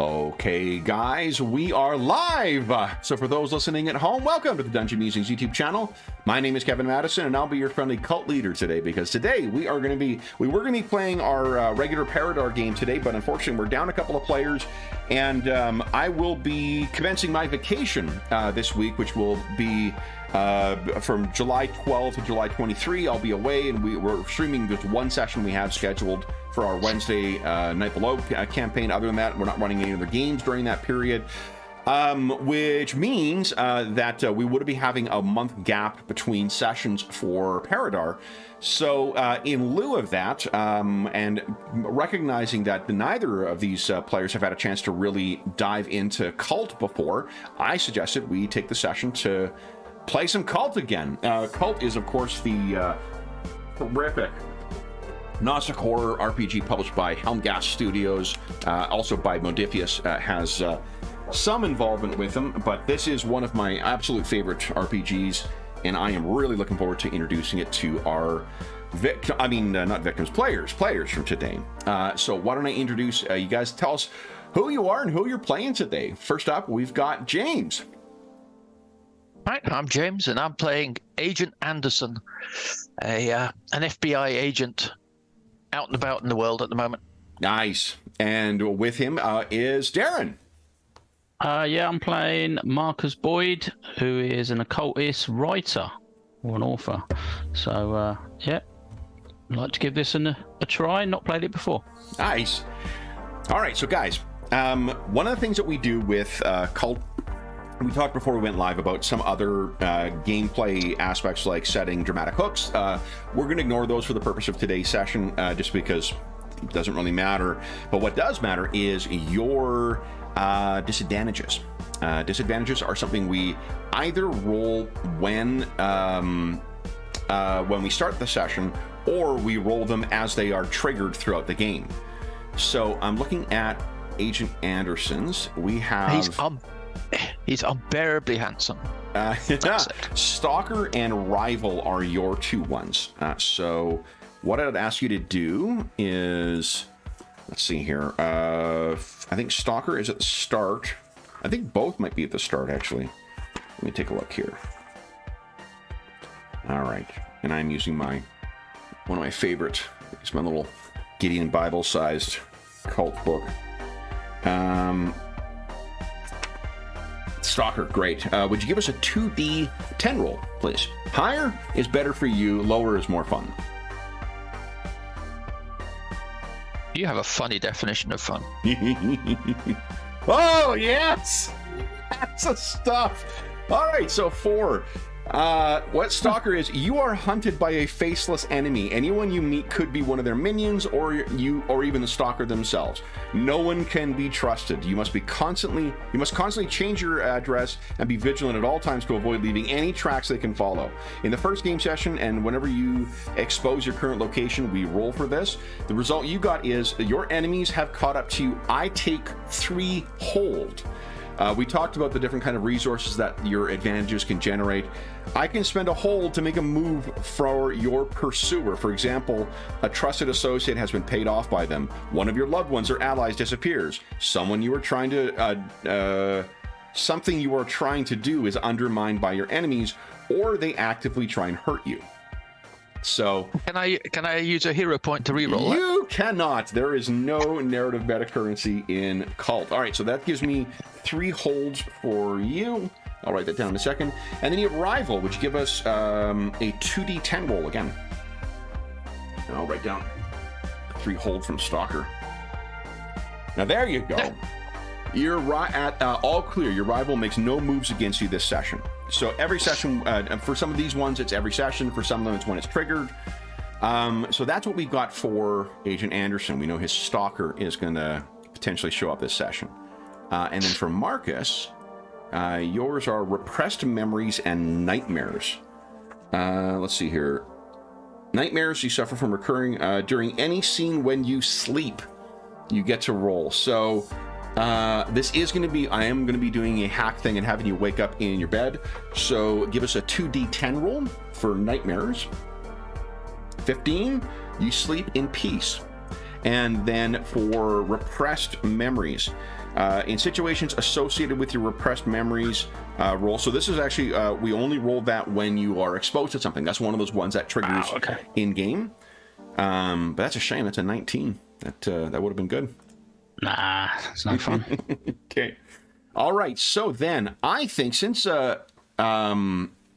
Okay, guys, we are live. So for those listening at home, welcome to the Dungeon Musings YouTube channel. My name is Kevin Madison, and I'll be your friendly cult leader today, because today we were going to be playing our regular Paradar game today, but unfortunately we're down a couple of players, and I will be commencing my vacation this week, which will be from July 12th to July 23. I'll be away, and we're streaming this one session we have scheduled for our Wednesday Night Below campaign. Other than that, we're not running any other games during that period, which means that we would be having a month gap between sessions for Paradar. So in lieu of that, and recognizing that neither of these players have had a chance to really dive into Kult before, I suggested we take the session to play some Kult again. Kult is, of course, the horrific Gnostic horror RPG published by Helmgast Studios, also by Modifius, has some involvement with them, but this is one of my absolute favorite RPGs, and I am really looking forward to introducing it to our players from today. So why don't I introduce you guys, tell us who you are and who you're playing today. First up, we've got James. Hi, I'm James, and I'm playing Agent Anderson, an FBI agent out and about in the world at the moment. Nice. And with him is Darren. Yeah, I'm playing Marcus Boyd, who is an occultist writer or an author. So, yeah, I'd like to give this a try. Not played it before. Nice. All right, so guys, one of the things that we do with Kult, we talked before we went live about some other gameplay aspects like setting dramatic hooks. We're going to ignore those for the purpose of today's session, just because it doesn't really matter. But what does matter is your disadvantages. Disadvantages are something we either roll when we start the session, or we roll them as they are triggered throughout the game. So I'm looking at Agent Anderson's. We have... He's unbearably handsome. Stalker and Rival are your two ones. So what I'd ask you to do is, let's see here. I think Stalker is at the start. I think both might be at the start, actually. Let me take a look here. All right. And I'm using one of my favorite, it's my little Gideon Bible-sized Cult book. Stalker, great. Would you give us a 2d10 roll, please? Higher is better for you, lower is more fun. You have a funny definition of fun. Oh, yes! That's the stuff! All right, so 4. What Stalker is, you are hunted by a faceless enemy. Anyone you meet could be one of their minions, or even the Stalker themselves. No one can be trusted. You must constantly change your address and be vigilant at all times to avoid leaving any tracks they can follow. In the first game session, and whenever you expose your current location, we roll for this. The result you got is your enemies have caught up to you. I take 3 hold. We talked about the different kind of resources that your advantages can generate. I can spend a hold to make a move for your pursuer. For example, a trusted associate has been paid off by them. One of your loved ones or allies disappears. Something you are trying to do is undermined by your enemies, or they actively try and hurt you. So can I use a hero point to reroll? You cannot. There is no narrative meta currency in Kult. All right, so that gives me 3 holds for you. I'll write that down in a second. And then you have Rival, which give us a 2d10 roll again. And I'll write down 3 hold from Stalker. Now there you go. You're at all clear. Your Rival makes no moves against you this session. So every session, for some of these ones, it's every session. For some of them, it's when it's triggered. So that's what we've got for Agent Anderson. We know his Stalker is going to potentially show up this session. And then for Marcus, yours are Repressed Memories and Nightmares. Let's see here. Nightmares you suffer from recurring during any scene when you sleep. You get to roll. So this is going to be, I am going to be doing a hack thing and having you wake up in your bed. So give us a 2d10 roll for Nightmares. 15, you sleep in peace. And then for Repressed Memories, In situations associated with your repressed memories, roll. So this is actually, we only roll that when you are exposed to something. That's one of those ones that triggers in-game. But that's a shame. That's a 19. That would have been good. Nah, it's no fun. Okay. All right. So then, I think since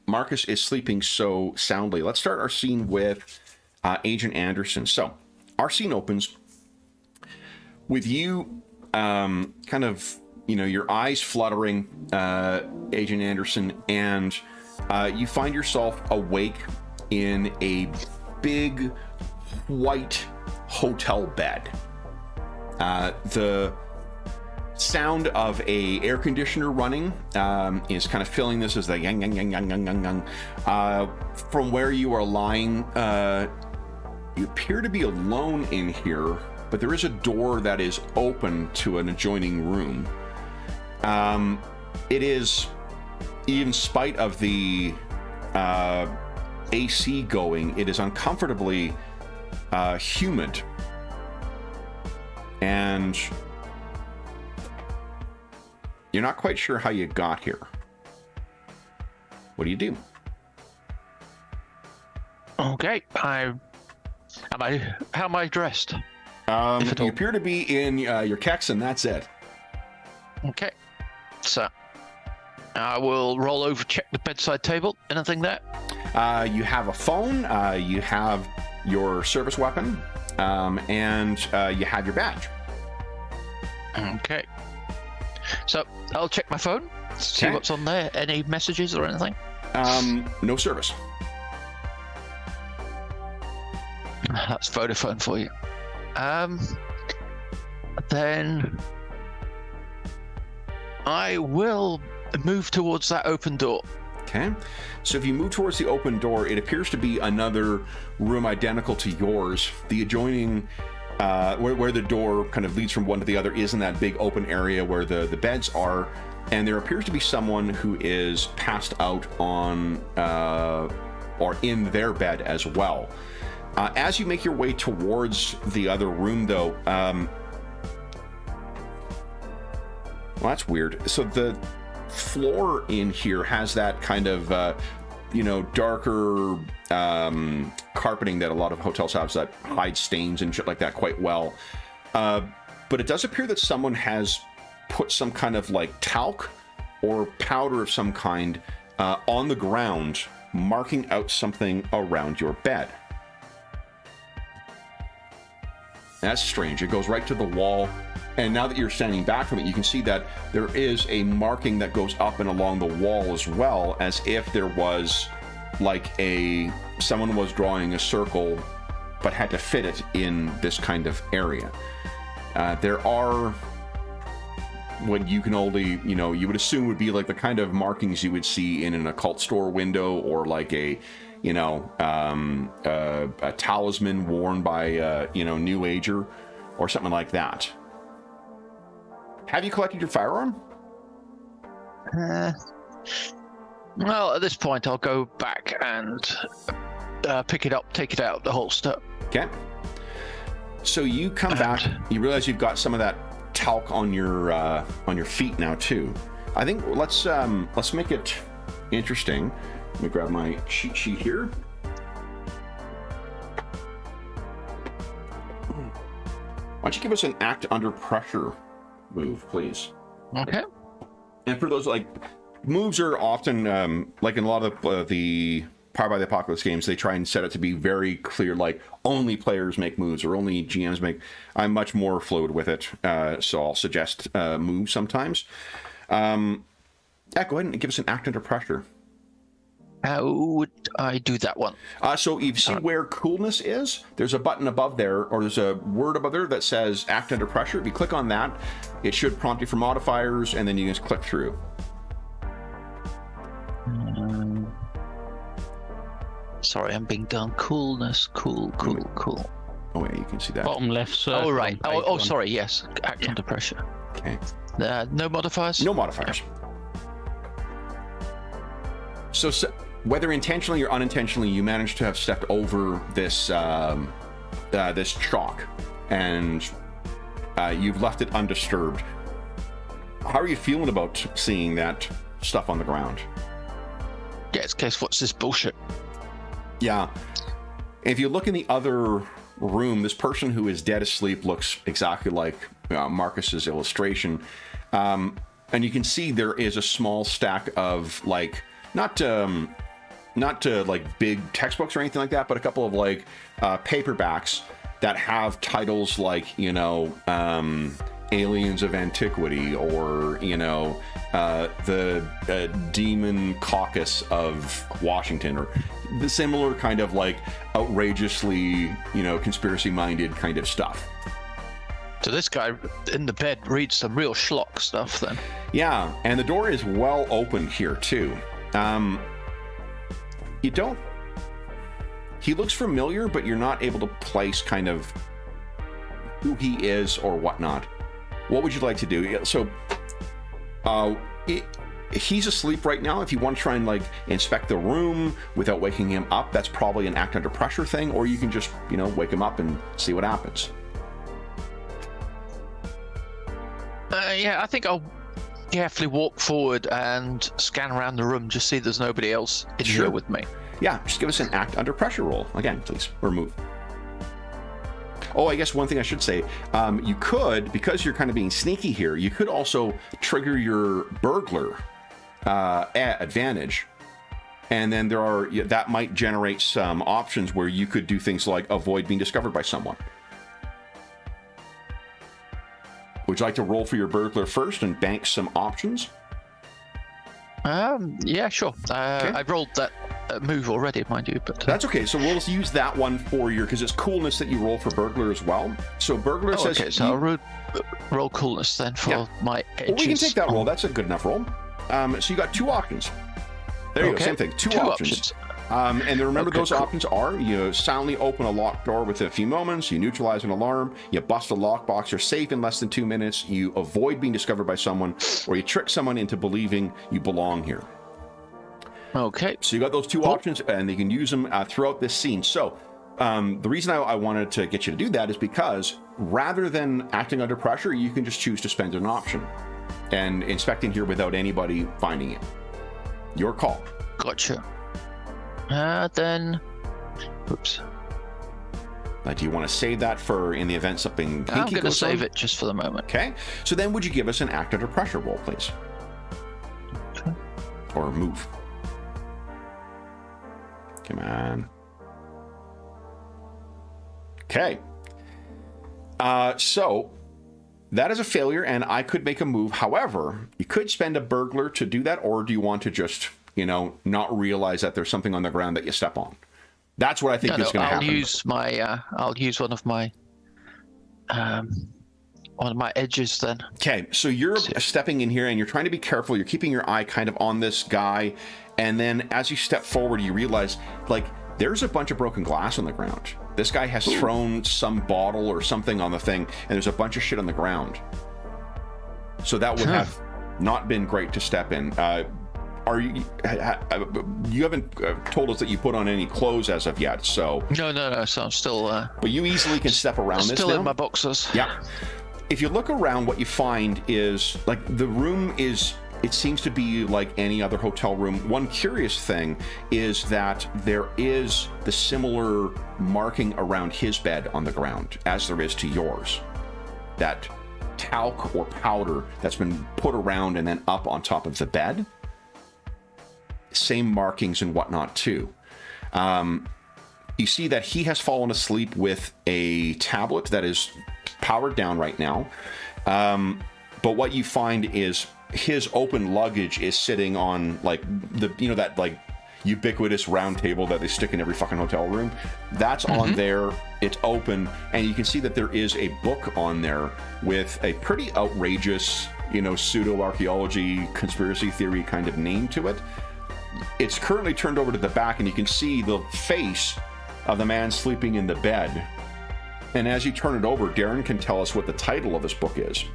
Marcus is sleeping so soundly, let's start our scene with Agent Anderson. So our scene opens with you kind of, your eyes fluttering, Agent Anderson, and you find yourself awake in a big white hotel bed. The sound of a air conditioner running is kind of filling this as the yang yang yang yang yang yang yang. From where you are lying, you appear to be alone in here, but there is a door that is open to an adjoining room. It is, in spite of the AC going, it is uncomfortably humid. And you're not quite sure how you got here. What do you do? Okay, how am I dressed? You appear to be in your kecks, and that's it. Okay, so I will roll over, check the bedside table. Anything there? You have a phone, you have your service weapon, and you have your badge. Okay. So I'll check my phone, see what's on there. Any messages or anything? No service. That's Vodafone for you. Then I will move towards that open door. Okay. So if you move towards the open door, it appears to be another room identical to yours. The adjoining, where the door kind of leads from one to the other, is in that big open area where the beds are. And there appears to be someone who is passed out on, or in their bed as well. As you make your way towards the other room, though, well, that's weird. So the floor in here has that kind of, darker carpeting that a lot of hotels have that hides stains and shit like that quite well. But it does appear that someone has put some kind of like talc or powder of some kind on the ground, marking out something around your bed. That's strange. It goes right to the wall. And now that you're standing back from it, you can see that there is a marking that goes up and along the wall as well, as if there was like someone was drawing a circle but had to fit it in this kind of area. There are what you can only, you would assume would be like the kind of markings you would see in an occult store window, or like a talisman worn by New Ager or something like that. Have you collected your firearm? Well, at this point, I'll go back and pick it up, take it out of the holster. Okay. So you come back, you realize you've got some of that talc on your feet now too. I think let's make it interesting. Let me grab my cheat sheet here. Why don't you give us an act under pressure move, please? Okay. And for those, moves are often, like in a lot of the Powered by the Apocalypse games, they try and set it to be very clear, like only players make moves or only GMs make. I'm much more fluid with it, so I'll suggest moves sometimes. Go ahead and give us an act under pressure. How would I do that one? So you see where coolness is? There's a button above there, or there's a word above there that says act under pressure. If you click on that, it should prompt you for modifiers, and then you just click through. Sorry, I'm being done. Coolness, cool. Oh yeah, you can see that. Bottom left circle. Oh, right. Oh, sorry, yes. Act under pressure. Okay. No modifiers? No modifiers. So whether intentionally or unintentionally, you managed to have stepped over this this chalk, and you've left it undisturbed. how are you feeling about seeing that stuff on the ground? Yeah, it's case, what's this bullshit? Yeah. If you look in the other room, this person who is dead asleep looks exactly like Marcus's illustration. And you can see there is a small stack of like, not like big textbooks or anything like that, but a couple of like paperbacks that have titles like, you know, Aliens of Antiquity, or, you know, the Demon Caucus of Washington, or the similar kind of like outrageously, you know, conspiracy-minded kind of stuff. So this guy in the bed reads some real schlock stuff then. Yeah, and the door is well open here too. You don't... He looks familiar, but you're not able to place kind of who he is or whatnot. What would you like to do? So, he's asleep right now. If you want to try and like inspect the room without waking him up, that's probably an act under pressure thing, or you can just, you know, wake him up and see what happens. Yeah, I think I'll carefully walk forward and scan around the room, just see there's nobody else in here with me. Yeah, just give us an act under pressure roll again, please, or move. Oh, I guess one thing I should say, you could, because you're kind of being sneaky here, you could also trigger your burglar advantage. And then that might generate some options where you could do things like avoid being discovered by someone. Would you like to roll for your burglar first and bank some options? Yeah, sure. Okay. I've rolled that move already, mind you, but that's okay. So we'll use that one for your, because it's coolness that you roll for burglar as well. So burglar says. Okay, so I'll roll coolness then for my edges. Well, we can take that roll. That's a good enough roll. So you got 2 options. There you go. Same thing. Two options. And remember, those options are: you silently open a locked door within a few moments, you neutralize an alarm, you bust a lockbox, you're safe in less than 2 minutes, you avoid being discovered by someone, or you trick someone into believing you belong here. Okay. So you got those 2 options, and you can use them throughout this scene. So the reason I wanted to get you to do that is because rather than acting under pressure, you can just choose to spend an option and inspect in here without anybody finding it. Your call. Gotcha. Then, oops. Do you want to save that for in the event something kinky I'm going to goes save on? it just for the moment. Okay. So then would you give us an act under pressure roll, please? Okay. Or move. Come on. Okay. So that is a failure, and I could make a move. However, you could spend a burglar to do that, or do you want to just, you know, not realize that there's something on the ground that you step on? That's what I think is going to happen. I'll use one of my edges then. Okay, so you're stepping in here and you're trying to be careful. You're keeping your eye kind of on this guy, and then as you step forward, you realize like there's a bunch of broken glass on the ground. This guy has thrown some bottle or something on the thing, and there's a bunch of shit on the ground. So that would have not been great to step in. Are you haven't told us that you put on any clothes as of yet, so no, so I'm still but you easily can step around this still now. in my boxers. Yeah. If you look around, what you find is like the room is, it seems to be like any other hotel room. One curious thing is that there is the similar marking around his bed on the ground as there is to yours. That talc or powder that's been put around and then up on top of the bed. Same markings and whatnot too. You see that he has fallen asleep with a tablet that is powered down right now. But what you find is his open luggage is sitting on like that like ubiquitous round table that they stick in every fucking hotel room. That's on there. It's open, and you can see that there is a book on there with a pretty outrageous, pseudo-archaeology conspiracy theory kind of name to it. It's currently turned over to the back, and you can see the face of the man sleeping in the bed. And as you turn it over, Darren can tell us what the title of this book is.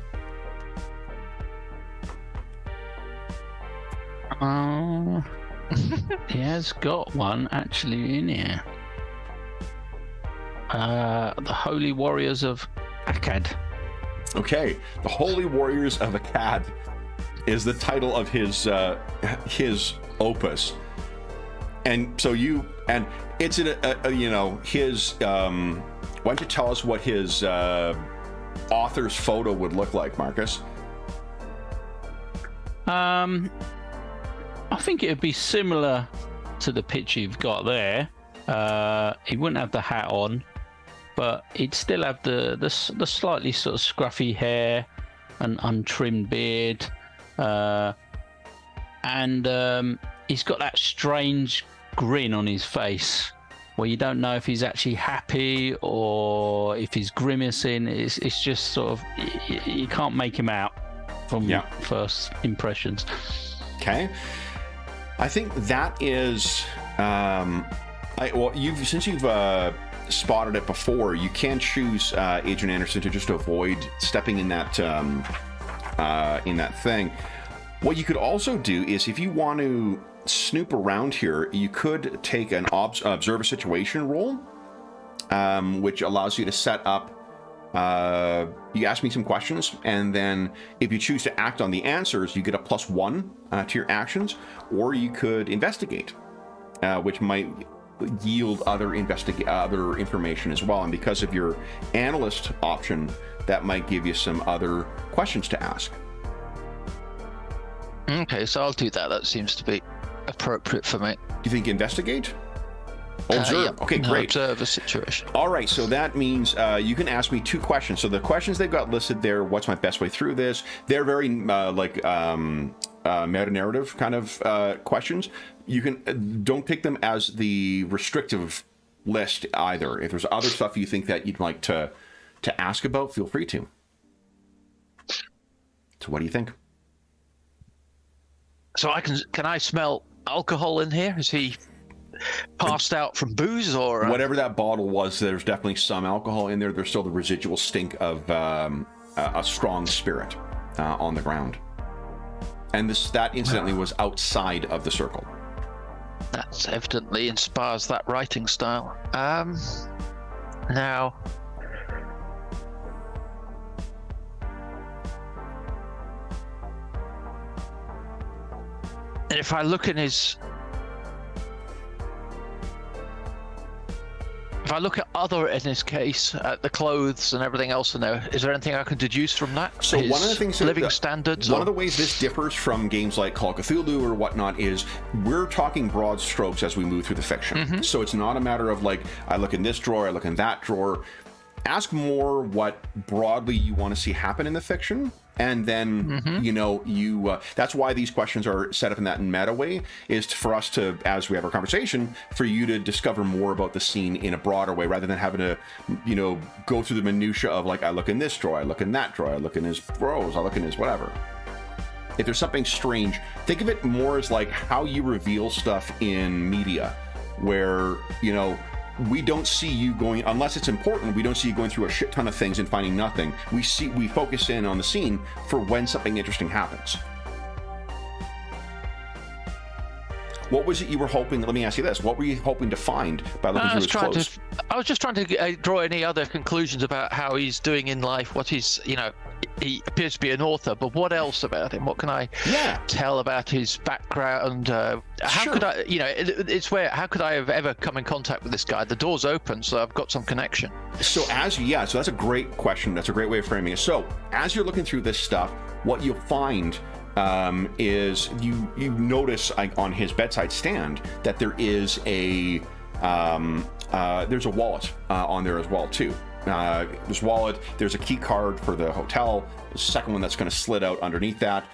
He has got one actually in here. The Holy Warriors of Akkad. Okay, the Holy Warriors of Akkad. is the title of his opus. And so it's his, why don't you tell us what his author's photo would look like, Marcus? I think it would be similar to the picture you've got there. He wouldn't have the hat on, but he'd still have the slightly sort of scruffy hair and untrimmed beard, and he's got that strange grin on his face where you don't know if he's actually happy or if he's grimacing. It's just sort of you can't make him out from first impressions. Okay, I think that is since you've spotted it before, you can choose Agent Anderson to avoid stepping in that thing. What you could also do is, if you want to snoop around here, you could take an observe a situation roll, which allows you to set up. You ask me some questions, and then if you choose to act on the answers, you get a +1 to your actions, or you could investigate, which might yield other information as well. And because of your analyst option, that might give you some other questions to ask. Okay, so I'll do that. That seems to be appropriate for me. You think investigate? Observe. Yeah. Okay, great. Observe a situation. All right, so that means you can ask me 2 questions. So the questions they've got listed there, what's my best way through this? They're very meta-narrative kind of questions. You can don't pick them as the restrictive list either. If there's other stuff you think that you'd like to ask about, feel free to. So what do you think? So can I smell alcohol in here? Is he passed out from booze or whatever that bottle was? There's definitely some alcohol in there. There's still the residual stink of a strong spirit on the ground, and that incidentally was outside of the circle. That evidently inspires that writing style. Now, and if I look at other in his case, at the clothes and everything else in there, is there anything I can deduce from that? So one of the things, living standards. One of the ways this differs from games like Call of Cthulhu or whatnot is we're talking broad strokes as we move through the fiction. Mm-hmm. So it's not a matter of like, I look in this drawer, I look in that drawer. Ask more what broadly you want to see happen in the fiction, and then that's why these questions are set up in that meta way, is for us to, as we have our conversation, for you to discover more about the scene in a broader way, rather than having to go through the minutia of like, I look in this drawer, I look in that drawer, I look in his throws, I look in his whatever. If there's something strange, think of it more as like how you reveal stuff in media, where we don't see you going, unless it's important, we don't see you going through a shit ton of things and finding nothing. We focus in on the scene for when something interesting happens. What was it you were hoping? Let me ask you this: what were you hoping to find by looking through his clothes? I was just trying to draw any other conclusions about how he's doing in life. What he's, he appears to be an author, but what else about him? What can I tell about his background? How could I, how could I have ever come in contact with this guy? The door's open, so I've got some connection. So that's a great question. That's a great way of framing it. So as you're looking through this stuff, what you'll find is you notice on his bedside stand that there is there's a wallet on there as well too. This wallet, there's a key card for the hotel, the second one that's going to slit out underneath that.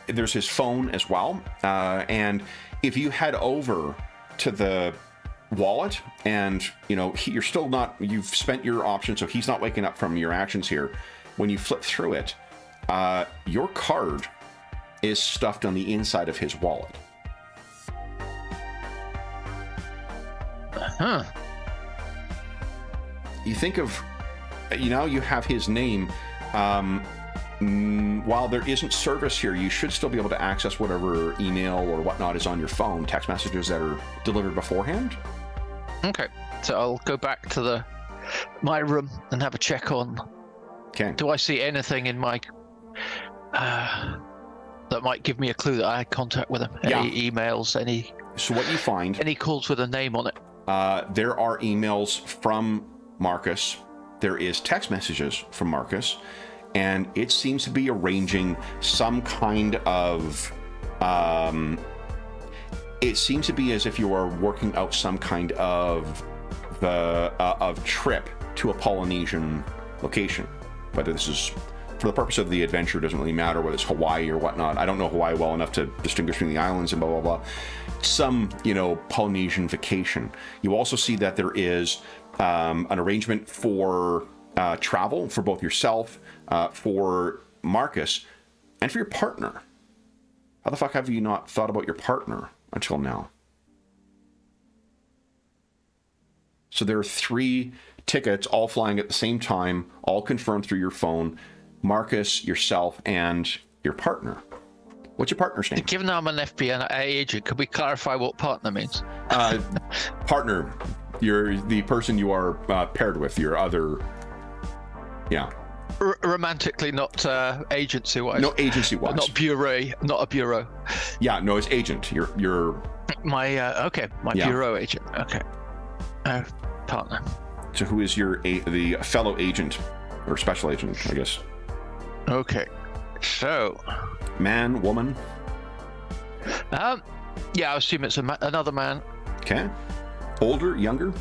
There's his phone as well, and if you head over to the wallet and you're still not, you've spent your option, so he's not waking up from your actions here. When you flip through it, your card is stuffed on the inside of his wallet. Huh. You think of, you have his name. While there isn't service here, you should still be able to access whatever email or whatnot is on your phone, text messages that are delivered beforehand. Okay, so I'll go back to my room and have a check on. Okay. Do I see anything in my that might give me a clue that I had contact with him? Any emails? So what you find? Any calls with a name on it? There are emails from Marcus. There is text messages from Marcus, and it seems to be arranging some kind of. It seems to be as if you are working out some kind of trip to a Polynesian location. Whether this is for the purpose of the adventure, doesn't really matter whether it's Hawaii or whatnot. I don't know Hawaii well enough to distinguish between the islands and blah blah blah. Some Polynesian vacation. You also see that there is an arrangement for travel for both yourself, for Marcus, and for your partner. How the fuck have you not thought about your partner until now? So there are 3 tickets all flying at the same time, all confirmed through your phone. Marcus, yourself, and your partner. What's your partner's name? Given I'm an FBI agent, could we clarify what partner means? Partner, you're the person you are paired with, your other... Yeah. Romantically, not agency-wise. No, agency-wise. Not a bureau. Yeah, no, it's agent. You're... My bureau agent. Okay. Partner. So who is the fellow agent, or special agent, I guess? Okay. So... Man, woman? Yeah, I assume it's another man. Okay. Older, younger?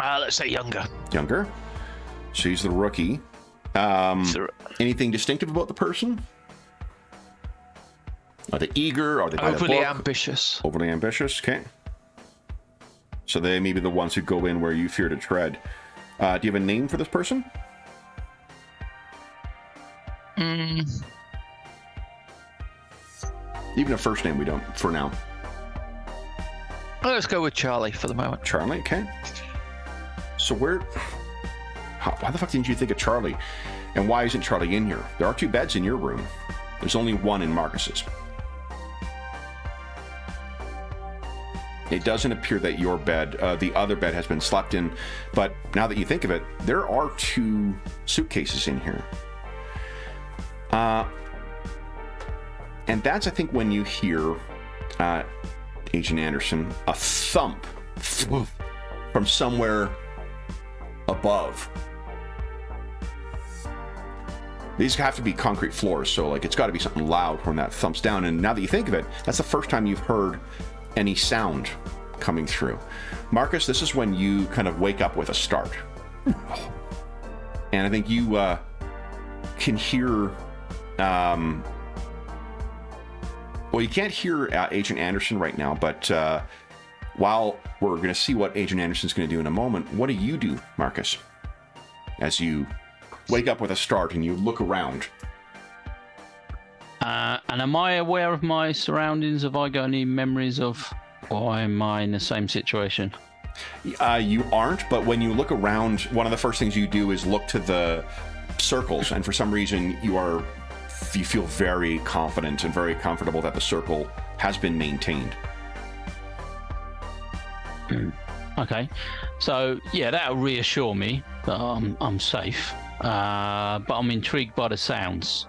Let's say younger. Younger. She's the rookie. Anything distinctive about the person? Are they eager? Are they by overly the book? ambitious? Overly ambitious. Okay. So they may be the ones who go in where you fear to tread. Do you have a name for this person? Even a first name we don't for now. Let's go with Charlie for the moment. Charlie, okay. So why the fuck didn't you think of Charlie? And why isn't Charlie in here? There are 2 beds in your room. There's only 1 in Marcus's. It doesn't appear that your bed, the other bed, has been slept in, but now that you think of it, there are 2 suitcases in here. And that's, I think, when you hear, Agent Anderson, a thump from somewhere above. These have to be concrete floors, so it's got to be something loud when that thumps down. And now that you think of it, that's the first time you've heard any sound coming through. Marcus, this is when you kind of wake up with a start. And I think you can hear... well, you can't hear Agent Anderson right now, but while we're going to see what Agent Anderson's going to do in a moment, what do you do, Marcus, as you wake up with a start and you look around? And am I aware of my surroundings? Have I got any memories of, or am I in the same situation? You aren't, but when you look around, one of the first things you do is look to the circles, and for some reason you feel very confident and very comfortable that the circle has been maintained. Okay, so yeah, that'll reassure me that I'm safe, but I'm intrigued by the sounds,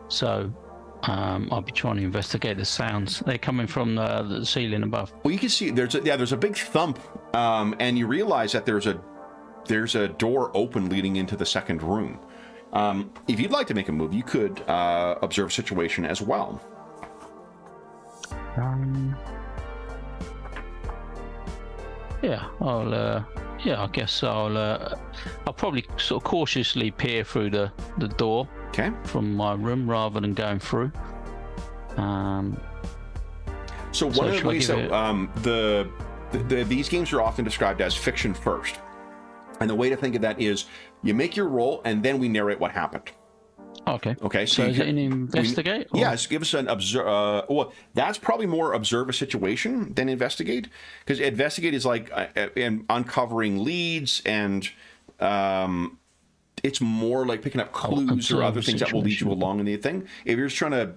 so I'll be trying to investigate the sounds. They're coming from the ceiling above. Well, you can see there's a big thump, and you realize that there's a door open leading into the second room. If you'd like to make a move, you could observe a situation as well. I guess I'll probably sort of cautiously peer through the door. Okay. From my room rather than going through. So one of the ways that these games are often described as fiction first. And the way to think of that is you make your roll and then we narrate what happened. Okay. Okay. So is it an investigate? Yes. Give us an observe. Well, that's probably more observe a situation than investigate, because investigate is like uncovering leads, and it's more like picking up clues or other things that will lead you along in the thing. If you're just trying to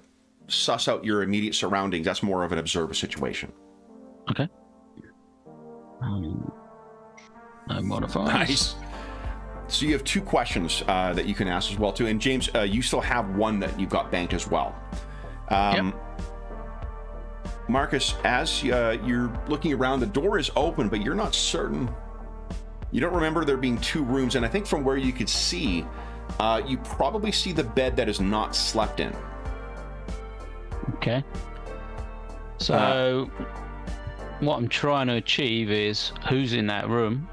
suss out your immediate surroundings, that's more of an observe a situation. Okay. No modifiers. Nice. So So you have 2 questions that you can ask as well too. And James, you still have one that you've got banked as well. Yep. Marcus, as you're looking around, the door is open, but you're not certain. You don't remember there being 2 rooms, and I think from where you could see, you probably see the bed that is not slept in. Okay. So what I'm trying to achieve is who's in that room.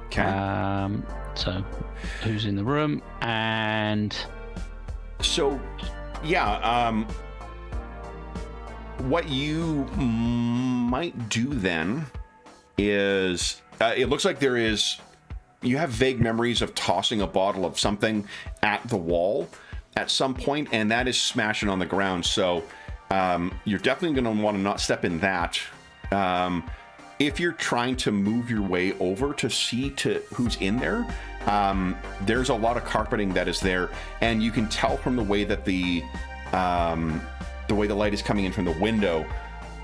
Okay. So who's in the room, and so yeah, what you might do then is it looks like you have vague memories of tossing a bottle of something at the wall at some point, and that is smashing on the ground. So you're definitely going to want to not step in that. If you're trying to move your way over to see to who's in there, there's a lot of carpeting that is there, and you can tell from the way that the light is coming in from the window.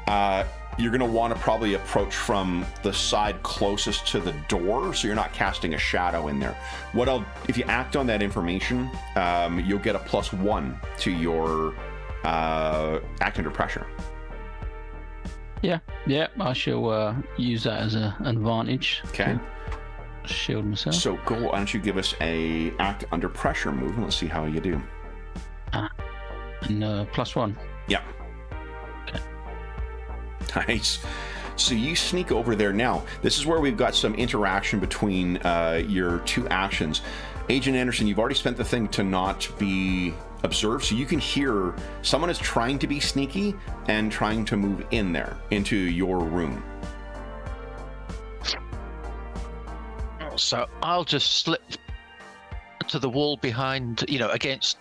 You're going to want to probably approach from the side closest to the door, so you're not casting a shadow in there. If you act on that information, you'll get a +1 to your act under pressure. Yeah, I shall use that as an advantage. Okay. To shield myself. So go, why don't you give us a act under pressure move, and let's see how you do. And +1. Yeah. Okay. Nice. So you sneak over there. Now, this is where we've got some interaction between your 2 actions. Agent Anderson, you've already spent the thing to not be observed, so you can hear someone is trying to be sneaky and trying to move in there into your room. So I'll just slip to the wall behind, against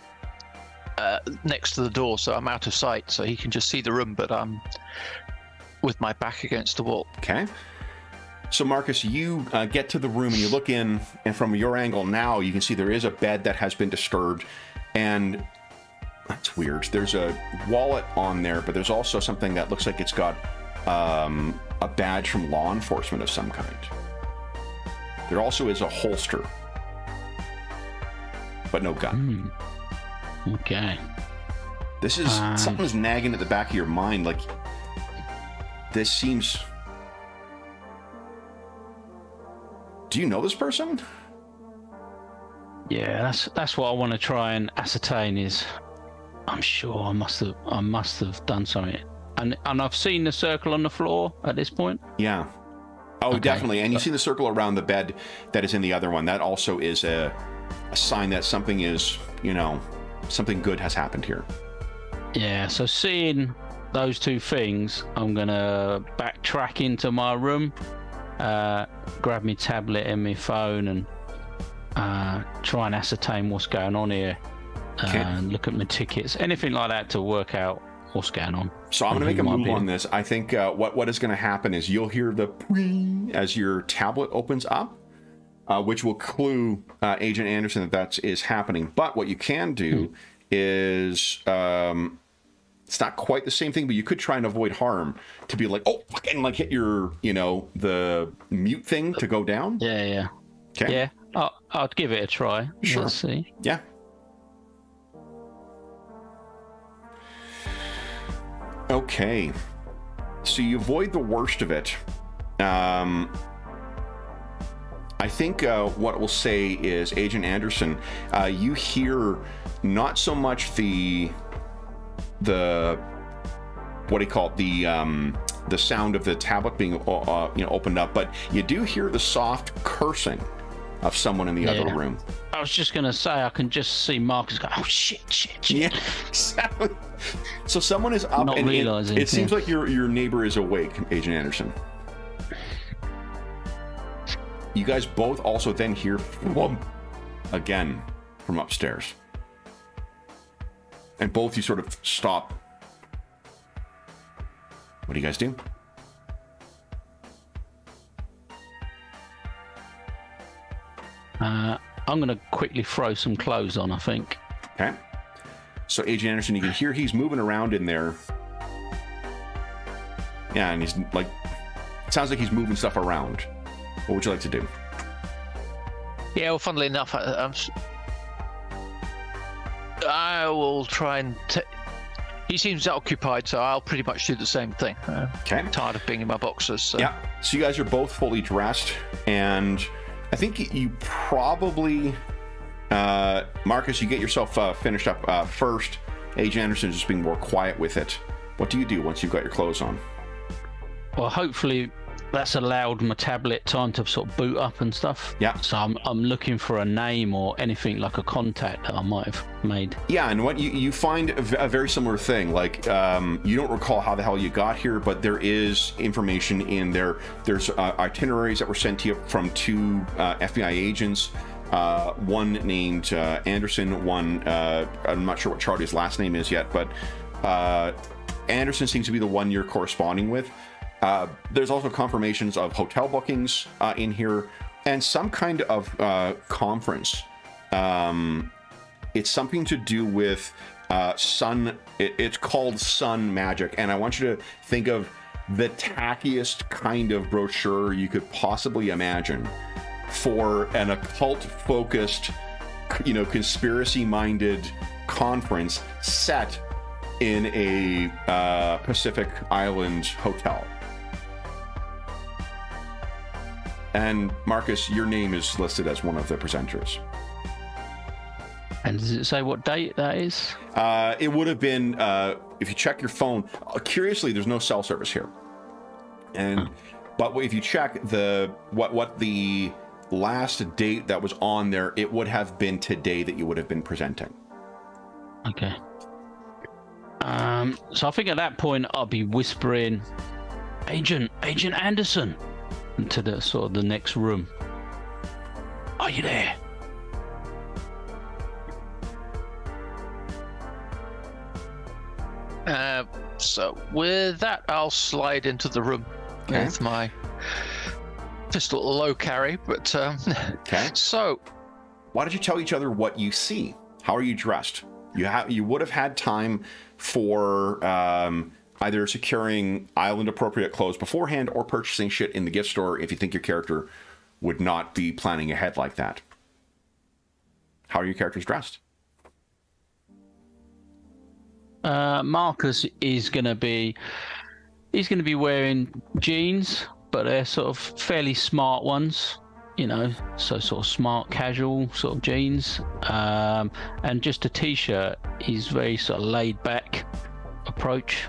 next to the door, so I'm out of sight, so he can just see the room, but I'm with my back against the wall. Okay. So Marcus, you get to the room and you look in, and from your angle now, you can see there is a bed that has been disturbed, and that's weird. There's a wallet on there, but there's also something that looks like it's got a badge from law enforcement of some kind. There also is a holster, but no gun. Okay. This is something's nagging at the back of your mind. Like, this seems. Do you know this person? Yeah, that's what I want to try and ascertain. Is I'm sure I must have done something, and I've seen the circle on the floor at this point. Yeah. Oh, okay. Definitely. And you see the circle around the bed that is in the other one. That also is a sign that something is, something good has happened here. Yeah. So seeing those 2 things, I'm gonna backtrack into my room, grab my tablet and my phone, and try and ascertain what's going on here. And look at my tickets, anything like that, to work out what's going on. So I'm going to make a move on this. I think what is going to happen is you'll hear the ping as your tablet opens up, which will clue Agent Anderson that is happening. But what you can do is, it's not quite the same thing, but you could try and avoid harm to be like, oh, and like hit your, the mute thing to go down. Yeah. Okay. Yeah, I'll give it a try. Sure. Let's see. Yeah. Okay, so you avoid the worst of it. I think what we'll say is, Agent Anderson, you hear not so much the what do you call it, the sound of the tablet being opened up, but you do hear the soft cursing of someone in the other room. I was just gonna say, I can just see Marcus go, oh shit. Yeah, exactly. So someone is up, not and realizing. It seems like your neighbor is awake, Agent Anderson. You guys both also then hear again from upstairs, and both you sort of stop. What do you guys do? I'm going to quickly throw some clothes on, I think. Okay. So, Agent Anderson, you can hear he's moving around in there. Yeah, and he's like, it sounds like he's moving stuff around. What would you like to do? Yeah, well, funnily enough, I will try and... He seems occupied, so I'll pretty much do the same thing. Okay. I'm tired of being in my boxers. So. Yeah. So you guys are both fully dressed, and I think you probably, Marcus, you get yourself finished up first. Agent Anderson is just being more quiet with it. What do you do once you've got your clothes on? Well, hopefully that's allowed my tablet time to sort of boot up and stuff. Yeah. So I'm looking for a name or anything like a contact that I might have made. Yeah, and what you find a very similar thing. Like, you don't recall how the hell you got here, but there is information in there. There's itineraries that were sent to you from 2 FBI agents. One named Anderson, one, I'm not sure what Charlie's last name is yet, but Anderson seems to be the one you're corresponding with. There's also confirmations of hotel bookings in here, and some kind of conference. It's something to do with sun. It's called Sun Magic, and I want you to think of the tackiest kind of brochure you could possibly imagine for an occult-focused, conspiracy-minded conference set in a Pacific Island hotel. And Marcus, your name is listed as one of the presenters. And does it say what date that is? It would have been, if you check your phone, curiously, there's no cell service here. And but if you check what the last date that was on there, it would have been today that you would have been presenting. Okay. So I think at that point I'll be whispering, Agent Anderson, into the sort of the next room. Are you there? So with that, I'll slide into the room with my pistol low carry. But okay. So, why don't you tell each other what you see? How are you dressed? You would have had time for either securing island appropriate clothes beforehand or purchasing shit in the gift store if you think your character would not be planning ahead like that. How are your characters dressed? Marcus is going to be wearing jeans, but they're sort of fairly smart ones, so sort of smart casual sort of jeans, and just a t-shirt. He's very sort of laid back approach,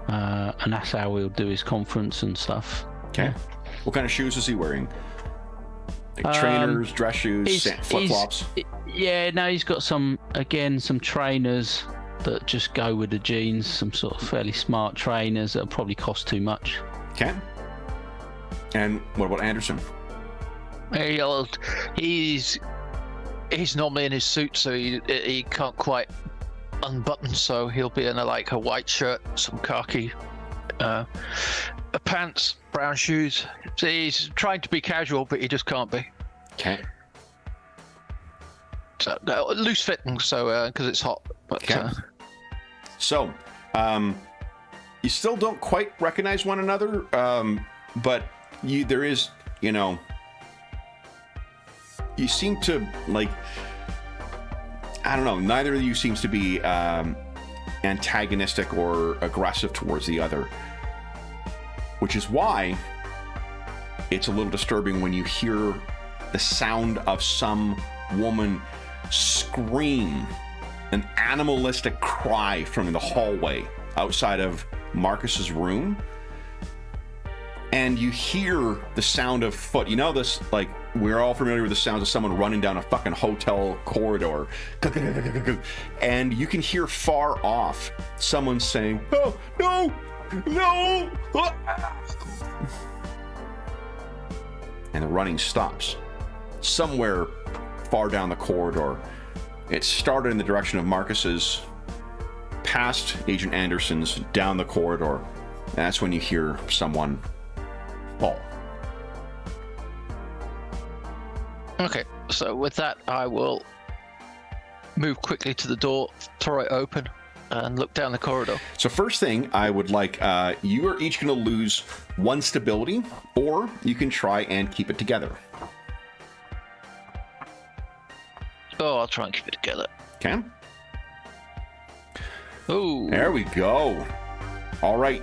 and that's how he'll do his conference and stuff. Okay. Yeah. What kind of shoes is he wearing? Like trainers, dress shoes, flip-flops? Yeah, no, he's got some trainers that just go with the jeans, some sort of fairly smart trainers that'll probably cost too much. Okay. And what about Anderson? He's normally in his suit, so he can't quite unbutton, so he'll be in a white shirt, some khaki pants, brown shoes. So he's trying to be casual, but he just can't be. Okay. So loose fitting, so because it's hot. But, okay. So, you still don't quite recognize one another, but there is, you seem to, I don't know, neither of you seems to be antagonistic or aggressive towards the other, which is why it's a little disturbing when you hear the sound of some woman scream, an animalistic cry from the hallway outside of Marcus's room, and you hear the sound of foot. This, we're all familiar with the sounds of someone running down a fucking hotel corridor, and you can hear far off someone saying, "Oh, no!" And the running stops somewhere far down the corridor. It started in the direction of Marcus's, past Agent Anderson's, down the corridor. And that's when you hear someone fall. Okay, so with that, I will move quickly to the door, throw it open, and look down the corridor. So first thing, I would like, you are each going to lose 1 stability, or you can try and keep it together. Oh, I'll try and keep it together. Okay. Oh. There we go. All right.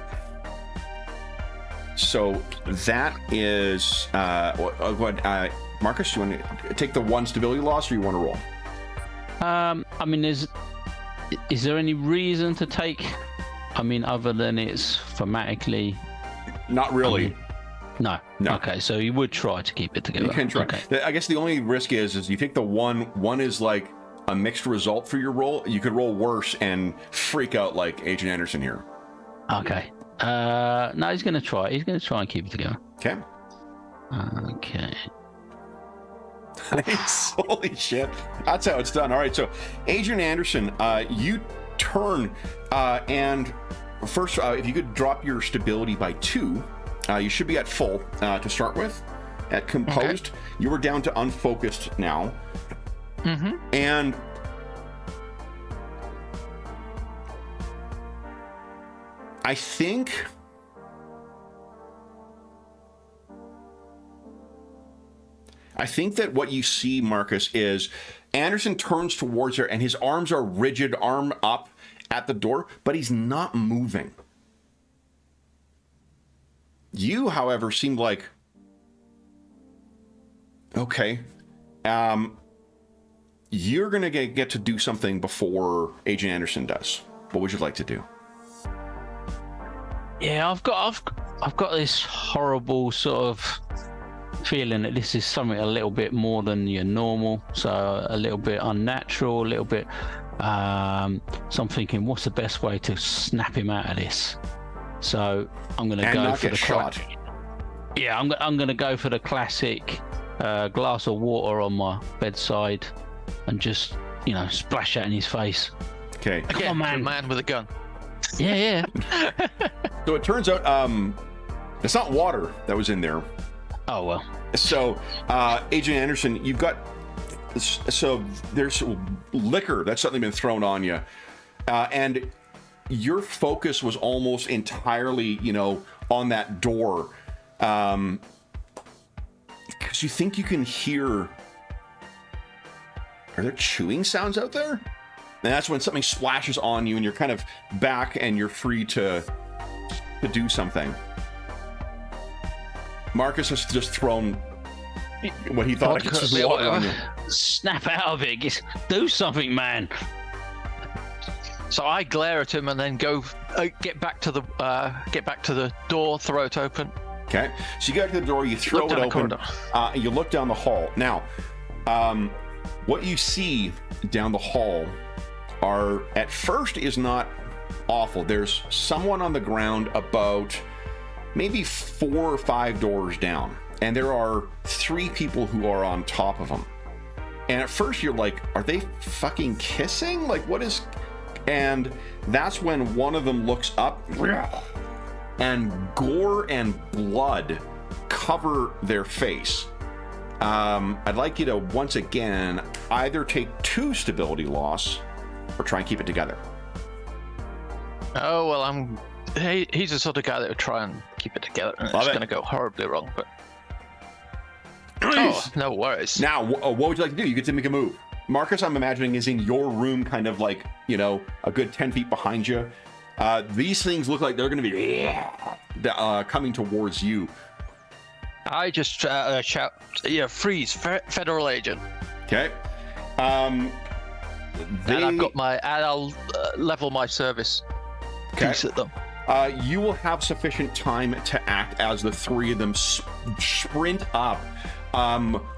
So that is Marcus, you want to take the 1 stability loss, or you want to roll? I mean, is there any reason to take? I mean, other than it's thematically. Not really. No. No. Okay, so you would try to keep it together. You can try. Okay. I guess the only risk is you take the 1. 1 is like a mixed result for your roll. You could roll worse and freak out like Agent Anderson here. Okay. No, he's going to try. He's going to try and keep it together. Okay. Okay. Nice. Holy shit. That's how it's done. All right. So, Agent Anderson, you turn and first, if you could drop your stability by 2, you should be at full to start with. At composed, okay. You were down to unfocused now. Mm-hmm. And I think that what you see, Marcus, is Anderson turns towards her and his arms are rigid, arm up at the door, but he's not moving. You, however, seem like, okay, you're going to get to do something before Agent Anderson does. What would you like to do? Yeah, I've got this horrible sort of feeling that this is something a little bit more than your normal, so a little bit unnatural, a little bit. So I'm thinking, what's the best way to snap him out of this? So I'm going to go for the shot. Yeah, I'm going to go for the classic glass of water on my bedside and just, splash that in his face. Okay. Come on, man with a gun. Yeah. So it turns out it's not water that was in there. Oh, well. So, Agent Anderson, you've got... So there's liquor that's suddenly been thrown on you. And your focus was almost entirely, on that door. Because you think you can hear... Are there chewing sounds out there? And that's when something splashes on you and you're kind of back and you're free to do something. Marcus has just thrown what he thought was water on you. Snap out of it. Do something, man. So I glare at him and then go get back to the door, throw it open. Okay. So you get to the door, you throw it open, and you look down the hall. Now, what you see down the hall are, at first, is not awful. There's someone on the ground about maybe 4 or 5 doors down, and there are 3 people who are on top of them. And at first you're like, are they fucking kissing? Like, what is... And that's when one of them looks up and gore and blood cover their face. I'd like you to, once again, either take 2 stability loss or try and keep it together. Oh, well, he's the sort of guy that would try and keep it together, and it's going to go horribly wrong, but... Oh, no worries. Now, what would you like to do? You get to make a move. Marcus, I'm imagining, is in your room, kind of like, a good 10 feet behind you. These things look like they're going to be coming towards you. I just shout, freeze, federal agent. Okay. And I'll level my service piece at them. You will have sufficient time to act as the 3 of them sprint up,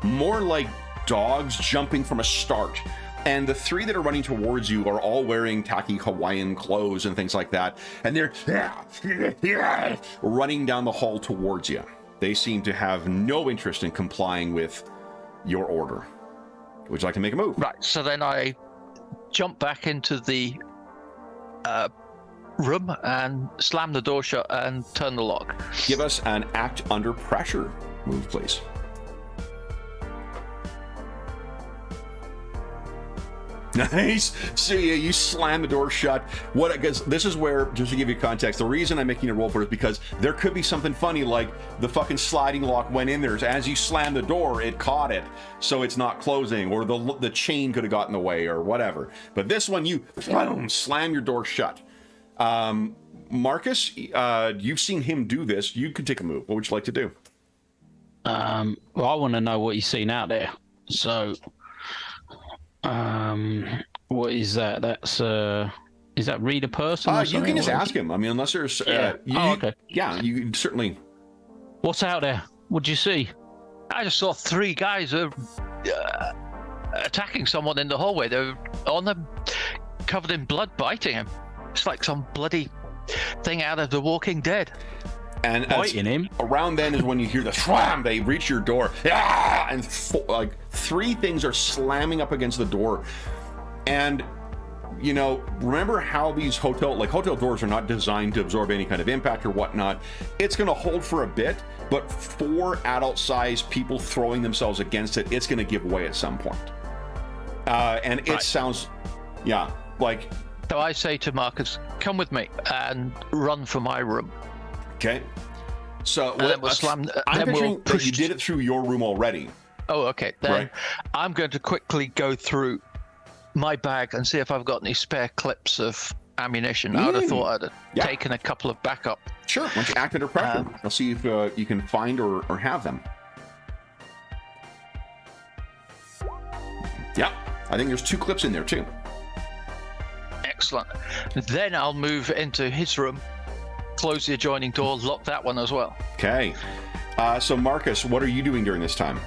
more like dogs jumping from a start. And the 3 that are running towards you are all wearing tacky Hawaiian clothes and things like that. And they're running down the hall towards you. They seem to have no interest in complying with your order. Would you like to make a move? Right, so then I jump back into the room and slam the door shut and turn the lock. Give us an act under pressure move, please. Nice. So yeah, you slam the door shut. What? Because this is where, just to give you context, the reason I'm making a roll for it is because there could be something funny, like the fucking sliding lock went in there. As you slam the door, it caught it, so it's not closing, or the chain could have gotten in the way, or whatever. But this one, you slam your door shut. Marcus, you've seen him do this. You could take a move. What would you like to do? Well, I want to know what he's seen out there. So. What is that? That's is that read a person? You can just ask him. I mean, unless there's okay. Yeah, you can certainly. What's out there? What'd you see? I just saw 3 guys attacking someone in the hallway. They're on them, covered in blood, biting him. It's like some bloody thing out of The Walking Dead. And biting him. Around then is when you hear the slam. They reach your door, and like 3 things are slamming up against the door. And you know, remember how these hotel doors are not designed to absorb any kind of impact or whatnot. It's going to hold for a bit, but 4 adult-sized people throwing themselves against it, it's going to give way at some point. And it sounds, like. So I say to Marcus, "Come with me and run for my room." Okay, so then we'll slam. I'm then picturing we'll push. that you did it through your room already. Oh, okay. Then right. I'm going to quickly go through my bag and see if I've got any spare clips of ammunition. I would have thought I'd have taken a couple of backup. Sure. Once you act under pressure, I'll see if you can find or have them. Yeah, I think there's 2 clips in there too. Excellent. Then I'll move into his room. Close the adjoining door, lock that one as well. Okay. So Marcus, what are you doing during this time?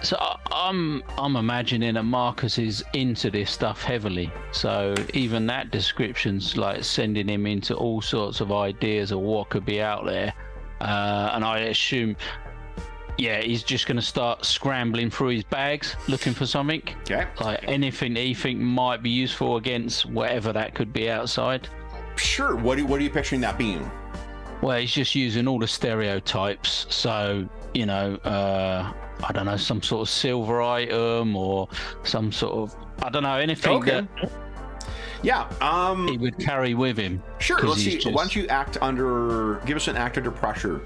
So I'm imagining that Marcus is into this stuff heavily. So even that description's like sending him into all sorts of ideas of what could be out there. And I assume, he's just going to start scrambling through his bags, looking for something. Okay. Like anything that he think might be useful against whatever that could be outside. Sure. What are you picturing that being? Well, he's just using all the stereotypes. So, you know, I don't know, some sort of silver item or some sort of, I don't know, anything that he would carry with him. Sure. Let's see. Why don't you give us an act under pressure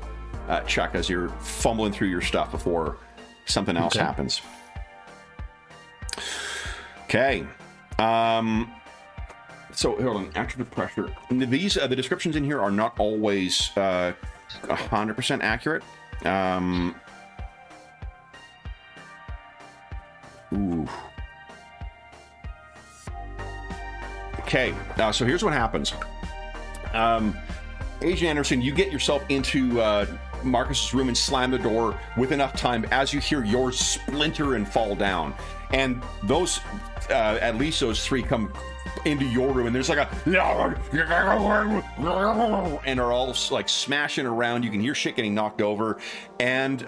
check as you're fumbling through your stuff before something else happens. Okay. So hold on. Act under pressure. These the descriptions in here are not always 100% accurate. Ooh. Okay. So here's what happens. Agent Anderson, you get yourself into Marcus's room and slam the door with enough time as you hear yours splinter and fall down. And those, at least those 3 come into your room, and there's like and are all like smashing around. You can hear shit getting knocked over, and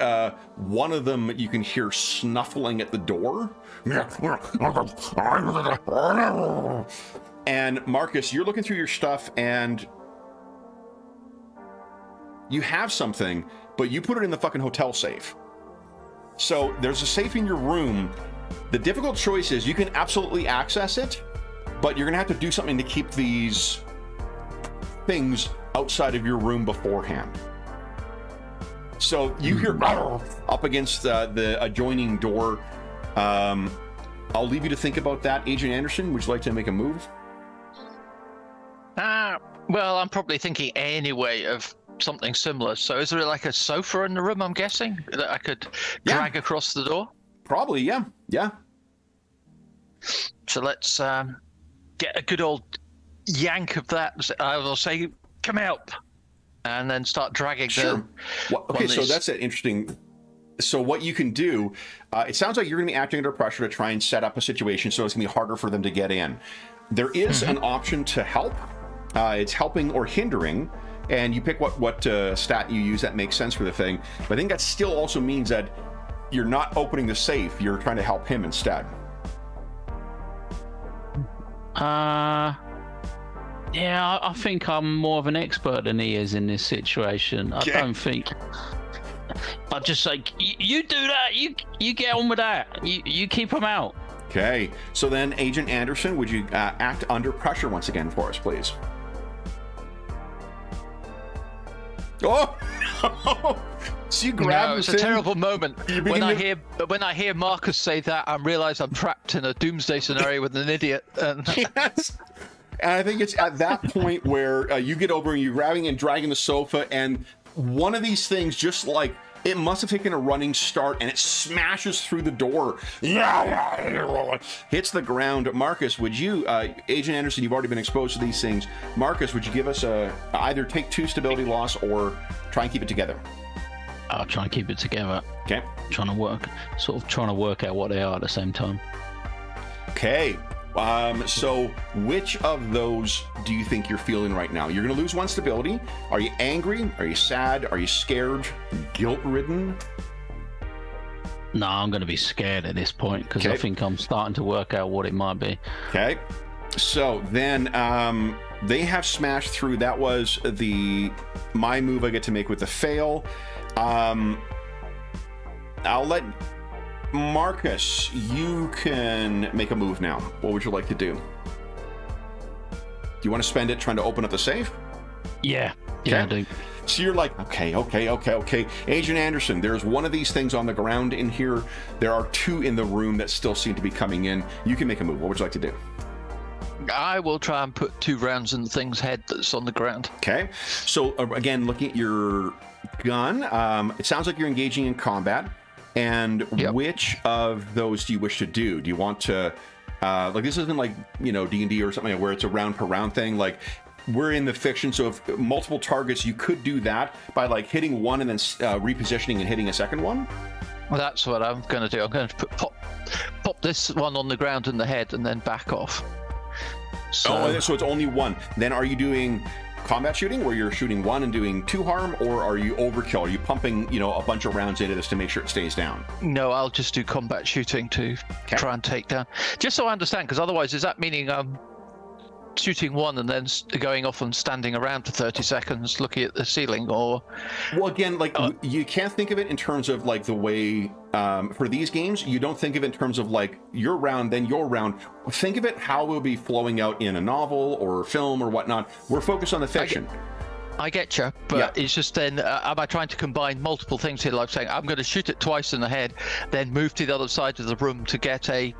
one of them you can hear snuffling at the door. And Marcus, you're looking through your stuff, and you have something, but you put it in the fucking hotel safe. So there's a safe in your room. The difficult choice is you can absolutely access it, but you're gonna have to do something to keep these things outside of your room beforehand. So you hear up against the adjoining door. I'll leave you to think about that. Agent Anderson, would you like to make a move? Well, I'm probably thinking anyway of something similar. So is there like a sofa in the room, I'm guessing, that I could drag across the door? Probably, yeah. So let's get a good old yank of that. I will say, come out, and then start dragging them. Well, okay, so that's an interesting. So what you can do, it sounds like you're going to be acting under pressure to try and set up a situation so it's going to be harder for them to get in. There is an option to help. It's helping or hindering, and you pick what stat you use that makes sense for the thing. But I think that still also means that you're not opening the safe. You're trying to help him instead. Yeah, I think I'm more of an expert than he is in this situation. I don't think I'd just say, you do that. You get on with that. You keep them out. Okay. So then, Agent Anderson, would you act under pressure once again for us, please? Oh! So you grab no, it's a terrible moment when I hear Marcus say that. I realize I'm trapped in a doomsday scenario with an idiot. And yes. And I think it's at that point where you get over and you're grabbing and dragging the sofa, and one of these things just like it must have taken a running start, and it smashes through the door, hits the ground. Marcus, would you, Agent Anderson, you've already been exposed to these things. Marcus, would you give us either take 2 stability loss or try and keep it together? I'll try and keep it together. Okay. Trying to work out what they are at the same time. Okay. So which of those do you think you're feeling right now? You're going to lose 1 stability. Are you angry? Are you sad? Are you scared? Guilt-ridden? No, I'm going to be scared at this point because I think I'm starting to work out what it might be. Okay. So then they have smashed through. That was my move I get to make with the fail. I'll let Marcus, you can make a move now. What would you like to do? Do you want to spend it trying to open up the safe? Yeah. Okay. Yeah, I do. So you're like, okay. Agent Anderson, there's one of these things on the ground in here. There are 2 in the room that still seem to be coming in. You can make a move. What would you like to do? I will try and put 2 rounds in the thing's head that's on the ground. Okay. So again, looking at your gun, it sounds like you're engaging in combat. And which of those do you wish to do? Do you want to, like, this isn't like, D&D or something where it's a round per round thing. Like, we're in the fiction, so if multiple targets, you could do that by, like, hitting one and then repositioning and hitting a second one. Well, that's what I'm going to do. I'm going to pop this one on the ground in the head and then back off. So it's only 1. Then are you doing combat shooting where you're shooting 1 and doing 2 harm, or are you overkill? Are you pumping, a bunch of rounds into this to make sure it stays down? No, I'll just do combat shooting to try and take down. Just so I understand, because otherwise, is that meaning I'm shooting 1 and then going off and standing around for 30 seconds looking at the ceiling, or? Well, again, like, you can't think of it in terms of, like, the way, for these games, you don't think of it in terms of, like, your round, then your round. Think of it how it will be flowing out in a novel or film or whatnot. We're focused on the fiction. I get you, but it's just then, am I trying to combine multiple things here, like saying, I'm going to shoot it twice in the head, then move to the other side of the room to get a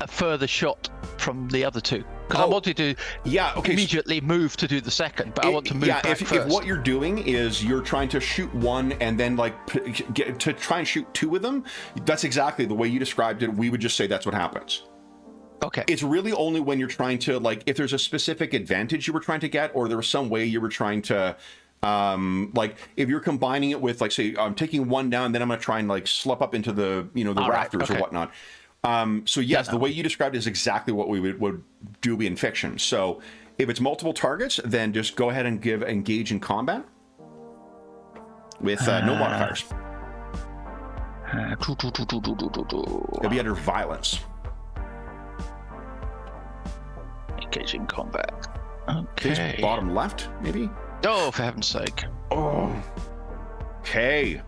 further shot from the other 2? Because I wanted to immediately move to do the second, but I want to move back first. If what you're doing is you're trying to shoot 1 and then, like, to try and shoot 2 of them, that's exactly the way you described it. We would just say that's what happens. Okay. It's really only when you're trying to, like, if there's a specific advantage you were trying to get, or there was some way you were trying to, like, if you're combining it with, like, say, I'm taking 1 down, then I'm going to try and, like, slip up into the, the rafters or whatnot. So yes, the way you described it is exactly what we would do in fiction. So if it's multiple targets, then just go ahead and engage in combat with no modifiers. It'll be under violence. Engage in combat. Okay. Bottom left, maybe? Oh, for heaven's sake. Oh. Okay.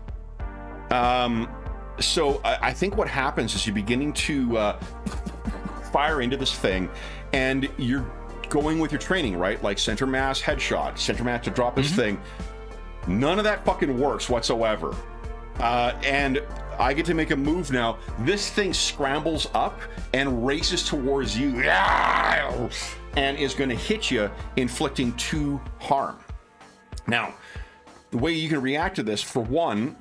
So I think what happens is you're beginning to fire into this thing, and you're going with your training, right? Like center mass headshot, center mass to drop this thing. None of that fucking works whatsoever. And I get to make a move now. This thing scrambles up and races towards you and is going to hit you, inflicting 2 harm. Now, the way you can react to this, for one,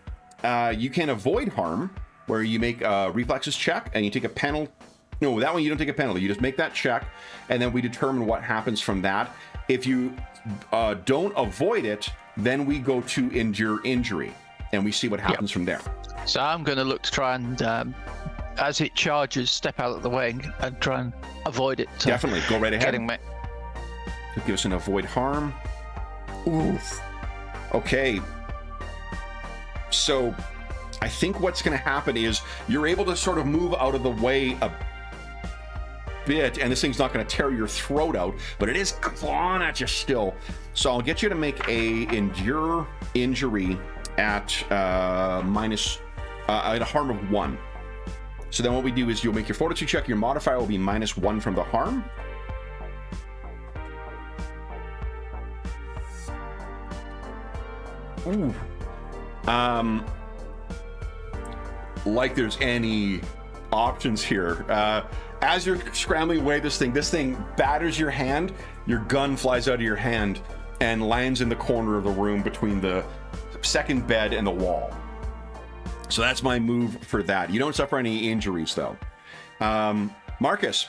you can avoid harm, where you make a reflexes check and you take a penalty. No, that one you don't take a penalty. You just make that check, and then we determine what happens from that. If you don't avoid it, then we go to endure injury, and we see what happens from there. So I'm going to look to try and, as it charges, step out of the way and try and avoid it. Definitely, go right ahead. Getting me. Give us an avoid harm. Oof. Okay. So I think what's going to happen is you're able to sort of move out of the way a bit, and this thing's not going to tear your throat out, but it is clawing at you still. So I'll get you to make a endure injury at at a harm of 1. So then what we do is you'll make your fortitude check. Your modifier will be -1 from the harm. Ooh. Like there's any options here. As you're scrambling away this thing batters your hand. Your gun flies out of your hand and lands in the corner of the room between the second bed and the wall. So that's my move for that. You don't suffer any injuries though. Marcus,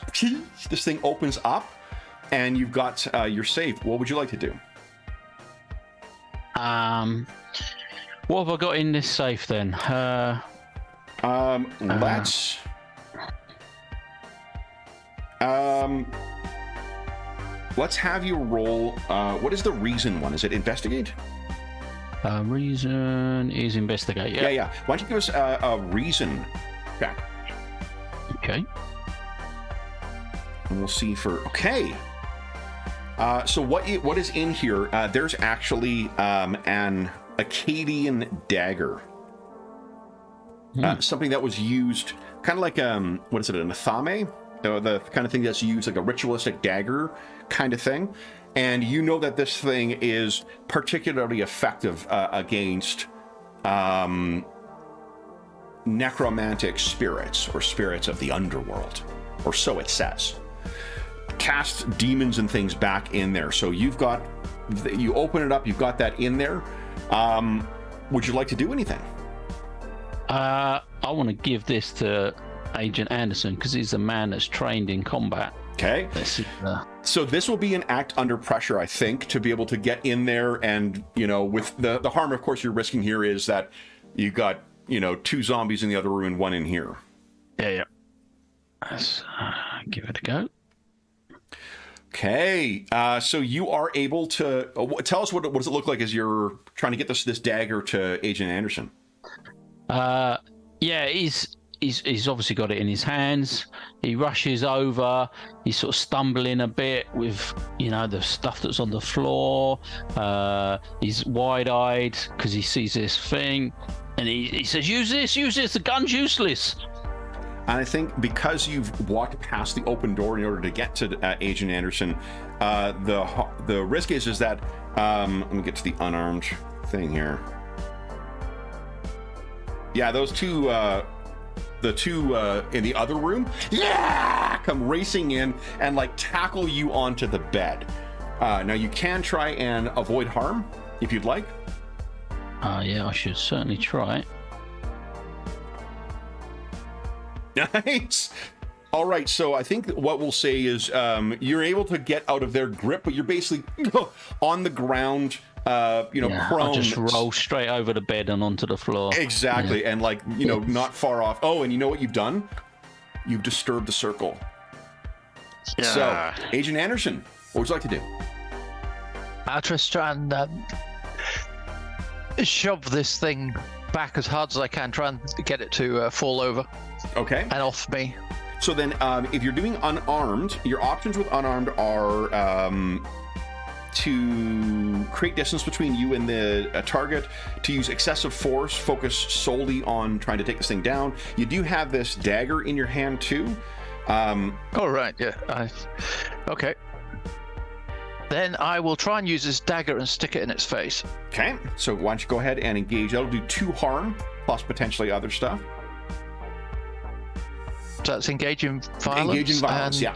this thing opens up and you've got your save. What would you like to do? What have I got in this safe then? Let's have you roll. What is the reason one? Is it investigate? Reason is investigate. Yeah. Why don't you give us a reason check? Okay. And we'll see for okay. So what is in here? There's actually an Akkadian dagger. Something that was used kind of like what is it, an athame? The kind of thing that's used like a ritualistic dagger kind of thing. And you know that this thing is particularly effective against necromantic spirits or spirits of the underworld, or so it says. Cast demons and things back in there. So you open it up, you've got that in there. Would you like to do anything? I want to give this to Agent Anderson because he's a man that's trained in combat. Okay. So this will be an act under pressure, I think, to be able to get in there. And, with the harm, of course, you're risking here is that you got, 2 zombies in the other room and 1 in here. Yeah. Let's give it a go. Okay. So you are able to tell us what does it look like as you're trying to get this dagger to Agent Anderson? Yeah, he's obviously got it in his hands. He rushes over. He's sort of stumbling a bit with, the stuff that's on the floor. He's wide-eyed because he sees this thing. And he says, use this, the gun's useless. And I think because you've walked past the open door in order to get to Agent Anderson, the risk is that, let me get to the unarmed thing here. Yeah, those two, the two in the other room, come racing in and tackle you onto the bed. Now you can try and avoid harm if you'd like. Yeah, I should certainly try. Nice. All right, so I think what we'll say is you're able to get out of their grip, but you're basically on the ground. Prone. I'll just roll straight over the bed and onto the floor. Exactly, and not far off. Oh, and you know what you've done? You've disturbed the circle. Yeah. So, Agent Anderson, what would you like to do? I'll just try and shove this thing back as hard as I can, try and get it to fall over. Okay. And off me. So then, if you're doing unarmed, your options with unarmed are to create distance between you and the target, to use excessive force, focus solely on trying to take this thing down. You do have this dagger in your hand too. Oh, right, yeah. Okay. Then I will try and use this dagger and stick it in its face. Okay, so why don't you go ahead and engage. That'll do 2 harm, plus potentially other stuff. So that's engaging violence? Engaging violence, yeah.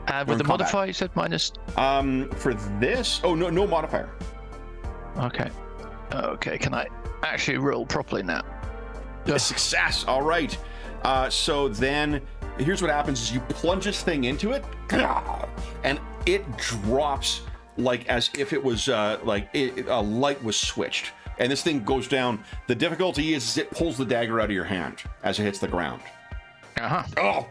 And with the modifier, you said minus? For this, no modifier. Okay. Okay, can I actually roll properly now? A success, all right. So then, here's what happens is you plunge this thing into it, and it drops as if it was, a light was switched. And this thing goes down. The difficulty is it pulls the dagger out of your hand as it hits the ground. Uh-huh. Oh!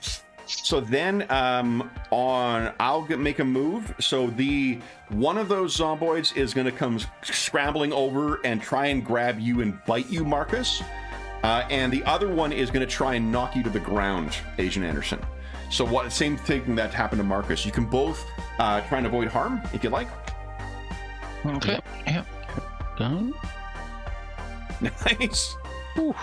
So then, I'll make a move. So one of those zomboids is going to come scrambling over and try and grab you and bite you, Marcus. And the other one is going to try and knock you to the ground, Agent Anderson. So same thing that happened to Marcus. You can both try and avoid harm, if you like. Okay. Yeah. Go. Nice. Oof.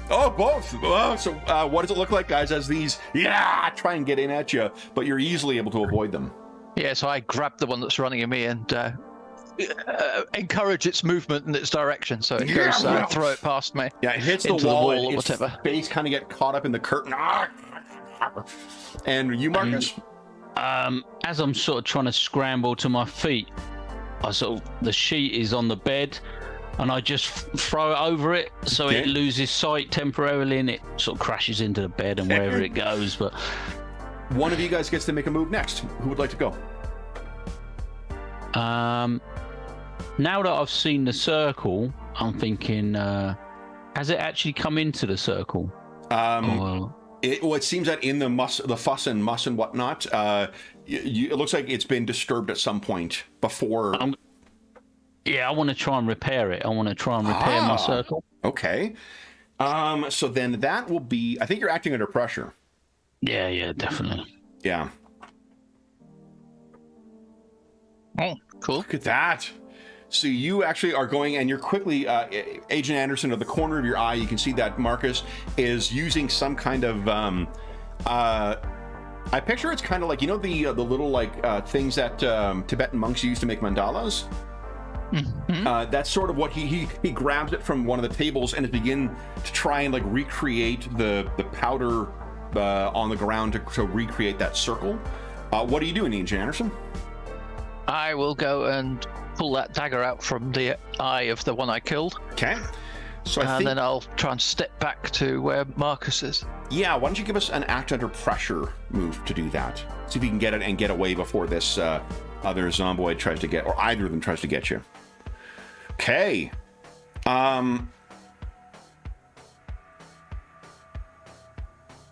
Oh, both. Oh, so what does it look like, guys, as these try and get in at you, but you're easily able to avoid them? Yeah, so I grab the one that's running at me and encourage its movement and its direction, so it goes throw it past me. Yeah, it hits the into wall, or its whatever. face kind of get caught up in the curtain. And you, Marcus? As I'm sort of trying to scramble to my feet, the sheet is on the bed, and I just throw it over it so it loses sight temporarily, and it sort of crashes into the bed and wherever it goes. But one of you guys gets to make a move next. Who would like to go? Now that I've seen the circle, I'm thinking, has it actually come into the circle? It seems that in the fuss and muss and whatnot, it looks like it's been disturbed at some point before. I want to try and repair it. I want to try and repair my circle. Okay. So then that will be, I think you're acting under pressure. Yeah, definitely. Yeah. Oh, cool. Look at that. So you actually are going, and you're quickly, Agent Anderson, at the corner of your eye, you can see that Marcus is using some kind of, I picture it's kind of like, the little things that Tibetan monks use to make mandalas. Mm-hmm. That's sort of what he grabs it from one of the tables and is begin to try and recreate the powder on the ground to recreate that circle. What are you doing, Agent Anderson? I will go and pull that dagger out from the eye of the one I killed. Okay. So then I'll try and step back to where Marcus is. Yeah, why don't you give us an act under pressure move to do that? See if you can get it and get away before this other zomboid tries to get, or either of them tries to get you. Okay.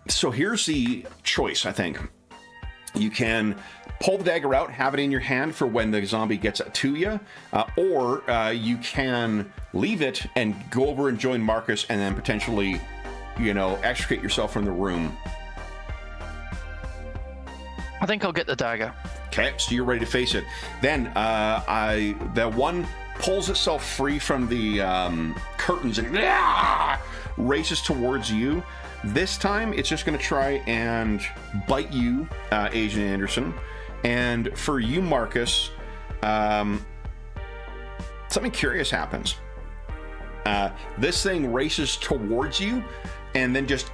So here's the choice, I think. You can pull the dagger out, have it in your hand for when the zombie gets to you, or you can leave it and go over and join Marcus and then potentially, extricate yourself from the room. I think I'll get the dagger. Okay, so you're ready to face it. Then the one pulls itself free from the curtains and races towards you. This time, it's just going to try and bite you, Agent Anderson. And for you, Marcus, something curious happens. This thing races towards you and then just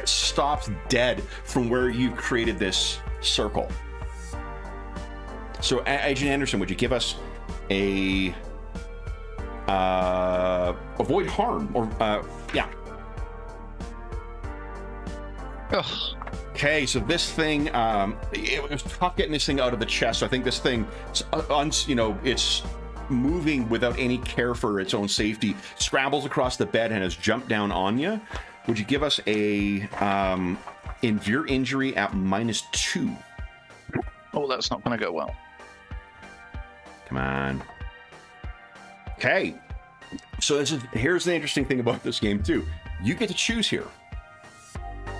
stops dead from where you've created this circle. So, Agent Anderson, would you give us a avoid harm, or yeah. Ugh. Okay, so this thing, it was tough getting this thing out of the chest. So I think this thing, it's moving without any care for its own safety, scrambles across the bed and has jumped down on you. Would you give us a endure injury at -2? Oh, that's not going to go well. Come on. Okay, so here's the interesting thing about this game too. You get to choose here.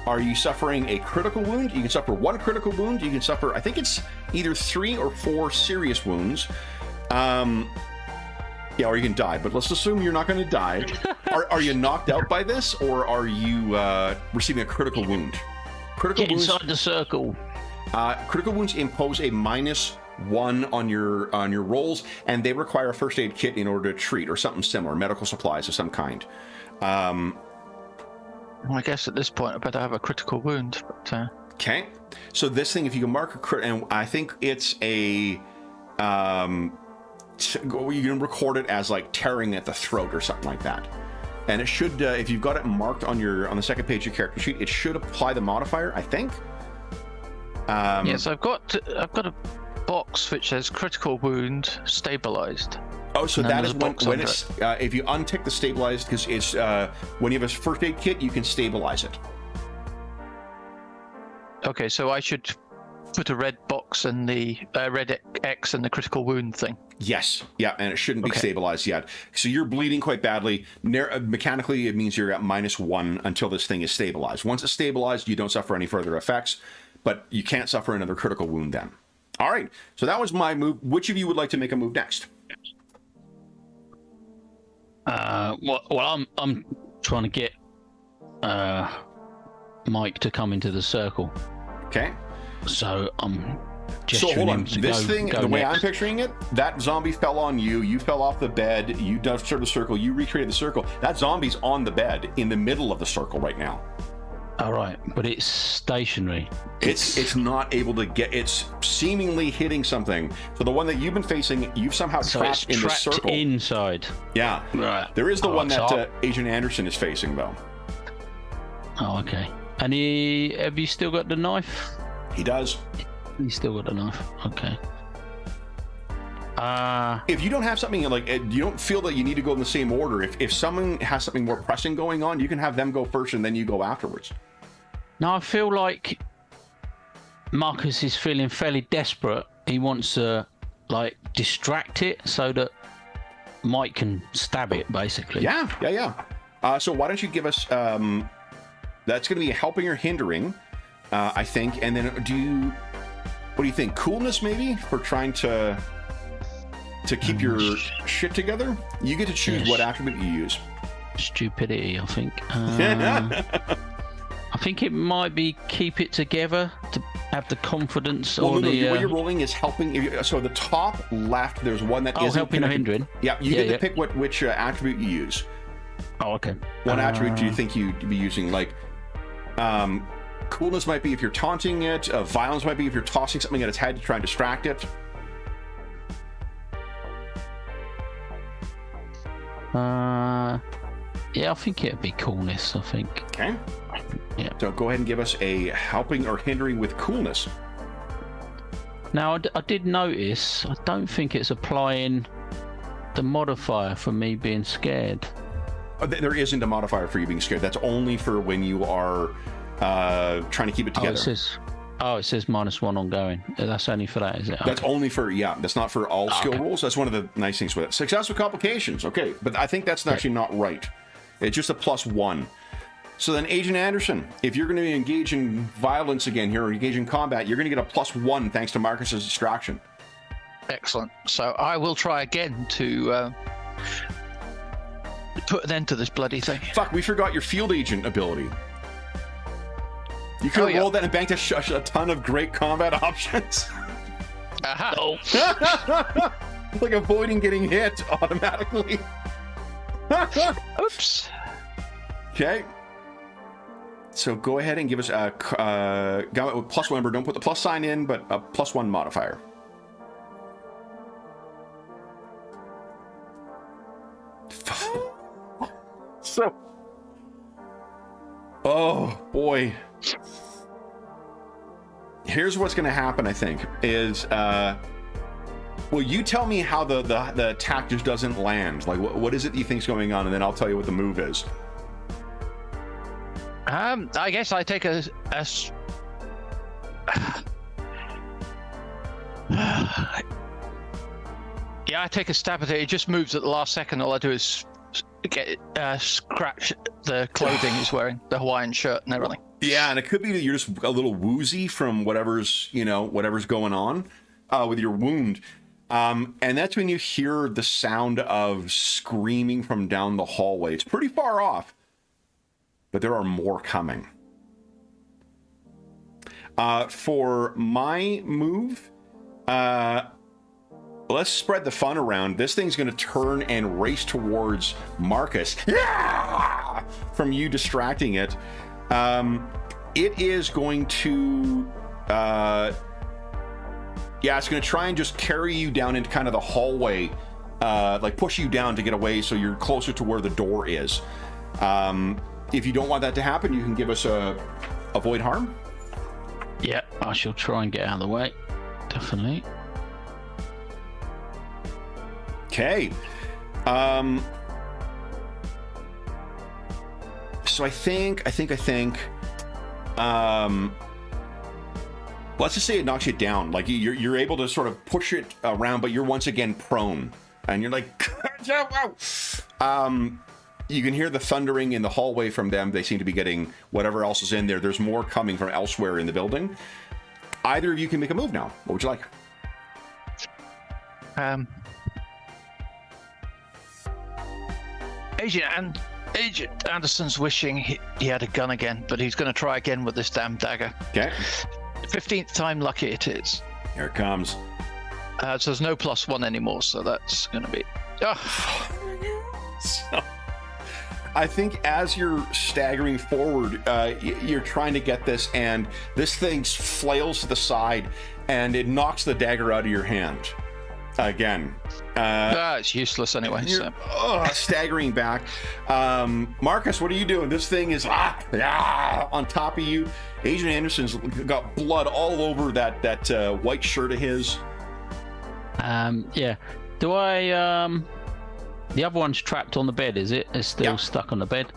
Are you suffering a critical wound? You can suffer 1 critical wound. You can suffer, I think it's either 3 or 4 serious wounds. Or you can die, but let's assume you're not going to die. Are you knocked out by this, or are you receiving a critical wound? Get inside the circle. Critical wounds impose a -1 on your rolls, and they require a first aid kit in order to treat, or something similar, medical supplies of some kind. Well, I guess at this point I better have a critical wound. But, Okay, so this thing, if you can mark a crit, and I think it's a you can record it as tearing at the throat or something like that, and it should, if you've got it marked on the second page of your character sheet, it should apply the modifier, I think. Yes, I've got a box which says critical wound stabilized. Oh, so that is when it's if you untick the stabilized, because it's when you have a first aid kit, you can stabilize it. Okay, so I should put a red box and the red X and the critical wound thing. Yes, yeah, and it shouldn't be stabilized yet. So you're bleeding quite badly. Mechanically, it means you're at -1 until this thing is stabilized. Once it's stabilized, you don't suffer any further effects, but you can't suffer another critical wound then. All right. So that was my move. Which of you would like to make a move next? Well, I'm trying to get Mike to come into the circle. Okay. So I'm So hold on. This thing, the way next. I'm picturing it, that zombie fell on you. You fell off the bed. You done sort of circle. You recreated the circle. That zombie's on the bed in the middle of the circle right now. All right, but it's stationary. It's not able to get. It's seemingly hitting something. So the one that you've been facing, you've somehow trapped in the circle inside. Yeah. Right. There is the one that Agent Anderson is facing though. Oh, okay. And have you still got the knife? He does. He's still got the knife. Okay. If you don't have something like, you don't feel that you need to go in the same order. If someone has something more pressing going on, you can have them go first and then you go afterwards. No, I feel like Marcus is feeling fairly desperate. He wants to like distract it so that Mike can stab it, basically. Yeah. So why don't you give us? That's going to be helping or hindering, I think. And then what do you think? Coolness, maybe, for trying to keep your shit together. You get to choose what attribute you use. Stupidity, I think. I think it might be keep it together to have the confidence. Well, what you're rolling is helping. So the top left, there's one that isn't helping or hindering. Yeah, you get to pick which attribute you use. Oh, okay. What attribute do you think you'd be using? Like, coolness might be if you're taunting it. Violence might be if you're tossing something at its head to try and distract it. Yeah, I think it'd be coolness. I think. Okay. Yeah. So go ahead and give us a helping or hindering with coolness. Now, I did notice. I don't think it's applying the modifier for me being scared. There isn't a modifier for you being scared. That's only for when you are trying to keep it together. It says -1 ongoing. That's only for that, is it? That's only for, that's not for all skill rolls. That's one of the nice things with it. Success with complications. Okay, but I think that's actually not right. It's just a +1. So then, Agent Anderson, if you're going to engage in violence again here, or engage in combat, you're going to get a +1 thanks to Marcus's distraction. Excellent. So I will try again to put an end to this bloody thing. Fuck, we forgot your field agent ability. You could have rolled that and banked a ton of great combat options. Aha. Oh. Like avoiding getting hit automatically. Oops. Okay. So go ahead and give us a +1. Remember, don't put the plus sign in, but a +1 modifier. So, oh boy. Here's what's going to happen, I think, is well, you tell me how the attack just doesn't land. Like, what is it you think's going on, and then I'll tell you what the move is. I guess I take a yeah, I take a stab at it. It just moves at the last second. All I do is scratch the clothing he's wearing, the Hawaiian shirt and everything. Yeah, and it could be that you're just a little woozy from whatever's going on with your wound. And that's when you hear the sound of screaming from down the hallway. It's pretty far off, but there are more coming. For my move, let's spread the fun around. This thing's going to turn and race towards Marcus. Yeah! From you distracting it. It is going to... it's going to try and just carry you down into kind of the hallway, like push you down to get away so you're closer to where the door is. If you don't want that to happen, you can give us a avoid harm. Yeah, I shall try and get out of the way. Definitely. Okay. So I think. Let's just say it knocks you down. Like you're able to sort of push it around, but you're once again prone, and you're like, you can hear the thundering in the hallway from them. They seem to be getting whatever else is in there. There's more coming from elsewhere in the building. Either of you can make a move now. What would you like? Agent Anderson's wishing he had a gun again, but he's going to try again with this damn dagger. Okay. 15th time lucky it is. Here it comes. So there's no +1 anymore, so that's going to be... So, I think as you're staggering forward, you're trying to get this, and this thing flails to the side, and it knocks the dagger out of your hand. Again. It's useless anyway. So. Staggering back. Marcus, what are you doing? This thing is on top of you. Agent Anderson's got blood all over that white shirt of his. Yeah. Do I... The other one's trapped on the bed, is it? It's still stuck on the bed.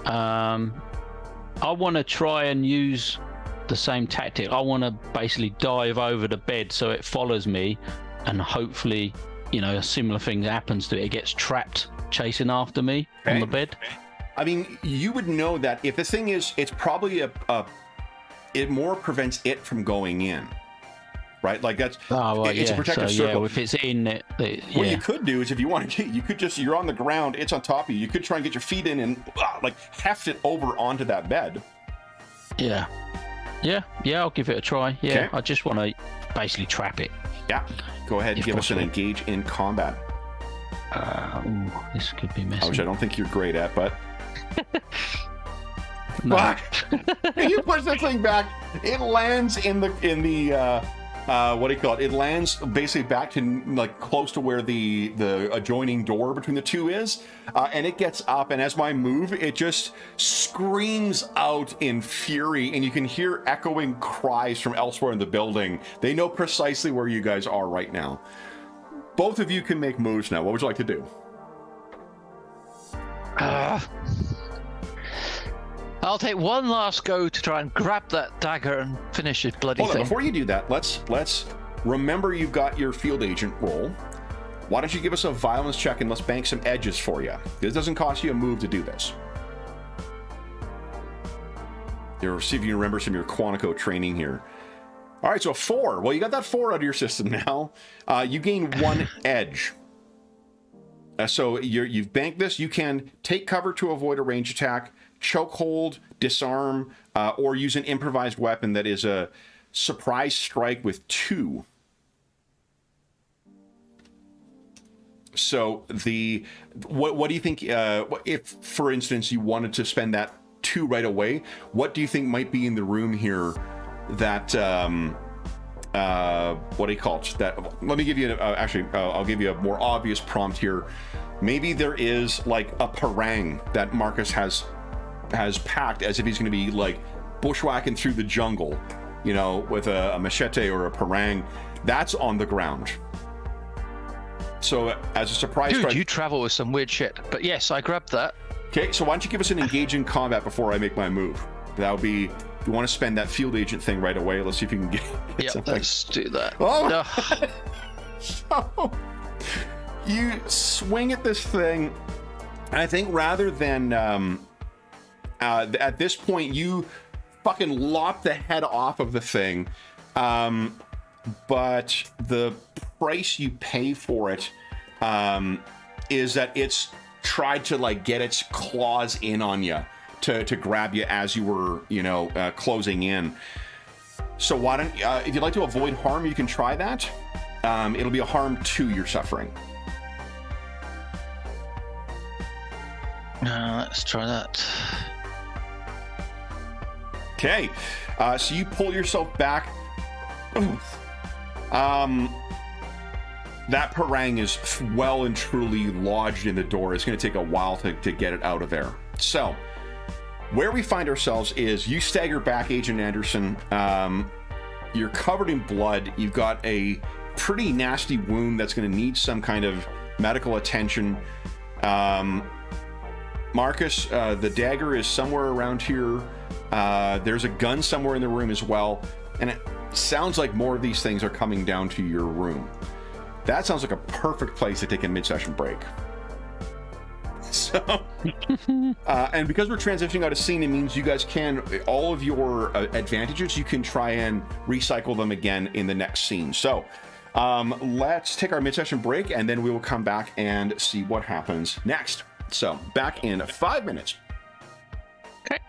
I want to try and use the same tactic. I want to basically dive over the bed so it follows me, and hopefully, a similar thing happens to it. It gets trapped chasing after me on the bed. I mean, you would know that if this thing is, it's probably it more prevents it from going in. Right, like that's it's a protective circle. Yeah, if it's in it, what you could do is, if you want to, you could just, you're on the ground, it's on top of you. You could try and get your feet in and heft it over onto that bed. Yeah, I'll give it a try. Yeah, okay. I just want to basically trap it. Yeah, go ahead and give us an engage in combat. This could be messy. Which I don't think you're great at, but. No. You push that thing back. It lands in the what do you call it? It lands basically back to close to where the adjoining door between the two is, and it gets up. And as my move, it just screams out in fury, and you can hear echoing cries from elsewhere in the building. They know precisely where you guys are right now. Both of you can make moves now. What would you like to do? I'll take one last go to try and grab that dagger and finish this bloody thing. Before you do that, let's remember you've got your field agent roll. Why don't you give us a violence check and let's bank some edges for you. This doesn't cost you a move to do this. You're see if you remember some of your Quantico training here. All right, so a 4. Well, you got that 4 out of your system now. You gain 1 edge. So you've banked this. You can take cover to avoid a range attack, chokehold, disarm, or use an improvised weapon that is a surprise strike with 2. So what do you think, if, for instance, you wanted to spend that 2 right away, what do you think might be in the room here that, what do you call it? That, let me give you, I'll give you a more obvious prompt here. Maybe there is like a parang that Marcus has packed as if he's going to be like bushwhacking through the jungle, with a machete or a parang. That's on the ground. So as a surprise strike... Dude, you travel with some weird shit. But yes, I grabbed that. Okay, so why don't you give us an engage in combat before I make my move? That would be... If you want to spend that field agent thing right away, let's see if you can get something. Let's do that. Oh! No. So, you swing at this thing, and I think rather than... at this point, you fucking lop the head off of the thing, but the price you pay for it is that it's tried to get its claws in on you to grab you as you were closing in. So why don't if you'd like to avoid harm, you can try that. It'll be a harm 2 you're suffering. Let's try that. Okay, so you pull yourself back. That parang is well and truly lodged in the door. It's going to take a while to get it out of there. So, where we find ourselves is you stagger back, Agent Anderson. You're covered in blood. You've got a pretty nasty wound that's going to need some kind of medical attention. Marcus, the dagger is somewhere around here. There's a gun somewhere in the room as well, and it sounds like more of these things are coming down to your room. That sounds like a perfect place to take a mid-session break. So, and because we're transitioning out of scene, it means you guys can, all of your advantages, you can try and recycle them again in the next scene. So, Let's take our mid-session break, and then we will come back and see what happens next. So, back in 5 minutes. Okay.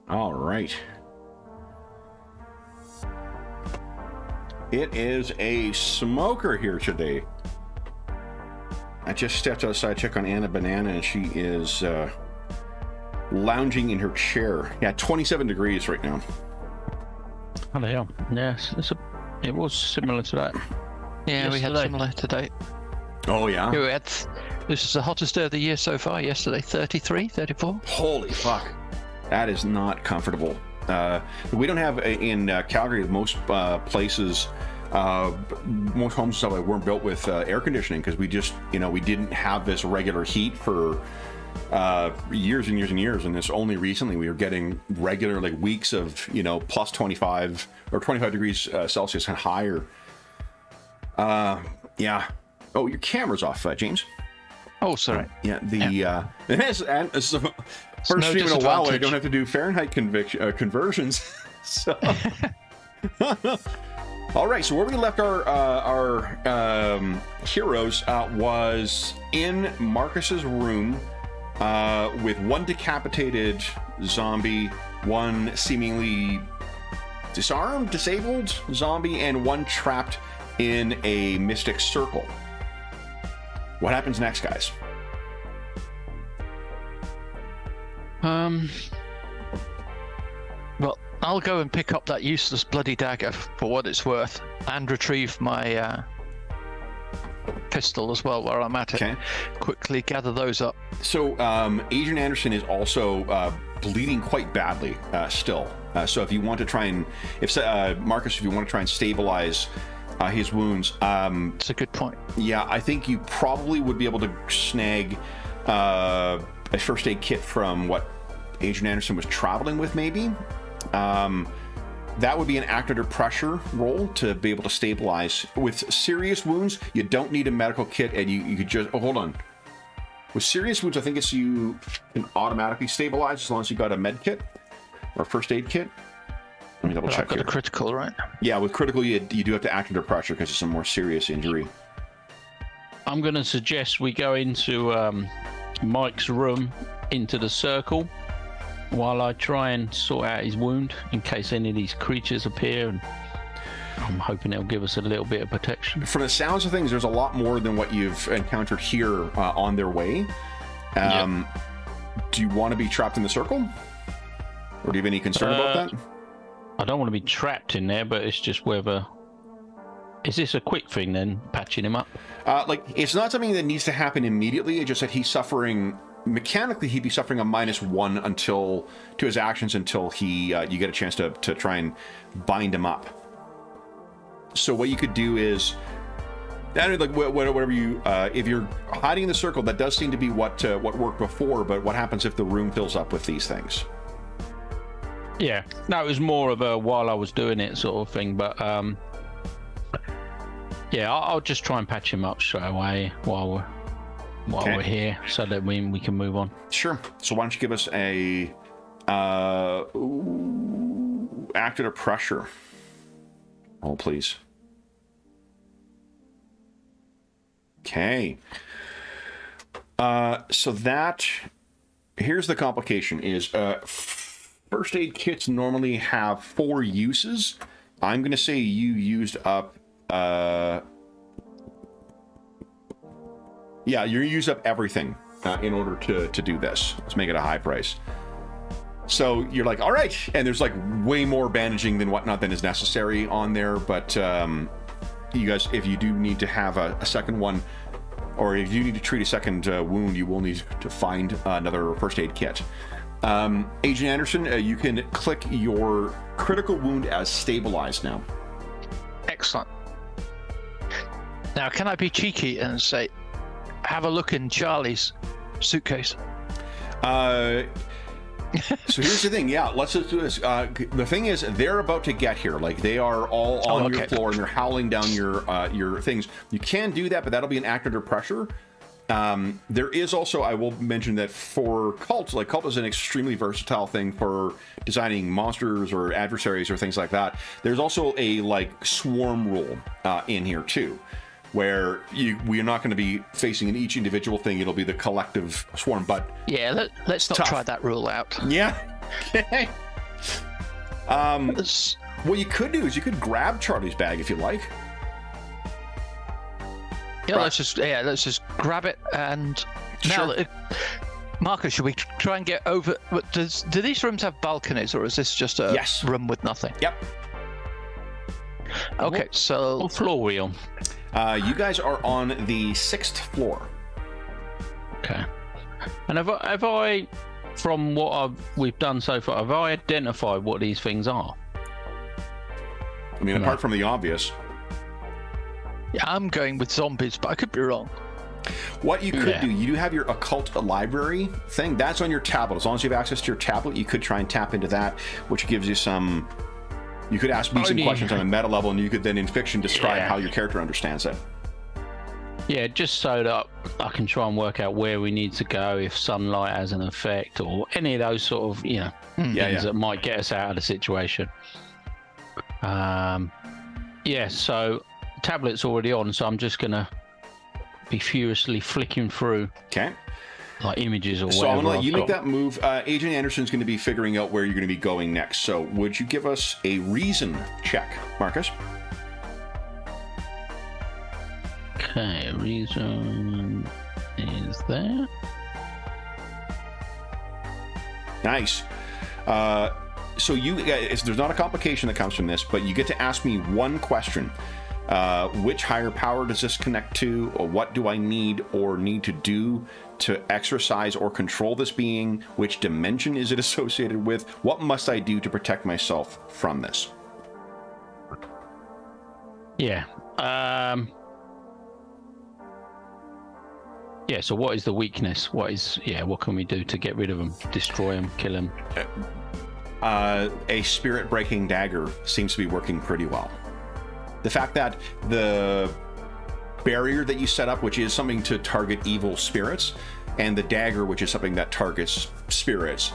All right. It is a smoker here today. I just stepped outside to check on Anna Banana, and she is lounging in her chair. Yeah, 27 degrees right now. Oh, the hell. Yes, it was similar to that. Yeah, yesterday. we had similar today. Oh, yeah? This is the hottest day of the year so far. Yesterday, 33, 34. Holy fuck. That is not comfortable. We don't have in Calgary, most places, most homes and stuff like weren't built with air conditioning because we just, we didn't have this regular heat for years and years and years. And this only recently we were getting regular weeks of, plus 25 or 25 degrees Celsius and higher. Yeah. Oh, your camera's off, James. Oh, sorry. Yeah. It's first stream in a while where I don't have to do Fahrenheit conversions. So, all right. So where we left our heroes was in Marcus's room with one decapitated zombie, one seemingly disabled zombie, and one trapped in a mystic circle. What happens next, guys? Well, I'll go and pick up that useless bloody dagger for what it's worth, and retrieve my pistol as well while I'm at it. Okay. Quickly gather those up. So, Adrian Anderson is also bleeding quite badly still. So, if you want to try and, Marcus, if you want to try and stabilize his wounds, it's a good point. Yeah, I think you probably would be able to snag a first aid kit from what Adrian Anderson was traveling with, maybe. That would be an act under pressure roll to be able to stabilize. With serious wounds, you don't need a medical kit, and you could just... Oh, hold on. With serious wounds, I think you can automatically stabilize as long as you got a med kit or a first aid kit. Let me double check here. I've got a critical, right? Yeah, with critical, you do have to act under pressure because it's a more serious injury. I'm going to suggest we go into Mike's room, into the circle, while I try and sort out his wound in case any of these creatures appear, and I'm hoping it'll give us a little bit of protection. From the sounds of things, there's a lot more than what you've encountered here on their way. Yep. Do you want to be trapped in the circle? Or do you have any concern about that? I don't want to be trapped in there, but it's just whether... Is this a quick thing then, patching him up? It's not something that needs to happen immediately. It's just that he's suffering... Mechanically, he'd be suffering a -1 to his actions until you get a chance to try and bind him up. So what you could do is... whatever you... if you're hiding in the circle, that does seem to be what worked before, but what happens if the room fills up with these things? Yeah, no, it was more of a while I was doing it sort of thing, but yeah, I'll just try and patch him up straight away while we're here, so that we can move on. Sure. So why don't you give us a act under pressure? Oh, please. Okay. So that here's the complication: is first aid kits normally have 4 uses. I'm going to say you used up... Yeah, you used up everything in order to do this. Let's make it a high price. So you're like, all right. And there's way more bandaging than whatnot than is necessary on there. But you guys, if you do need to have a second one, or if you need to treat a second wound, you will need to find another first aid kit. Agent Anderson, you can click your critical wound as stabilized now. Excellent. Now, can I be cheeky and say, have a look in Charlie's suitcase. So here's the thing. Yeah, let's just do this. The thing is, they're about to get here. Like, they are all on your floor, and they're howling down your things. You can do that, but that'll be an act under pressure. There is also, I will mention that for Kult, like, Kult is an extremely versatile thing for designing monsters or adversaries or things like that. There's also a, like, swarm rule in here, too, where we are not going to be facing in each individual thing. It'll be the collective swarm, but... Yeah, let's not try that rule out. Yeah. Okay. What you could do is you could grab Charlie's bag if you like. Yeah, let's just grab it and... Sure. Now, Marcus, should we try and get over... Do these rooms have balconies, or is this just a room with nothing? Yep. Okay, so... What floor are we on? You guys are on the 6th floor. Okay. And have I, from what we've done so far, have I identified what these things are? I mean, apart from the obvious. Yeah, I'm going with zombies, but I could be wrong. What you could do, you do have your occult library thing. That's on your tablet. As long as you have access to your tablet, you could try and tap into that, which gives you some... You could ask me some questions on a meta level, and you could then in fiction describe how your character understands it. Yeah, just so that I can try and work out where we need to go, if sunlight has an effect, or any of those sort of, things that might get us out of the situation. So tablet's already on, so I'm just gonna be furiously flicking through. Okay. Like images or whatever. So I'm gonna let you make that move. Agent Anderson's going to be figuring out where you're going to be going next. So would you give us a reason check, Marcus? Okay, reason is there. Nice. So there's not a complication that comes from this, but you get to ask me one question. Which higher power does this connect to? Or what do I need to do to exercise or control this being? Which dimension is it associated with? What must I do to protect myself from this? Yeah. So what is the weakness? What can we do to get rid of them? Destroy them, kill them? A spirit-breaking dagger seems to be working pretty well. The fact that the barrier that you set up, which is something to target evil spirits, and the dagger, which is something that targets spirits,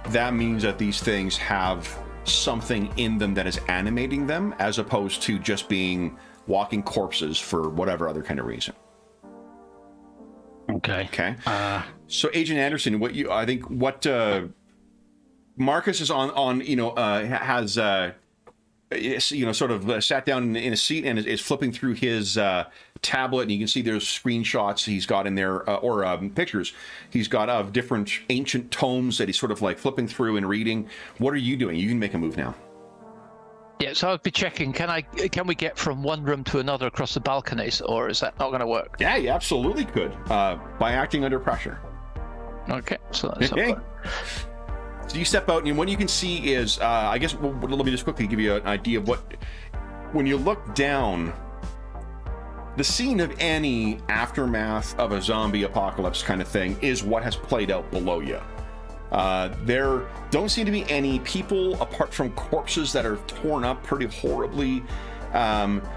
that means that these things have something in them that is animating them, as opposed to just being walking corpses for whatever other kind of reason. Okay. So Agent Anderson, what Marcus is has sort of sat down in a seat and is flipping through his tablet, and you can see there's screenshots he's got in there, or pictures he's got of different ancient tomes that he's sort of like flipping through and reading. What are you doing? You can make a move now. Yeah, so I'll be checking. Can we get from one room to another across the balconies, or is that not going to work? Yeah, you absolutely could, by acting under pressure. Okay, so that's So you step out, and what you can see is, I guess, let me just quickly give you an idea of when you look down, the scene of any aftermath of a zombie apocalypse kind of thing is what has played out below you. There don't seem to be any people apart from corpses that are torn up pretty horribly.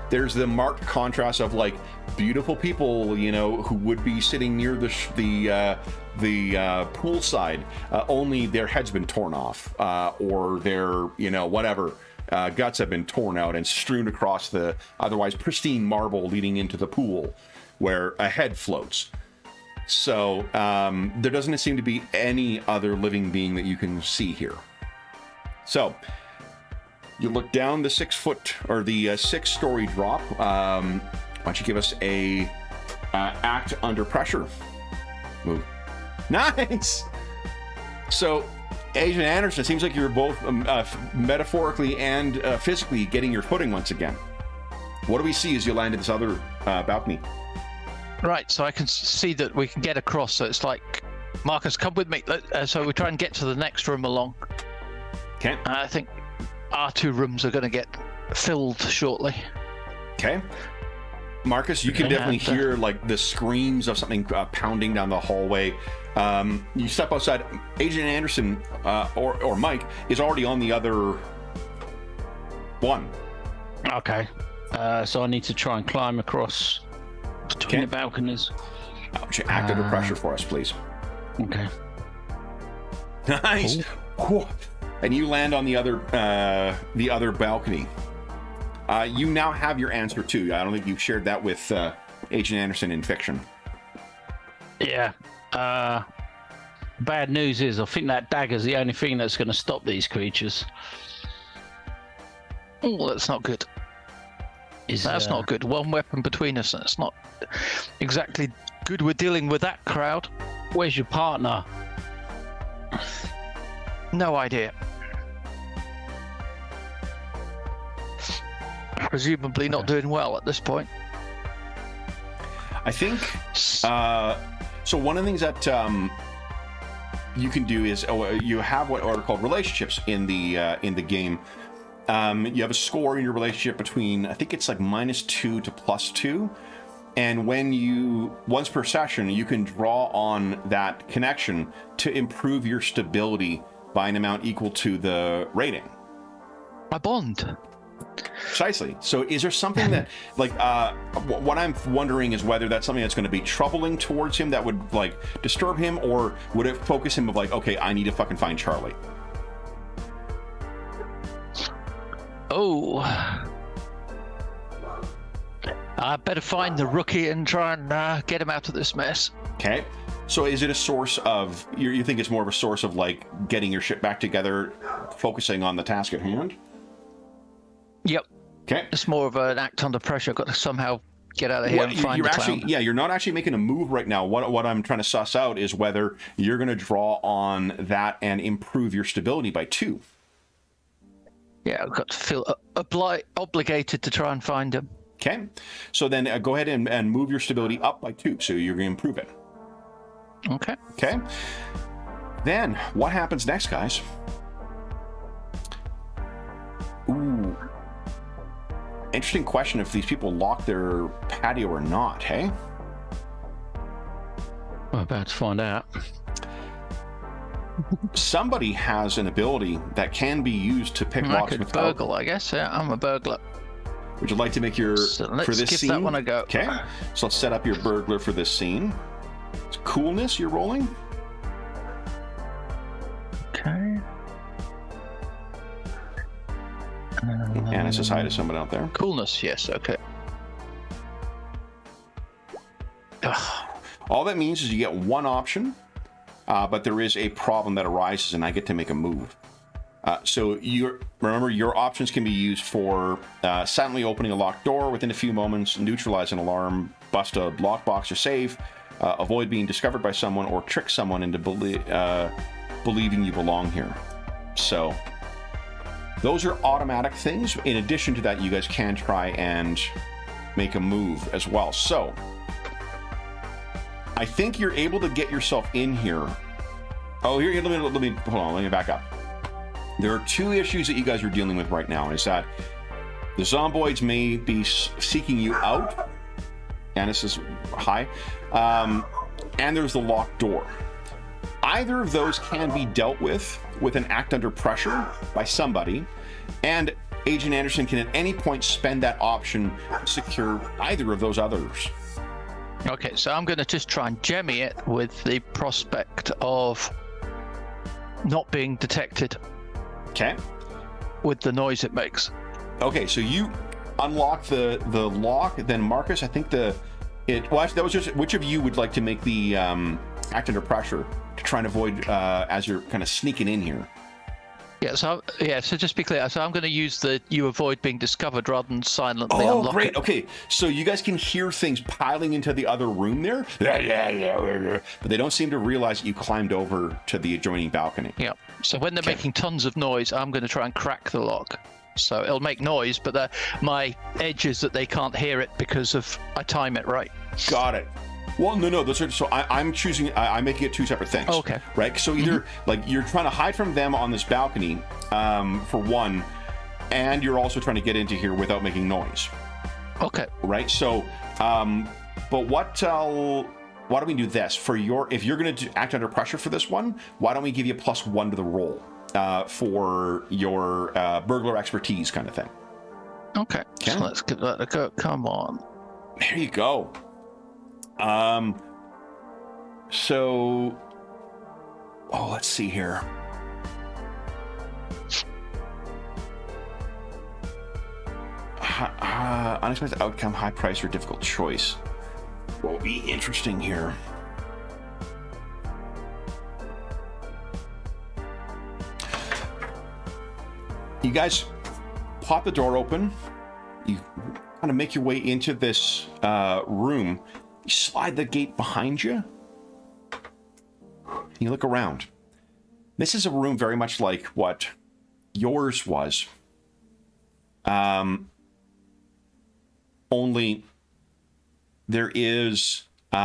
There's the marked contrast of like beautiful people, who would be sitting near the poolside, only their head's been torn off, or their, whatever, guts have been torn out and strewn across the otherwise pristine marble leading into the pool where a head floats. So there doesn't seem to be any other living being that you can see here. So you look down the 6-foot or the 6-story drop. Why don't you give us a act under pressure move? Nice. So Agent Anderson, it seems like you're both metaphorically and physically getting your footing once again. What do we see as you land at this other balcony? Right, so I can see that we can get across. So it's like, Marcus, come with me. So we try and get to the next room along. Okay. I think our 2 rooms are going to get filled shortly. Okay. Marcus, you can definitely hear like the screams of something pounding down the hallway. You step outside. Agent Anderson or Mike is already on the other one. Okay. So I need to try and climb across between the balconies. Act under pressure for us, please. Okay. Nice. And you land on the other balcony. You now have your answer too. I don't think you've shared that with Agent Anderson in fiction. Yeah. Bad news is I think that dagger's the only thing that's going to stop these creatures. Oh, that's not good. That's not good. One weapon between us. That's not exactly good. We're dealing with that crowd. Where's your partner? No idea. Presumably not doing well at this point. I think so. One of the things that you can do is you have what are called relationships in the game. You have a score in your relationship between, I think it's like -2 to +2, and once per session, you can draw on that connection to improve your stability by an amount equal to the rating. A bond. Precisely. So is there something that, like, what I'm wondering is whether that's something that's going to be troubling towards him that would, like, disturb him, or would it focus him of, like, okay, I need to fucking find Charlie? Oh. I better find the rookie and try and get him out of this mess. Okay. So is it a source of, you think it's more of a source of, like, getting your shit back together, focusing on the task at hand? Yep. Okay. It's more of an act under pressure. Got to somehow get out of here and find the clown. Yeah, you're not actually making a move right now. What I'm trying to suss out is whether you're going to draw on that and improve your stability by 2. Yeah, I've got to feel obligated to try and find him. Okay. So then go ahead and move your stability up by 2. So you're going to improve it. Okay. Okay. Then what happens next, guys? Ooh. Interesting question if these people lock their patio or not, hey? We're about to find out. Somebody has an ability that can be used to pick locks with burgle, I guess. Yeah, I'm a burglar. Would you like to make your so let's for this give scene? That one a go. Okay. So let's set up your burglar for this scene. It's coolness you're rolling. Okay. Anna says hi to someone out there. Coolness, yes, okay. All that means is you get one option, but there is a problem that arises, and I get to make a move. So remember, your options can be used for silently opening a locked door within a few moments, neutralize an alarm, bust a lockbox or safe, avoid being discovered by someone, or trick someone into believing you belong here. So those are automatic things. In addition to that, you guys can try and make a move as well. So I think you're able to get yourself in here. Oh, here, let me hold on. Let me back up. There are 2 issues that you guys are dealing with right now. Is that the zomboids may be seeking you out. And this is hi. And there's the locked door. Either of those can be dealt with an act under pressure by somebody, and Agent Anderson can at any point spend that option to secure either of those others. Okay, so I'm going to just try and jemmy it with the prospect of not being detected. Okay. With the noise it makes. Okay, so you unlock the lock, then Marcus, I think that was just, which of you would like to make the act under pressure to try and avoid as you're kind of sneaking in here? Yeah, so just be clear. So I'm going to use you avoid being discovered rather than silently unlock it. Oh, great. Okay, so you guys can hear things piling into the other room there, but they don't seem to realize that you climbed over to the adjoining balcony. Yeah. So when they're making tons of noise, I'm going to try and crack the lock. So it'll make noise, but my edge is that they can't hear it because I time it right. Got it. Well, no. I'm choosing. I'm making it 2 separate things. Okay. Right. So either like you're trying to hide from them on this balcony, for one, and you're also trying to get into here without making noise. Okay. Right. So But why don't we do this for if you're going to act under pressure for this one? Why don't we give you a +1 to the roll for your burglar expertise kind of thing? Okay. So let's give that a go. Come on. There you go. So, let's see here. Unexpected outcome, high price, or difficult choice. What will be interesting here? You guys pop the door open. You kind of make your way into this room. You slide the gate behind you. You look around. This is a room very much like what yours was. Only there is, you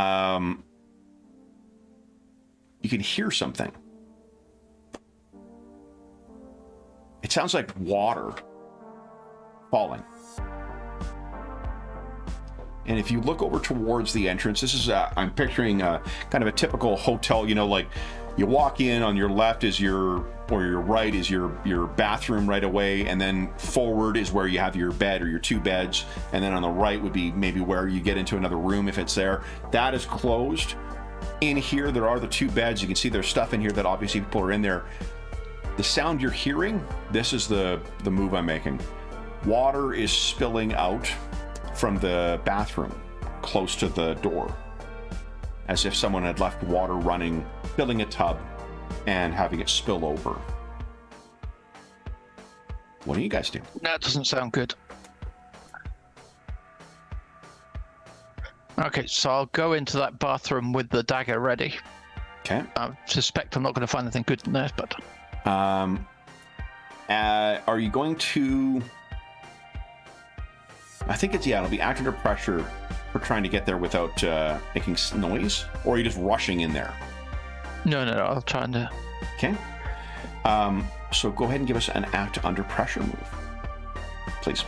can hear something. It sounds like water falling. And if you look over towards the entrance, this is, I'm picturing kind of a typical hotel, like you walk in, on your left is your right is your bathroom right away, and then forward is where you have your bed or your 2 beds, and then on the right would be maybe where you get into another room if it's there. That is closed. In here, there are the 2 beds. You can see there's stuff in here that obviously people are in there. The sound you're hearing, this is the move I'm making. Water is spilling out from the bathroom close to the door, as if someone had left water running, filling a tub and having it spill over. What do you guys do? That doesn't sound good. Okay, so I'll go into that bathroom with the dagger ready. Okay. I suspect I'm not going to find anything good in there, but... are you going to... I think it'll be act under pressure for trying to get there without making noise, or are you just rushing in there? No, I'll try and... Okay. So go ahead and give us an act under pressure move, please.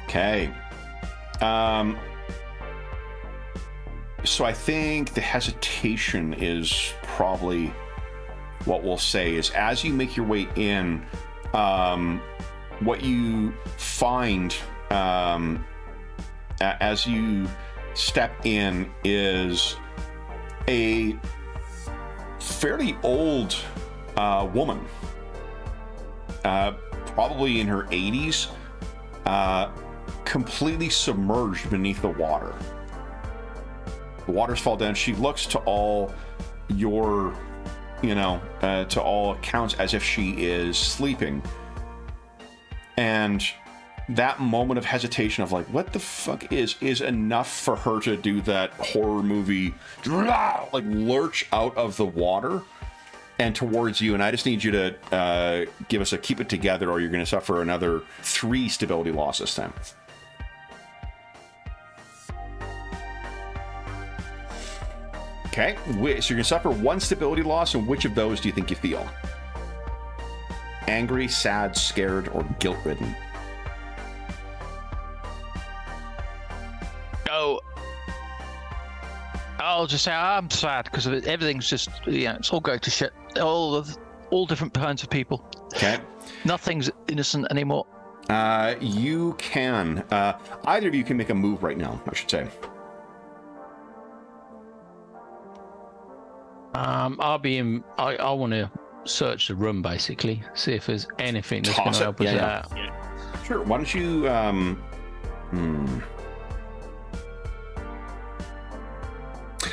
Okay. So I think the hesitation is probably what we'll say is as you make your way in, what you find as you step in is a fairly old woman, probably in her 80s, completely submerged beneath the water. The waters fall down. She looks to all your, to all accounts as if she is sleeping. And that moment of hesitation of like, what the fuck is enough for her to do that horror movie, like lurch out of the water and towards you. And I just need you to give us a keep it together, or you're going to suffer another 3 stability loss this time. Okay, so you're going to suffer 1 stability loss, and which of those do you think you feel? Angry, sad, scared, or guilt-ridden? Oh, I'll just say I'm sad because everything's just, it's all going to shit. All different kinds of people. Okay. Nothing's innocent anymore. You can, either of you can make a move right now, I should say. I'll be in. I want to search the room, basically, see if there's anything that's going to help us out. Sure. Why don't you?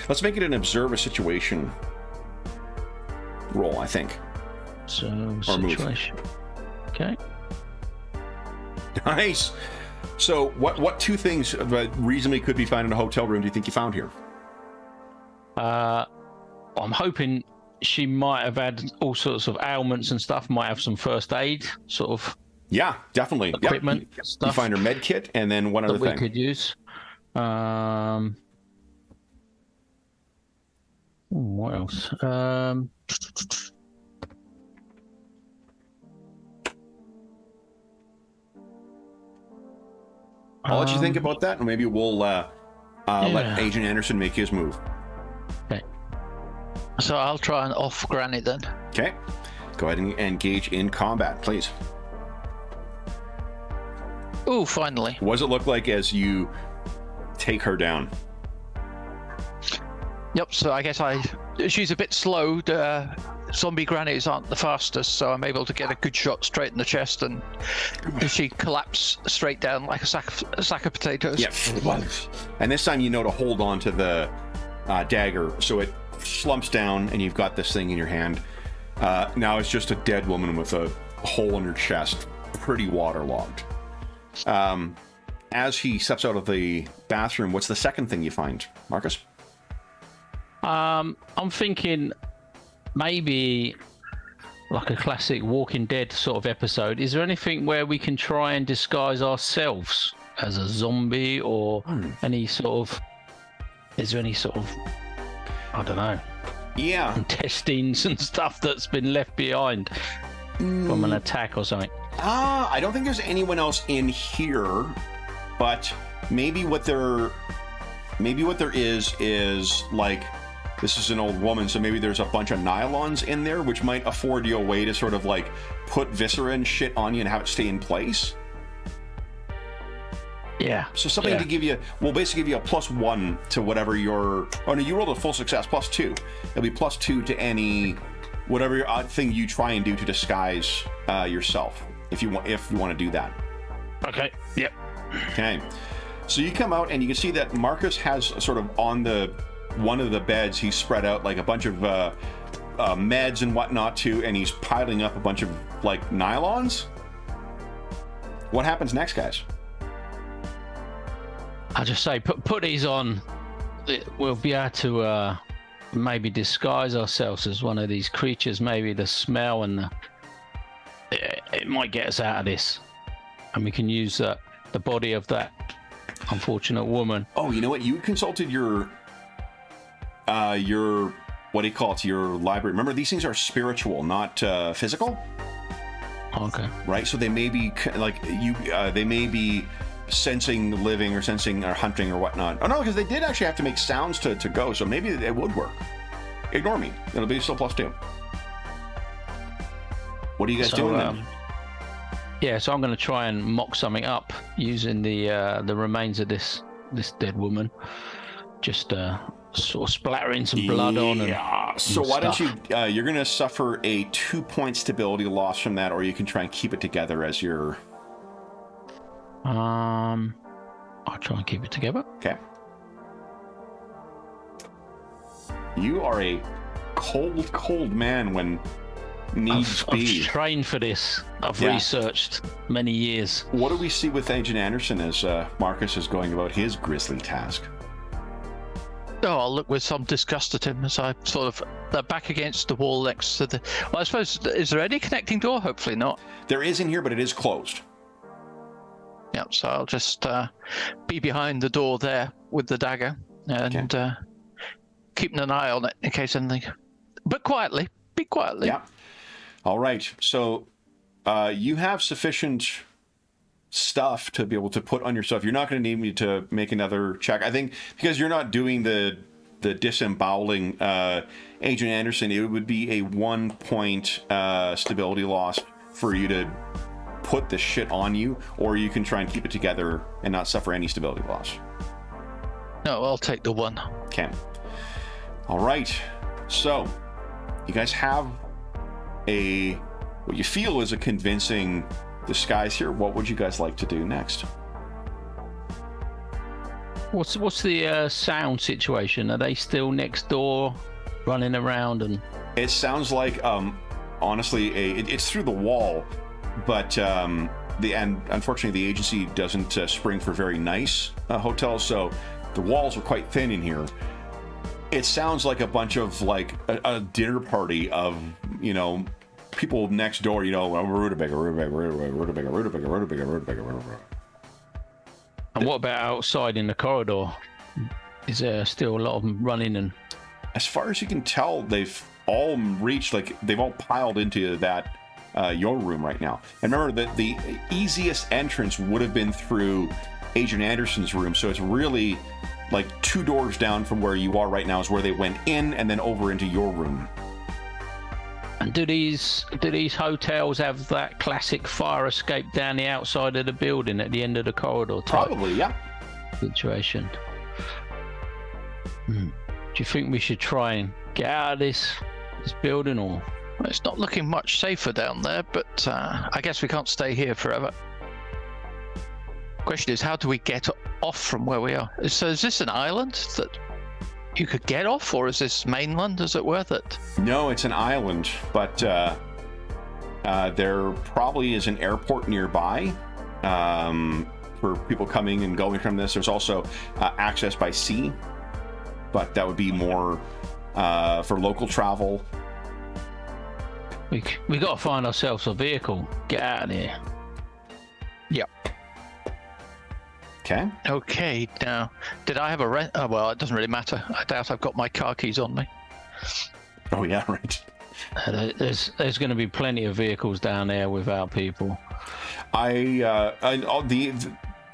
Let's make it an observe a situation roll, I think. So situation. Okay. Nice. So, what 2 things reasonably could be found in a hotel room do you think you found here? I'm hoping she might have had all sorts of ailments and stuff, might have some first aid sort of. Yeah, definitely. Equipment stuff. You find her med kit, and then one other thing we could use. What else? I'll let you think about that, and maybe we'll let Agent Anderson make his move. Okay. So I'll try and off Granny then. Okay. Go ahead and engage in combat, please. Ooh, finally. What does it look like as you take her down? Yep, so I guess she's a bit slow. Zombie grannies aren't the fastest, so I'm able to get a good shot straight in the chest, and she collapses straight down like a sack of potatoes. Yeah. And this time you know to hold on to the dagger, so it slumps down, and you've got this thing in your hand. Now it's just a dead woman with a hole in her chest, pretty waterlogged. As he steps out of the bathroom, what's the second thing you find, Marcus? I'm thinking maybe like a classic Walking Dead sort of episode. Is there anything where we can try and disguise ourselves as a zombie, or any sort of? Is there any sort of? I don't know. Yeah. Intestines and stuff that's been left behind from an attack or something. I don't think there's anyone else in here, but maybe what there is like, this is an old woman, so maybe there's a bunch of nylons in there, which might afford you a way to sort of like put viscera and shit on you and have it stay in place. Yeah. So something to give you, basically give you a +1 to whatever your. Oh no, you rolled a full success, +2. It'll be +2 to any, whatever your odd thing you try and do to disguise yourself, if you want to do that. Okay. Yep. Okay. So you come out and you can see that Marcus has sort of on one of the beds, he's spread out like a bunch of meds and whatnot too, and he's piling up a bunch of like nylons. What happens next, guys? I just say put these on. We'll be able to maybe disguise ourselves as one of these creatures. Maybe the smell and it might get us out of this, and we can use the body of that unfortunate woman. Oh, you know what? You consulted your what do you call it? Your library. Remember, these things are spiritual, not physical. Okay. Right. So they may be like you. They may be sensing the living or sensing or hunting or whatnot. Oh no, because they did actually have to make sounds to go. So maybe it would work. Ignore me. It'll be still +2. What are you guys doing then? Yeah, so I'm going to try and mock something up using the remains of this dead woman. Just sort of splattering some blood on. And so why don't you? You're going to suffer a 2-point stability loss from that, or you can try and keep it together as your. I'll try and keep it together. Okay. You are a cold man when needs be. I've trained for this. I've researched many years. What do we see with Agent Anderson as Marcus is going about his grisly task? Oh, I'll look with some disgust at him as I sort of back against the wall next to the. Well, I suppose, is there any connecting door? Hopefully not. There is in here, but it is closed. Yeah, so I'll just be behind the door there with the dagger and keeping an eye on it in case anything. But quietly, be quietly. Yeah. All right. So you have sufficient stuff to be able to put on yourself. You're not going to need me to make another check. I think because you're not doing the disemboweling, Agent Anderson, it would be a 1-point stability loss for you to put the shit on you, or you can try and keep it together and not suffer any stability loss. No, I'll take the 1. Okay. All right. So you guys have what you feel is a convincing disguise here. What would you guys like to do next? What's the sound situation? Are they still next door, running around? And it sounds like, honestly, it's through the wall, but unfortunately the agency doesn't spring for very nice hotels, so the walls are quite thin in here. It sounds like a bunch of like a dinner party of people next door, rutabaga. And what about outside in the corridor? Is there still a lot of them running? And as far as you can tell, they've all reached, they've all piled into that your room right now. And remember that the easiest entrance would have been through Agent Anderson's room. So it's really like 2 doors down from where you are right now is where they went in, and then over into your room. And do these hotels have that classic fire escape down the outside of the building at the end of the corridor type Probably, yeah. situation? Do you think we should try and get out of this building, or? Well, it's not looking much safer down there, but I guess we can't stay here forever. Question is, how do we get off from where we are? So is this an island that you could get off, or is this mainland, as it were? That No, it's an island, but there probably is an airport nearby for people coming and going from this. There's also access by sea, but that would be more for local travel. We got to find ourselves a vehicle. Get out of here. Yep. Okay. Okay. Now, did I have a rent? Oh, well, it doesn't really matter. I doubt I've got my car keys on me. Oh yeah, right. There's going to be plenty of vehicles down there without people.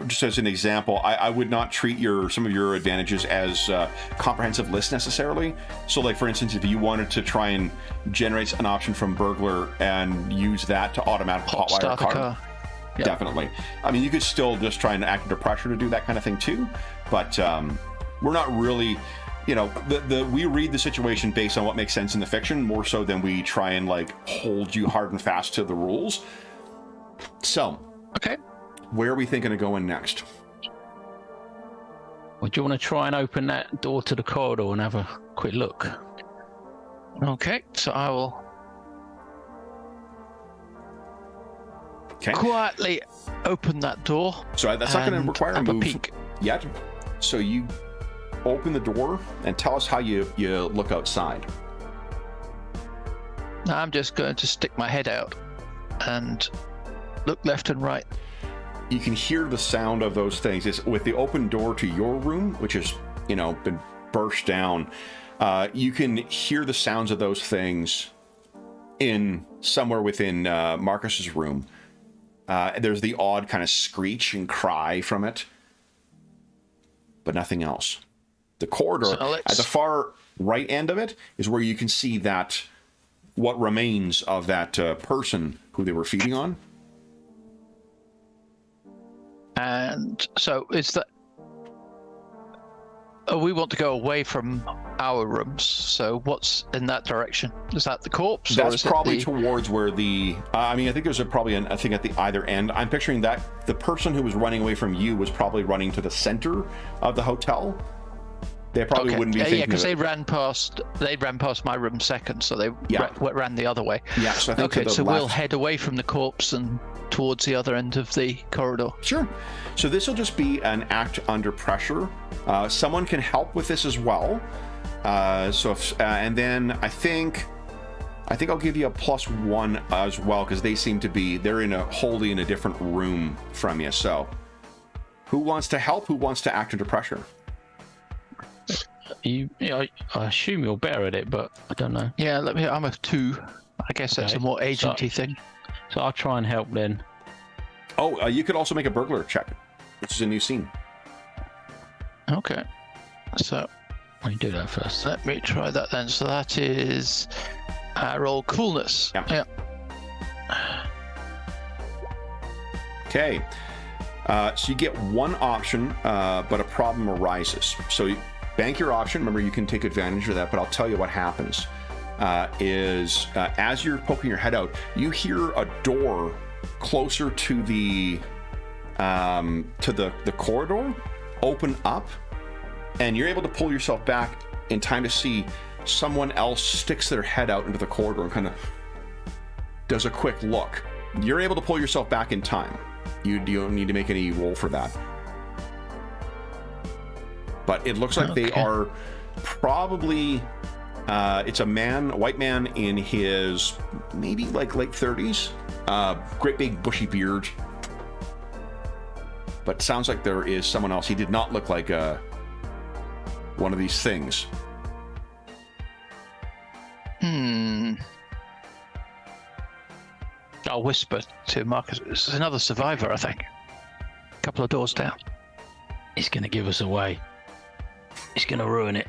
Just as an example, I would not treat some of your advantages as comprehensive lists necessarily. So, like for instance, if you wanted to try and generate an option from burglar and use that to automatically hotwire a car. Yep. Definitely. I mean, you could still just try and act under pressure to do that kind of thing too, but we're not really, we read the situation based on what makes sense in the fiction more so than we try and like hold you hard and fast to the rules. So, okay, where are we thinking of going next? Well, do you want to try and open that door to the corridor and have a quick look? Okay, so I will quietly open that door. So that's not going to require a move peek yet. So you open the door and tell us how you look outside. I'm just going to stick my head out and look left and right. You can hear the sound of those things. It's with the open door to your room, which has been burst down. You can hear the sounds of those things in somewhere within Marcus's room. There's the odd kind of screech and cry from it, but nothing else. The corridor at the far right end of it is where you can see that what remains of that person who they were feeding on. And so is that... we want to go away from our rooms, so what's in that direction? Is that the corpse? That's probably towards where the... I think there's probably a thing at the either end. I'm picturing that the person who was running away from you was probably running to the center of the hotel. They probably wouldn't be thinking because they ran past my room second, so they ran the other way. Yeah, so I think so we'll head away from the corpse and towards the other end of the corridor. Sure. So this will just be an act under pressure. Someone can help with this as well. And then I think I'll give you a +1 as well, because they seem to be, they're wholly in a different room from you. So who wants to help? Who wants to act under pressure? I assume you're better at it, but I don't know. Yeah, I'm a 2. I guess that's a more agency thing. So I'll try and help then. Oh, you could also make a burglar check. This is a new scene. Okay. So I'll do that first. Let me try that then. So that is roll coolness. Yeah. Okay. So you get one option, but a problem arises. So you bank your option. Remember, you can take advantage of that, but I'll tell you what happens. As you're poking your head out, you hear a door closer to the corridor open up, and you're able to pull yourself back in time to see someone else sticks their head out into the corridor and kind of does a quick look. You're able to pull yourself back in time. You don't need to make any roll for that. But it looks like they are probably... it's a white man in his maybe like late 30s, great big bushy beard, but sounds like there is someone else. He did not look like one of these things. I'll whisper to Marcus. This is another survivor, I think. A couple of doors down. He's going to give us away. He's going to ruin it.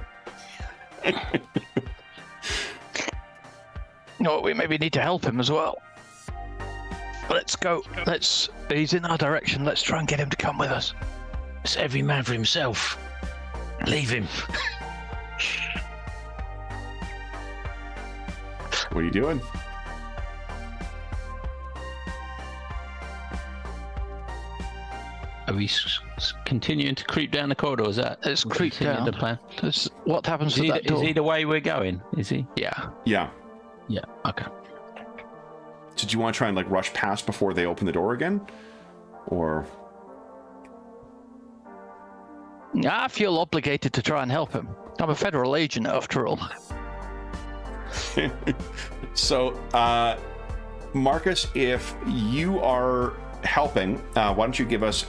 No, we maybe need to help him as well. Let's go. He's in our direction. Let's try and get him to come with us. It's every man for himself. Leave him. What are you doing? Are we continuing to creep down the corridor? Is that Let's creep down. the plan? What happens to that door? Is he the way we're going? Is he? Yeah. Yeah. Yeah. Okay. Did you want to try and like rush past before they open the door again? Or... I feel obligated to try and help him. I'm a federal agent after all. So, Marcus, if you are helping, why don't you give us,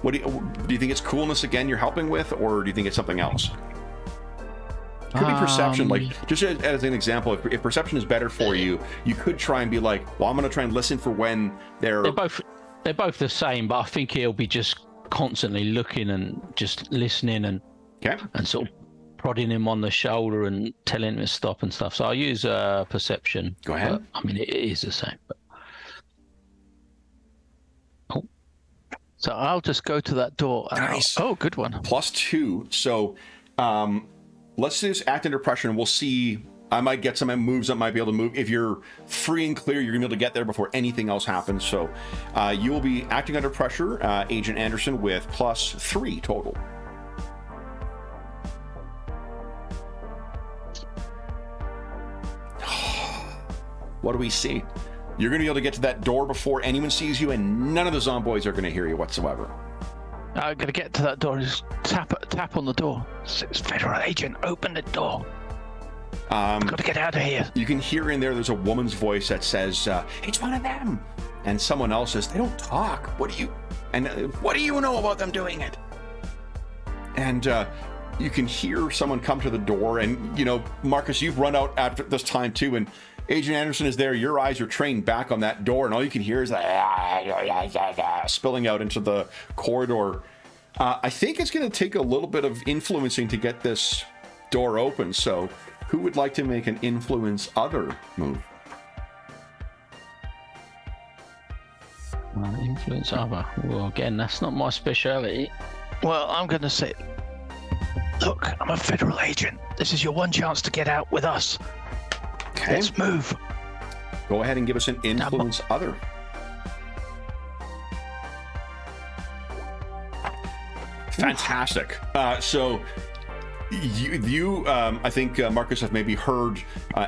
what do you think it's coolness again you're helping with, or do you think it's something else? Could be perception, like, just as an example, if perception is better for you, you could try and be like, well, I'm going to try and listen for when they're both the same, but I think he'll be just constantly looking and just listening and sort of prodding him on the shoulder and telling him to stop and stuff. So I'll use perception. Go ahead. But, I mean, it is the same. But... Oh. So I'll just go to that door. Nice. Oh, good one. +2. So let's just act under pressure and we'll see. I might get some moves that might be able to move. If you're free and clear, you're going to be able to get there before anything else happens. So you will be acting under pressure, Agent Anderson, with +3 total. What do we see? You're going to be able to get to that door before anyone sees you, and none of the zomboids are going to hear you whatsoever. I'm going to get to that door and just tap on the door. It's federal agent, open the door. I've got to get out of here. You can hear in there's a woman's voice that says, it's one of them. And someone else says, they don't talk. What do you know about them doing it? And you can hear someone come to the door. And, you know, Marcus, you've run out after this time too. And Agent Anderson is there. Your eyes are trained back on that door. And all you can hear is spilling out into the corridor. I think it's going to take a little bit of influencing to get this door open. So who would like to make an influence other move? Influence other. Well, again, that's not my speciality. Well, I'm going to say, look, I'm a federal agent. This is your one chance to get out with us. Okay. Let's move. Go ahead and give us an influence other. Fantastic. So you I think, Marcus, have maybe heard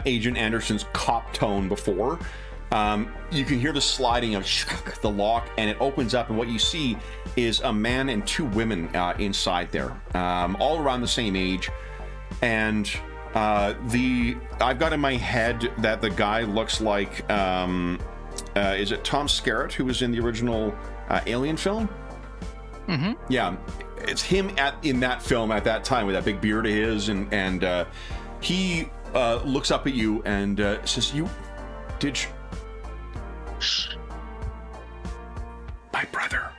Agent Anderson's cop tone before. You can hear the sliding of the lock, and it opens up, and what you see is a man and two women inside there, all around the same age. And I've got in my head that the guy looks like, is it Tom Skerritt, who was in the original Alien film? Mm-hmm. Yeah, it's him in that film at that time with that big beard of his, and he looks up at you and says, Shh. My brother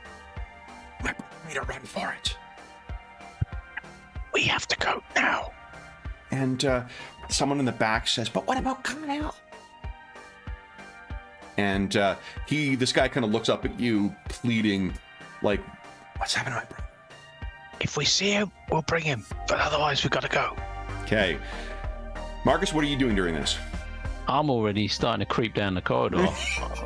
made a run for it. We have to go now. And someone in the back says, but what about Kyle? And this guy kind of looks up at you, pleading, like, what's happening to my brother? If we see him, we'll bring him. But otherwise, we've got to go. Okay. Marcus, what are you doing during this? I'm already starting to creep down the corridor.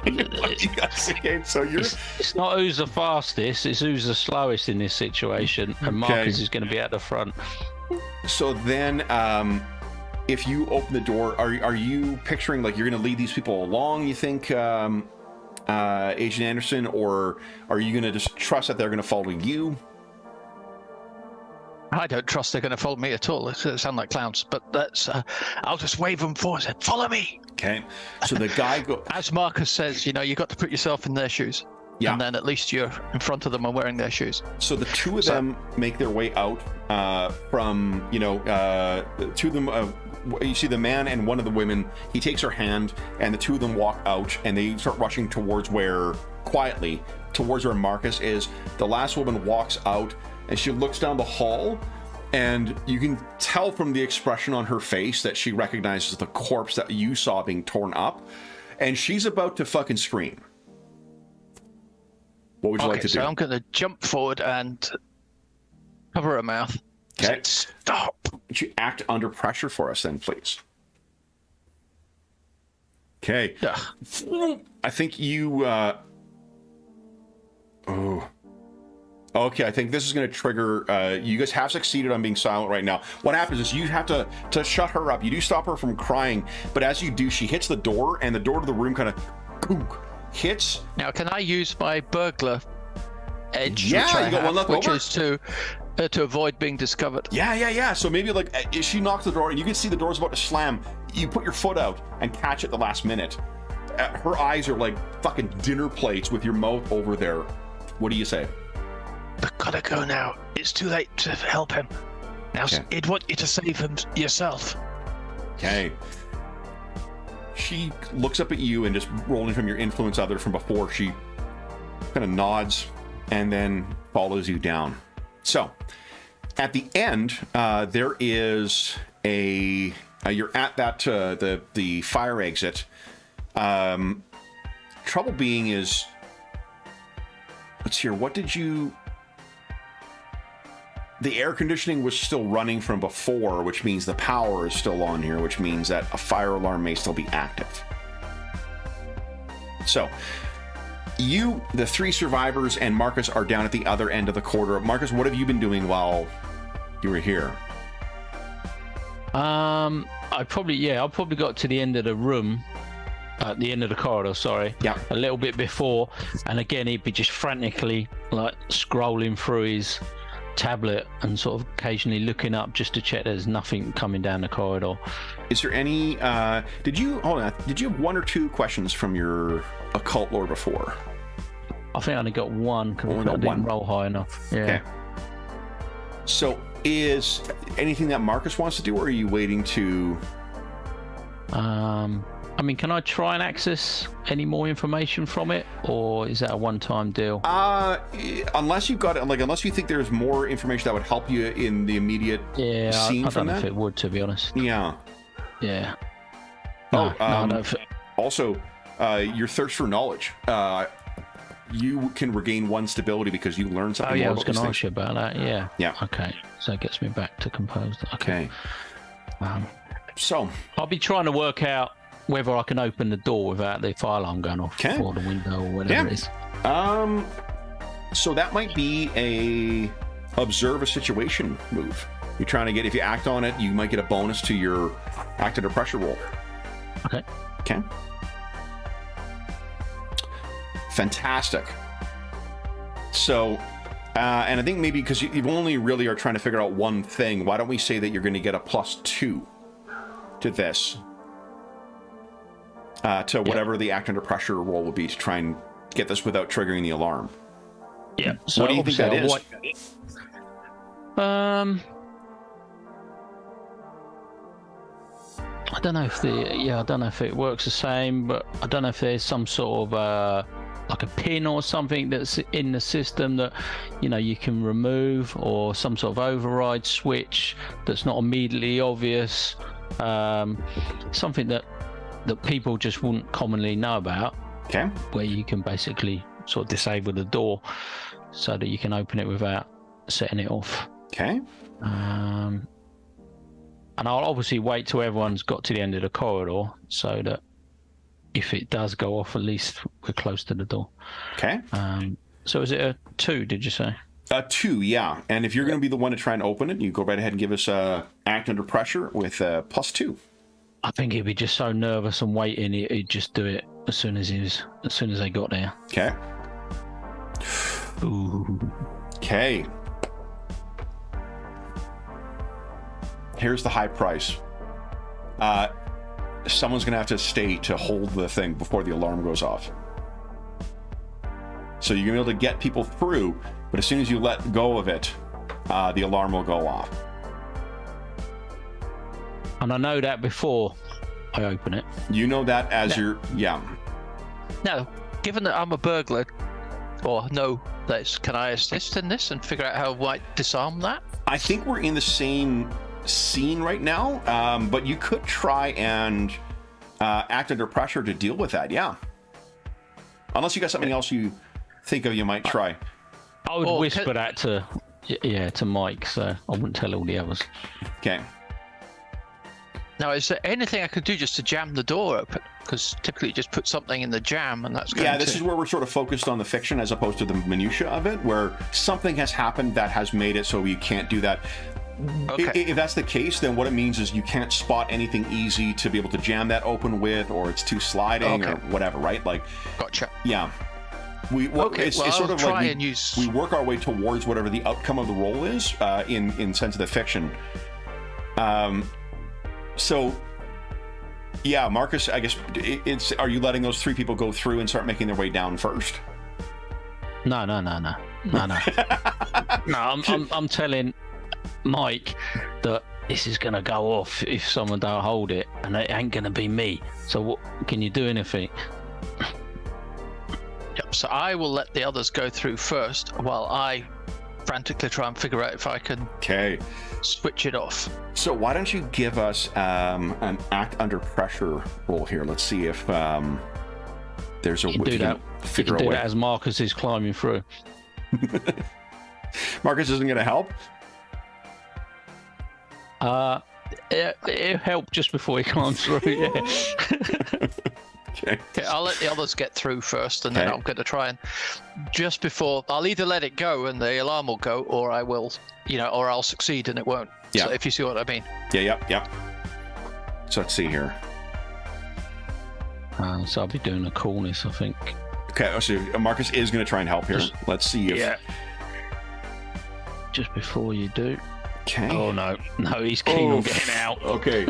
Okay, so it's not who's the fastest, it's who's the slowest in this situation. And Marcus is going to be at the front. So then, if you open the door, are you picturing like you're going to lead these people along, you think, Agent Anderson, or are you going to just trust that they're going to follow you? I don't trust they're going to follow me at all. They sound like clowns, but I'll just wave them forward and say, follow me. Okay. So the guy as Marcus says, you got to put yourself in their shoes. Yeah. And then at least you're in front of them and wearing their shoes. So the two of them make their way out from, two of them, you see the man and one of the women, he takes her hand and the two of them walk out and they start rushing towards where Marcus is. The last woman walks out and she looks down the hall, and you can tell from the expression on her face that she recognizes the corpse that you saw being torn up, and she's about to fucking scream. What would you like to do? So I'm going to jump forward and cover her mouth. Okay. Stop. Would you act under pressure for us then, please? Okay. I think you... Okay, I think this is going to trigger... you guys have succeeded on being silent right now. What happens is you have to shut her up. You do stop her from crying, but as you do, she hits the door, and the door to the room kind of hits. Now, can I use my burglar edge? Yeah, you got one left over. Which is to avoid being discovered. Yeah. So maybe like she knocks the door, and you can see the door's about to slam. You put your foot out and catch it the last minute. Her eyes are like fucking dinner plates with your mouth over there. What do you say? But gotta go now. It's too late to help him. Now, I'd want you to save him yourself. Okay. She looks up at you, and just rolling from your influence other from before, she kind of nods and then follows you down. So, at the end, there is a... you're at that the fire exit. Trouble being is... Let's hear, what did you... The air conditioning was still running from before, which means the power is still on here, which means that a fire alarm may still be active. So, you, the 3 survivors, and Marcus are down at the other end of the corridor. Marcus, what have you been doing while you were here? I probably got to the end of the room, at the end of the corridor, sorry. Yeah. A little bit before, and again, he'd be just frantically, like, scrolling through his tablet and sort of occasionally looking up just to check there's nothing coming down the corridor. Is there any did you have 1 or 2 questions from your occult lore before? I think I only got 1 because I didn't roll high enough. Yeah. Okay. So is anything that Marcus wants to do, or are you waiting to I mean, can I try and access any more information from it, or is that a one-time deal? Unless you've got it, like, unless you think there's more information that would help you in the immediate scene I from don't know that. if it would, to be honest. Yeah. Yeah. Also, your thirst for knowledge. You can regain 1 stability because you learn something. Oh yeah, more I was going to ask you about that. Yeah. Yeah. Okay, so it gets me back to composed. Okay. So I'll be trying to work out whether I can open the door without the fire alarm going off, or the window, or whatever it is. So that might be a observe a situation move. You're trying to get, if you act on it, you might get a bonus to your act under pressure roll. Okay. Fantastic. So, and I think maybe because you only really are trying to figure out one thing, why don't we say that you're going to get a +2 to this? To whatever the act under pressure roll will be to try and get this without triggering the alarm. Yeah. So what do you think that is? I don't know if it works the same, but I don't know if there's some sort of like a pin or something that's in the system that you can remove, or some sort of override switch that's not immediately obvious. Something that people just wouldn't commonly know about. Okay. Where you can basically sort of disable the door so that you can open it without setting it off. Okay. And I'll obviously wait till everyone's got to the end of the corridor so that if it does go off, at least we're close to the door. Okay. So is it a 2, did you say? A 2, yeah. And if you're going to be the one to try and open it, you go right ahead and give us act under pressure with a +2. I think he'd be just so nervous and waiting, he'd just do it as soon as they got there. Okay. Ooh. Okay. Here's the high price. Someone's going to have to stay to hold the thing before the alarm goes off. So you're going to be able to get people through, but as soon as you let go of it, the alarm will go off. And I know that before I open it. You know that as Now, given that I'm a burglar, or know Can I assist in this and figure out how I might disarm that? I think we're in the same scene right now, but you could try and act under pressure to deal with that, yeah. Unless you got something else you think of you might try. I would whisper that to Mike, so I wouldn't tell all the others. Okay. Now, is there anything I could do just to jam the door open? Because typically you just put something in the jam and that's going this is where we're sort of focused on the fiction as opposed to the minutia of it, where something has happened that has made it so you can't do that. Okay. If that's the case, then what it means is you can't spot anything easy to be able to jam that open with, or it's too sliding or whatever, right? Like, gotcha. Yeah. It's sort of like we work our way towards whatever the outcome of the roll is in sense of the fiction. So, yeah, Marcus, I guess are you letting those 3 people go through and start making their way down first? No. No, I'm telling Mike that this is gonna go off if someone don't hold it, and it ain't gonna be me. So what can you do anything? Yep, so I will let the others go through first while I frantically try and figure out if I can switch it off. So why don't you give us an act under pressure roll here? Let's see if there's a way to figure out. Do that as Marcus is climbing through. Marcus isn't going to help? It'll help just before he climbs through, yeah. Okay, I'll let the others get through first, and then I'm going to try and just before I'll either let it go and the alarm will go, or I will, or I'll succeed and it won't. Yeah. So if you see what I mean. Yeah. So let's see here. So I'll be doing a coolness, I think. Okay, so Marcus is going to try and help here. Let's see if. Yeah. Just before you do. Okay. Oh no, he's keen on getting out. Okay.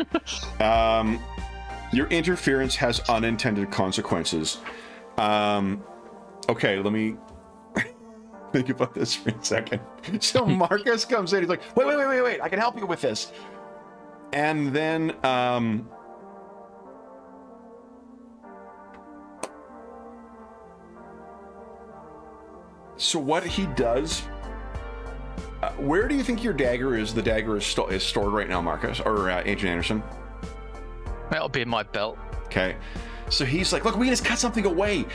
Your interference has unintended consequences. Okay, let me think about this for a second. So Marcus comes in, he's like, wait, I can help you with this. And then, so what he does, where do you think your dagger is? The dagger is stored right now, Marcus, or Agent Anderson? That'll be in my belt. Okay. So he's like, look, we can just cut something away.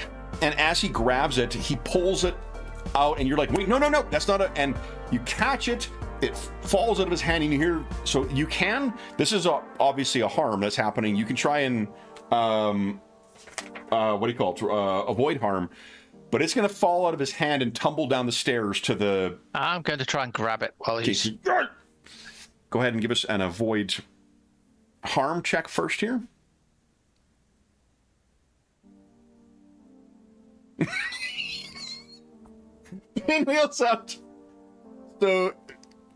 And as he grabs it, he pulls it out, and you're like, wait, no, that's not a, and you catch it, it falls out of his hand, and you hear, so you can, this is obviously a harm that's happening. You can try and, avoid harm, but it's going to fall out of his hand and tumble down the stairs to the... I'm going to try and grab it while he's... Go ahead and give us an avoid harm check first here. He wheels out. So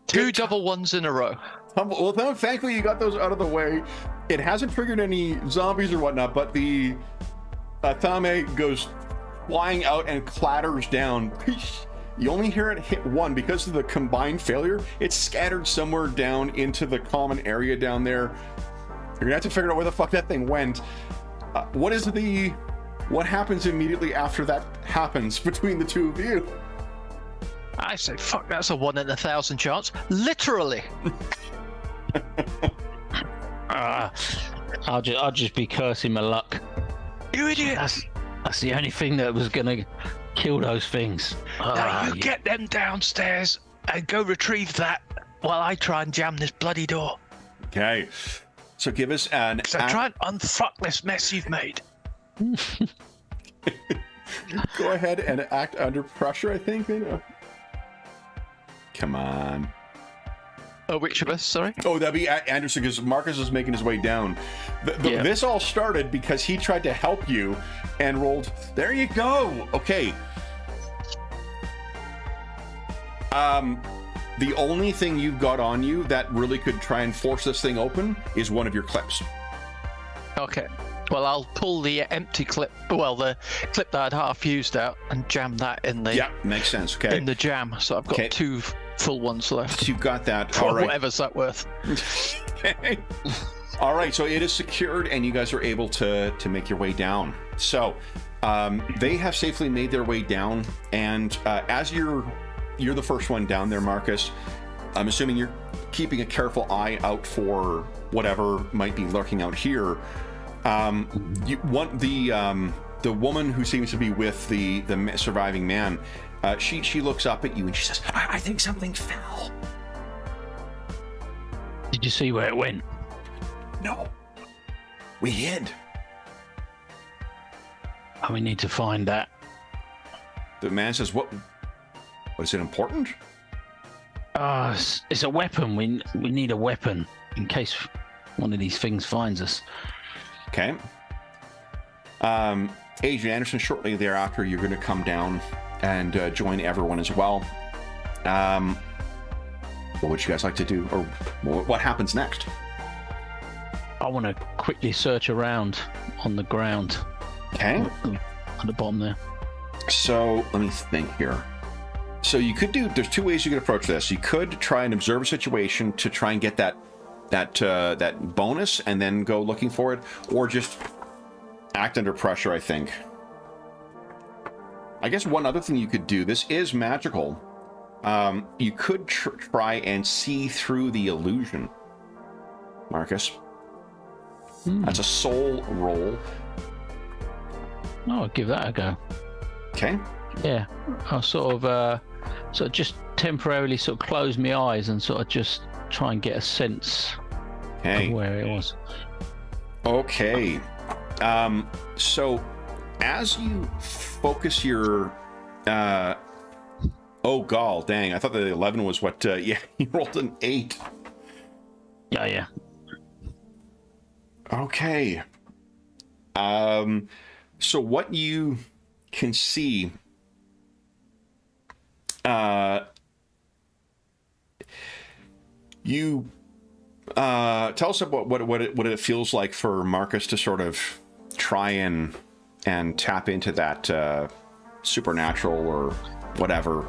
2 double ones in a row. Well, thankfully you got those out of the way. It hasn't triggered any zombies or whatnot, but the Thame goes flying out and clatters down. You only hear it hit one because of the combined failure. It's scattered somewhere down into the common area down there. You're gonna have to figure out where the fuck that thing went. What happens immediately after that happens between the two of you? I say, fuck, that's a 1 in 1,000 chance. Literally. I'll just be cursing my luck. You idiot! That's the only thing that was gonna kill those things. Now you get them downstairs and go retrieve that while I try and jam this bloody door. Okay. So give us an... So try and unfuck this mess you've made. Go ahead and act under pressure, I think. Come on. Oh, which of us? Sorry? Oh, that'd be Anderson, because Marcus is making his way down. This all started because he tried to help you and rolled... There you go! Okay. The only thing you've got on you that really could try and force this thing open is one of your clips. Okay. Well, I'll pull the empty clip, the clip that I'd half used out, and jam that in the... Yeah, makes sense. Okay. In the jam, so I've got 2 full ones left. You've got that. All right. Whatever's that worth. Okay. All right, so it is secured, and you guys are able to make your way down. So, They have safely made their way down, and as you're the first one down there, Marcus, I'm assuming you're keeping a careful eye out for whatever might be lurking out here. You want the woman who seems to be with the surviving man. She looks up at you and she says, I think something fell. Did you see where it went? No. We hid. Oh, we need to find that. The man says, what is it important? It's a weapon. We need a weapon in case one of these things finds us. Okay. Agent Anderson, shortly thereafter, you're going to come down and join everyone as well. What would you guys like to do? Or what happens next? I want to quickly search around on the ground. Okay. At the bottom there. So, let me think here. So you could there's two ways you could approach this. You could try and observe a situation to try and get that bonus and then go looking for it, or just act under pressure, I think. I guess one other thing you could do, this is magical. You could try and see through the illusion, Marcus. That's a soul roll. Oh, I'll give that a go. Okay. Yeah, I'll sort of just temporarily sort of close my eyes and sort of just try and get a sense of where it was. Okay. So as you focus your oh gall, dang, I thought the 11 was what you rolled an 8. Yeah. Okay. So what you can see, you tell us about what it feels like for Marcus to sort of try and tap into that supernatural or whatever.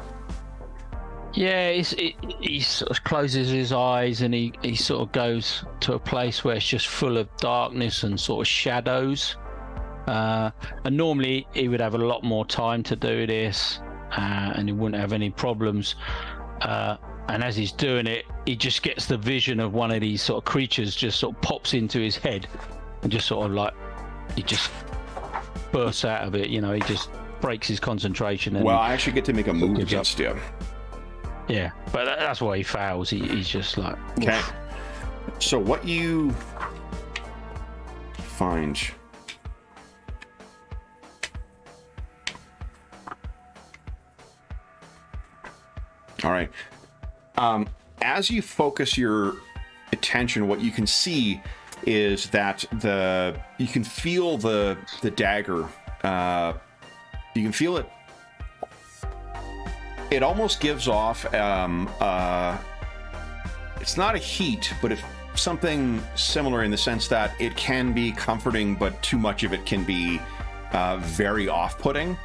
Yeah, he sort of closes his eyes and he sort of goes to a place where it's just full of darkness and sort of shadows. And normally he would have a lot more time to do this, and he wouldn't have any problems. And as he's doing it, he just gets the vision of one of these sort of creatures just sort of pops into his head and just sort of like, he just bursts out of it, he just breaks his concentration. And I actually get to make a move against you. Yeah, but that's why he fails. He's just like... Okay. So what you find... All right. As you focus your attention, what you can see is that you can feel the dagger. You can feel it. It almost gives off. It's not a heat, but it's something similar in the sense that it can be comforting, but too much of it can be very off-putting.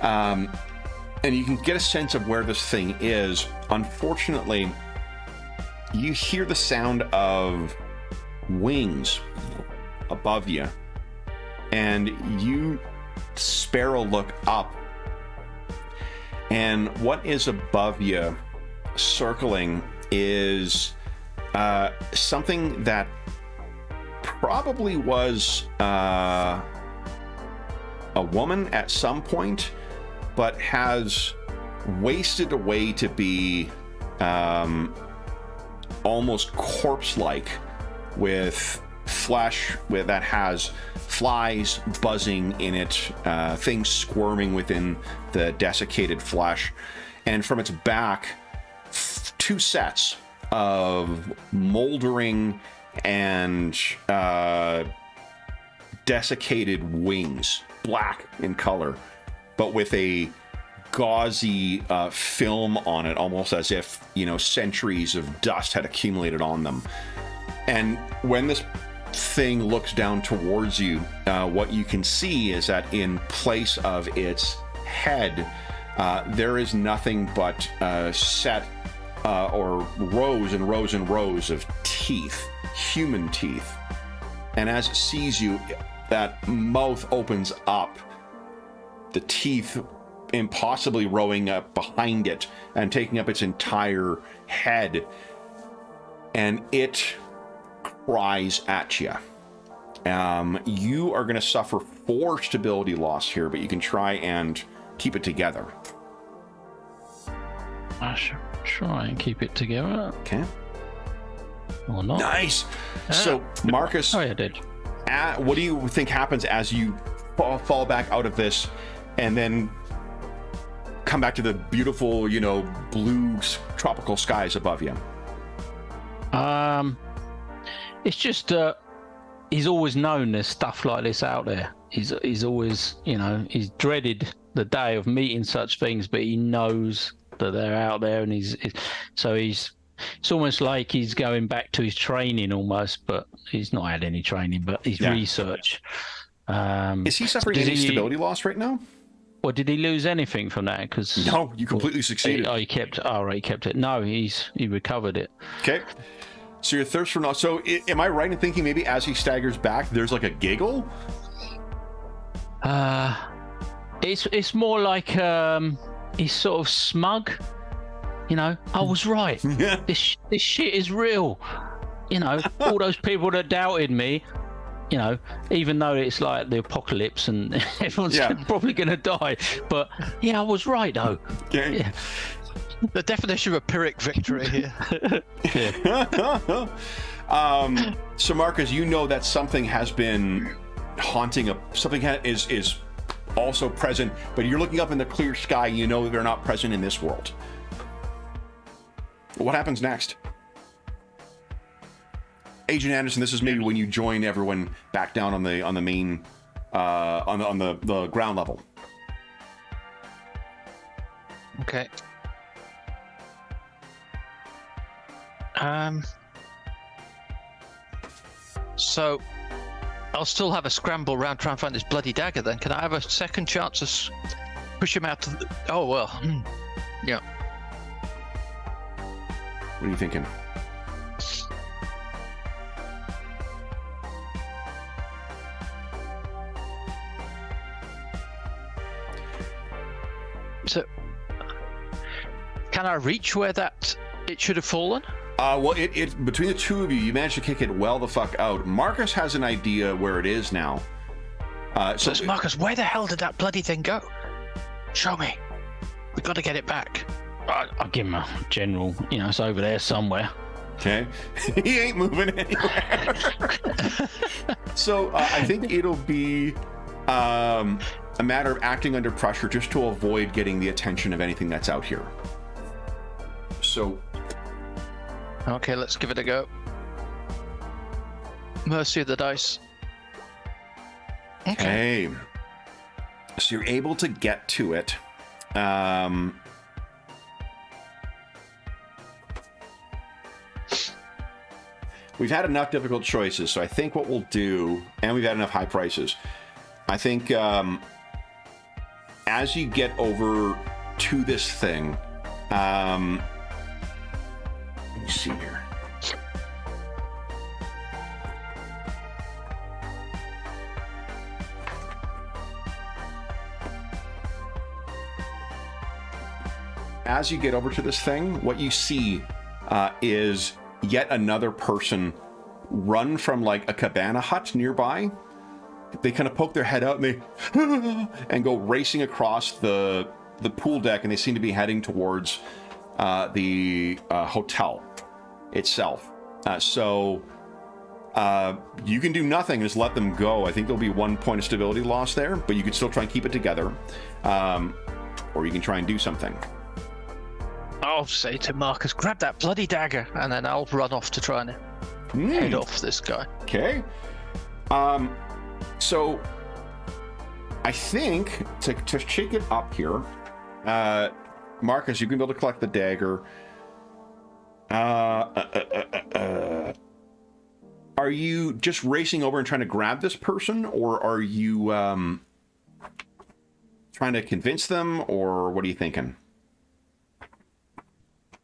And you can get a sense of where this thing is. Unfortunately, you hear the sound of wings above you, and you sparrow look up, and what is above you circling is something that probably was a woman at some point, but has wasted away to be almost corpse-like, with flesh that has flies buzzing in it, things squirming within the desiccated flesh, and from its back, 2 sets of moldering and desiccated wings, black in color, but with a gauzy film on it, almost as if, centuries of dust had accumulated on them. And when this thing looks down towards you, what you can see is that in place of its head, there is nothing but set or rows and rows and rows of teeth, human teeth. And as it sees you, that mouth opens up, teeth impossibly rowing up behind it and taking up its entire head, and it cries at you. You are going to suffer 4 stability loss here, but you can try and keep it together. I should try and keep it together. Okay. Or not. Nice. So, Marcus, oh, yeah, I did. What do you think happens as you fall back out of this and then come back to the beautiful, blue tropical skies above you? It's just he's always known there's stuff like this out there. He's always, he's dreaded the day of meeting such things, but he knows that they're out there, and it's almost like he's going back to his training almost, but he's not had any training, but his research. Is he suffering any stability loss right now? Or did he lose anything from that? Because no, you completely succeeded. He kept it. No, he recovered it. Okay. So your thirst for knowledge. So am I right in thinking maybe as he staggers back, there's like a giggle? It's more like he's sort of smug. I was right. This shit is real. All those people that doubted me. Even though it's like the apocalypse and everyone's probably going to die, but I was right though. Okay. Yeah. The definition of a Pyrrhic victory here. So Marcus, that something has been haunting something is also present, but you're looking up in the clear sky. They're not present in this world. What happens next? Agent Anderson, this is maybe when you join everyone back down on the main on the ground level. Okay. So I'll still have a scramble around trying to find this bloody dagger then. Can I have a second chance to push him out to the... Oh, well. Yeah. What are you thinking? So, can I reach where it should have fallen? Well, it between the two of you managed to kick it well the fuck out. Marcus has an idea where it is now. So Marcus, where the hell did that bloody thing go? Show me. We've got to get it back. I'll give him a general, it's over there somewhere. Okay. He ain't moving anywhere. So I think it'll be a matter of acting under pressure just to avoid getting the attention of anything that's out here. So... Okay, let's give it a go. Mercy of the dice. Okay. So you're able to get to it. We've had enough difficult choices, so I think what we'll do, and we've had enough high prices, I think as you get over to this thing, let me see here. As you get over to this thing, what you see is yet another person run from like a cabana hut nearby. They kind of poke their head out and they and go racing across the pool deck, and they seem to be heading towards the hotel itself. So you can do nothing, just let them go. I think there'll be 1 point of stability loss there, but you can still try and keep it together, or you can try and do something. I'll say to Marcus, grab that bloody dagger, and then I'll run off to try and head off this guy. Okay. So I think to shake it up here, Marcus, you can be able to collect the dagger. Are you just racing over and trying to grab this person, or are you trying to convince them, or what are you thinking?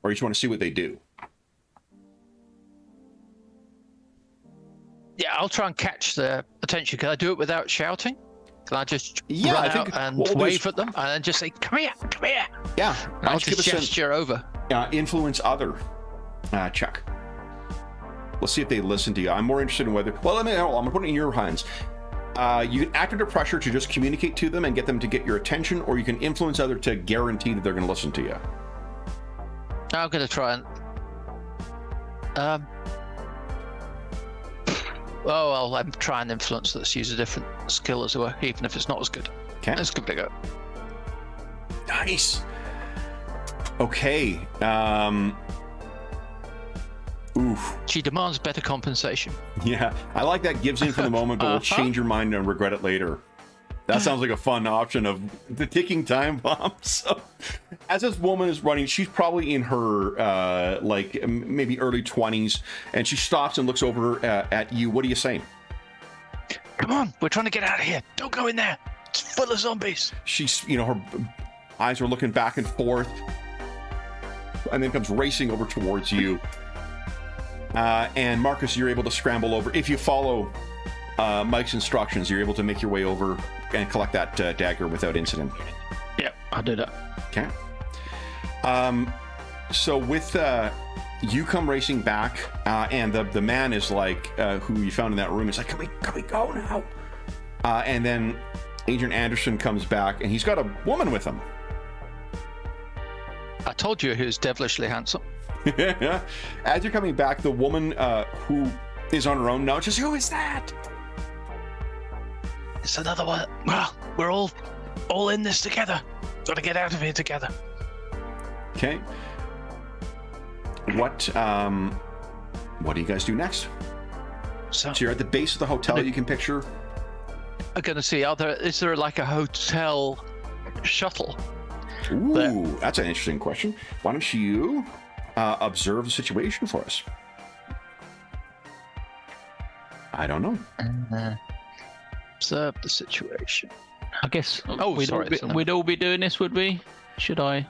Or you just want to see what they do? Yeah, I'll try and catch their attention. Can I do it without shouting? Can I just Yeah, run I think, out and wave at them and then just say, come here, come here? Yeah. I'll just gesture over. Influence other check. Let's see if they listen to you. I'm more interested in whether... Well, I'm going to put it in your hands. You can act under pressure to just communicate to them and get them to get your attention, or you can influence other to guarantee that they're going to listen to you. I'm going to try and... Oh, well, I'm trying influence. Let's use a different skill as well, even if it's not as good. Okay. Let's give it a go. Nice. Okay. Oof. She demands better compensation. Yeah, I like that. Gives in for the moment, but will change your mind and regret it later. That sounds like a fun option of the ticking time bomb. So, as this woman is running, she's probably in her maybe early 20s, and she stops and looks over at you. What are you saying? Come on, we're trying to get out of here. Don't go in there. It's full of zombies. She's, her eyes are looking back and forth, and then comes racing over towards you. And Marcus, you're able to scramble over. If you follow Mike's instructions, you're able to make your way over and collect that dagger without incident. Yep, I did it. Okay. So with you come racing back, and the man is like, who you found in that room is like, can we go now? And then Agent Anderson comes back, and he's got a woman with him. I told you he was devilishly handsome. As you're coming back, the woman who is on her own now, just, who is that? It's another one. Well, we're all in this together. Got to get out of here together. Okay. What do you guys do next? So you're at the base of the hotel. You can picture. I'm gonna see. Is there like a hotel shuttle? Ooh, that's an interesting question. Why don't you observe the situation for us? I don't know. Observe the situation. I guess we'd all be doing this, would we? Should I?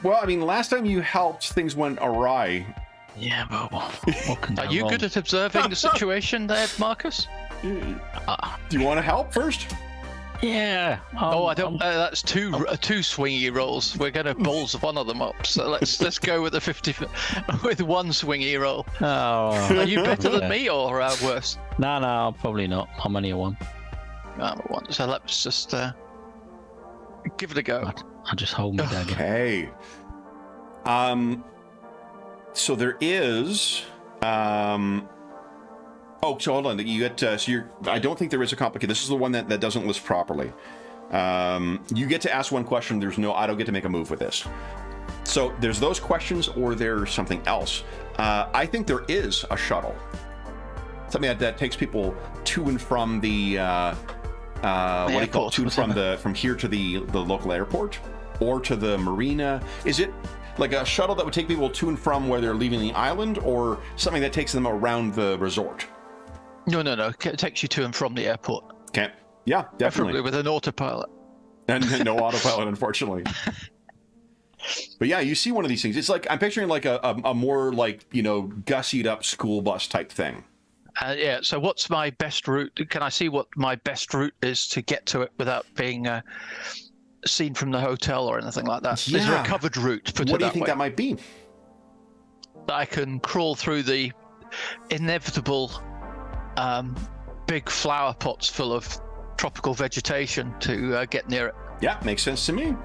Well, I mean, last time you helped, things went awry. Yeah, but what can go Are you wrong? good at observing the situation there, Marcus? Do you want to help first? Yeah. I don't. That's two swingy rolls. We're going to balls one of them up. So let's go with the 50 with one swingy roll. Oh. Are you better than me or worse? No, probably not. I'm only a 1. I'm a 1. So let's just give it a go. I'll just hold my dagger. Okay. So there is. Oh, so hold on. You get. I don't think there is a complicated. This is the one that doesn't list properly. You get to ask one question. I don't get to make a move with this. So there's those questions, or there's something else. I think there is a shuttle. Something that takes people to and from the. What do you call it? To and from here to the local airport, or to the marina. Is it like a shuttle that would take people to and from where they're leaving the island, or something that takes them around the resort? No. It takes you to and from the airport. Okay. Yeah, definitely. Preferably with an autopilot. And no autopilot, unfortunately. But yeah, you see one of these things. It's like, I'm picturing like a more like, gussied up school bus type thing. Yeah, so what's my best route? Can I see what my best route is to get to it without being seen from the hotel or anything like that? Yeah. Is there a covered route? What do you think that might be? That I can crawl through the inevitable big flower pots full of tropical vegetation to get near it. Yeah, makes sense to me.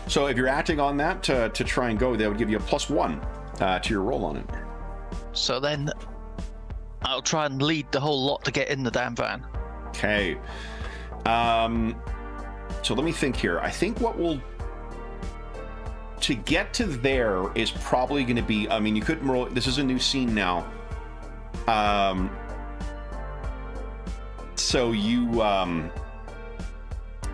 So if you're acting on that to try and go, that would give you a +1 to your roll on it. So then I'll try and lead the whole lot to get in the damn van. Okay. So let me think here. I think to get to there is probably going to be, I mean, you could roll, this is a new scene now. So you,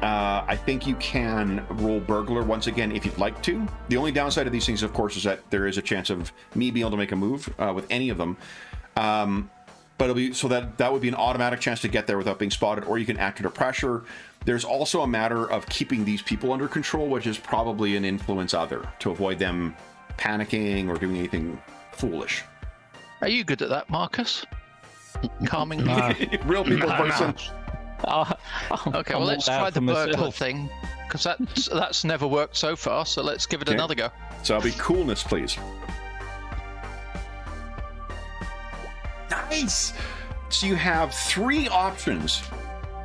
I think you can roll burglar once again if you'd like to. The only downside of these things, of course, is that there is a chance of me being able to make a move with any of them. But it'll be so that would be an automatic chance to get there without being spotted, or you can act under pressure. There's also a matter of keeping these people under control, which is probably an influence other to avoid them panicking or doing anything foolish. Are you good at that, Marcus? Calming real people person. Okay, well, let's try the burglar thing, because that's never worked so far, so let's give it another go. So I'll be coolness, please. Nice! So you have 3 options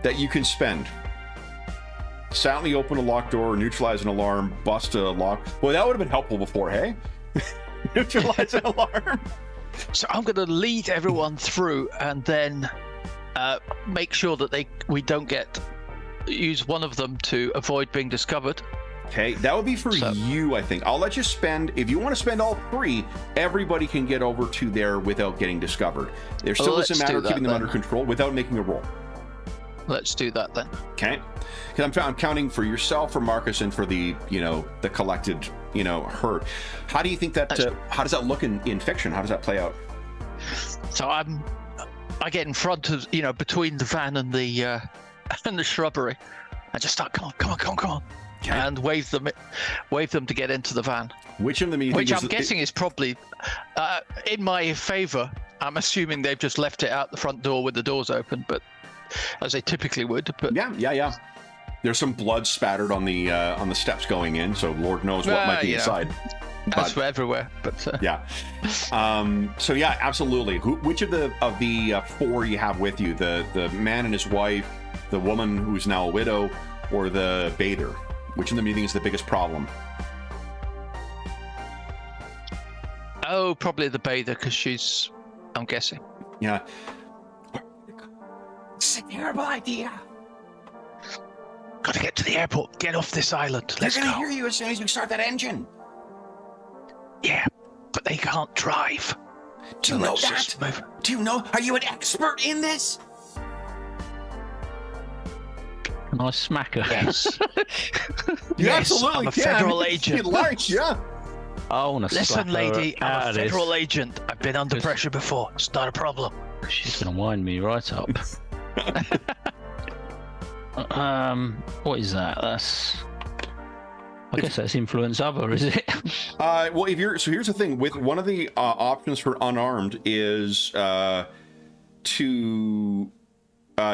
that you can spend. Silently open a locked door, neutralize an alarm, bust a lock. Well, that would have been helpful before, hey? Neutralize an alarm. So I'm going to lead everyone through and then make sure that we don't use one of them to avoid being discovered. Okay, that would be for you, I think. I'll let you spend, if you want to spend all 3, everybody can get over to there without getting discovered. There still is a matter of keeping them under control without making a roll. Let's do that then. Okay, because I'm counting for yourself, for Marcus, and for the the collected herd. How do you think that? How does that look in fiction? How does that play out? So I get in front of between the van and the shrubbery. I just start come on, okay. And wave them to get into the van. Which of them? Which I'm guessing is probably in my favor. I'm assuming they've just left it out the front door with the doors open, but as they typically would. But yeah. There's some blood spattered on the steps going in, so Lord knows what might be inside. That's everywhere. But yeah. So yeah, absolutely. Which of the 4 you have with you? The man and his wife, the woman who's now a widow, or the bather? Which in the meeting is the biggest problem? Oh, probably the bather, because she's, I'm guessing. Yeah. It's a terrible idea. Gotta get to the airport. Get off this island. Let's go. They're gonna hear you as soon as we start that engine. Yeah, but they can't drive. Do you know that? Do you know? Are you an expert in this? Can I smack her? Yes. You absolutely I'm a can. federal agent. Yeah. I want to Listen, lady, I'm a federal agent. I've been under pressure before. It's not a problem. She's gonna wind me right up. What is that? I guess that's influence other, is it? Well, so here's the thing. With one of the options for unarmed is to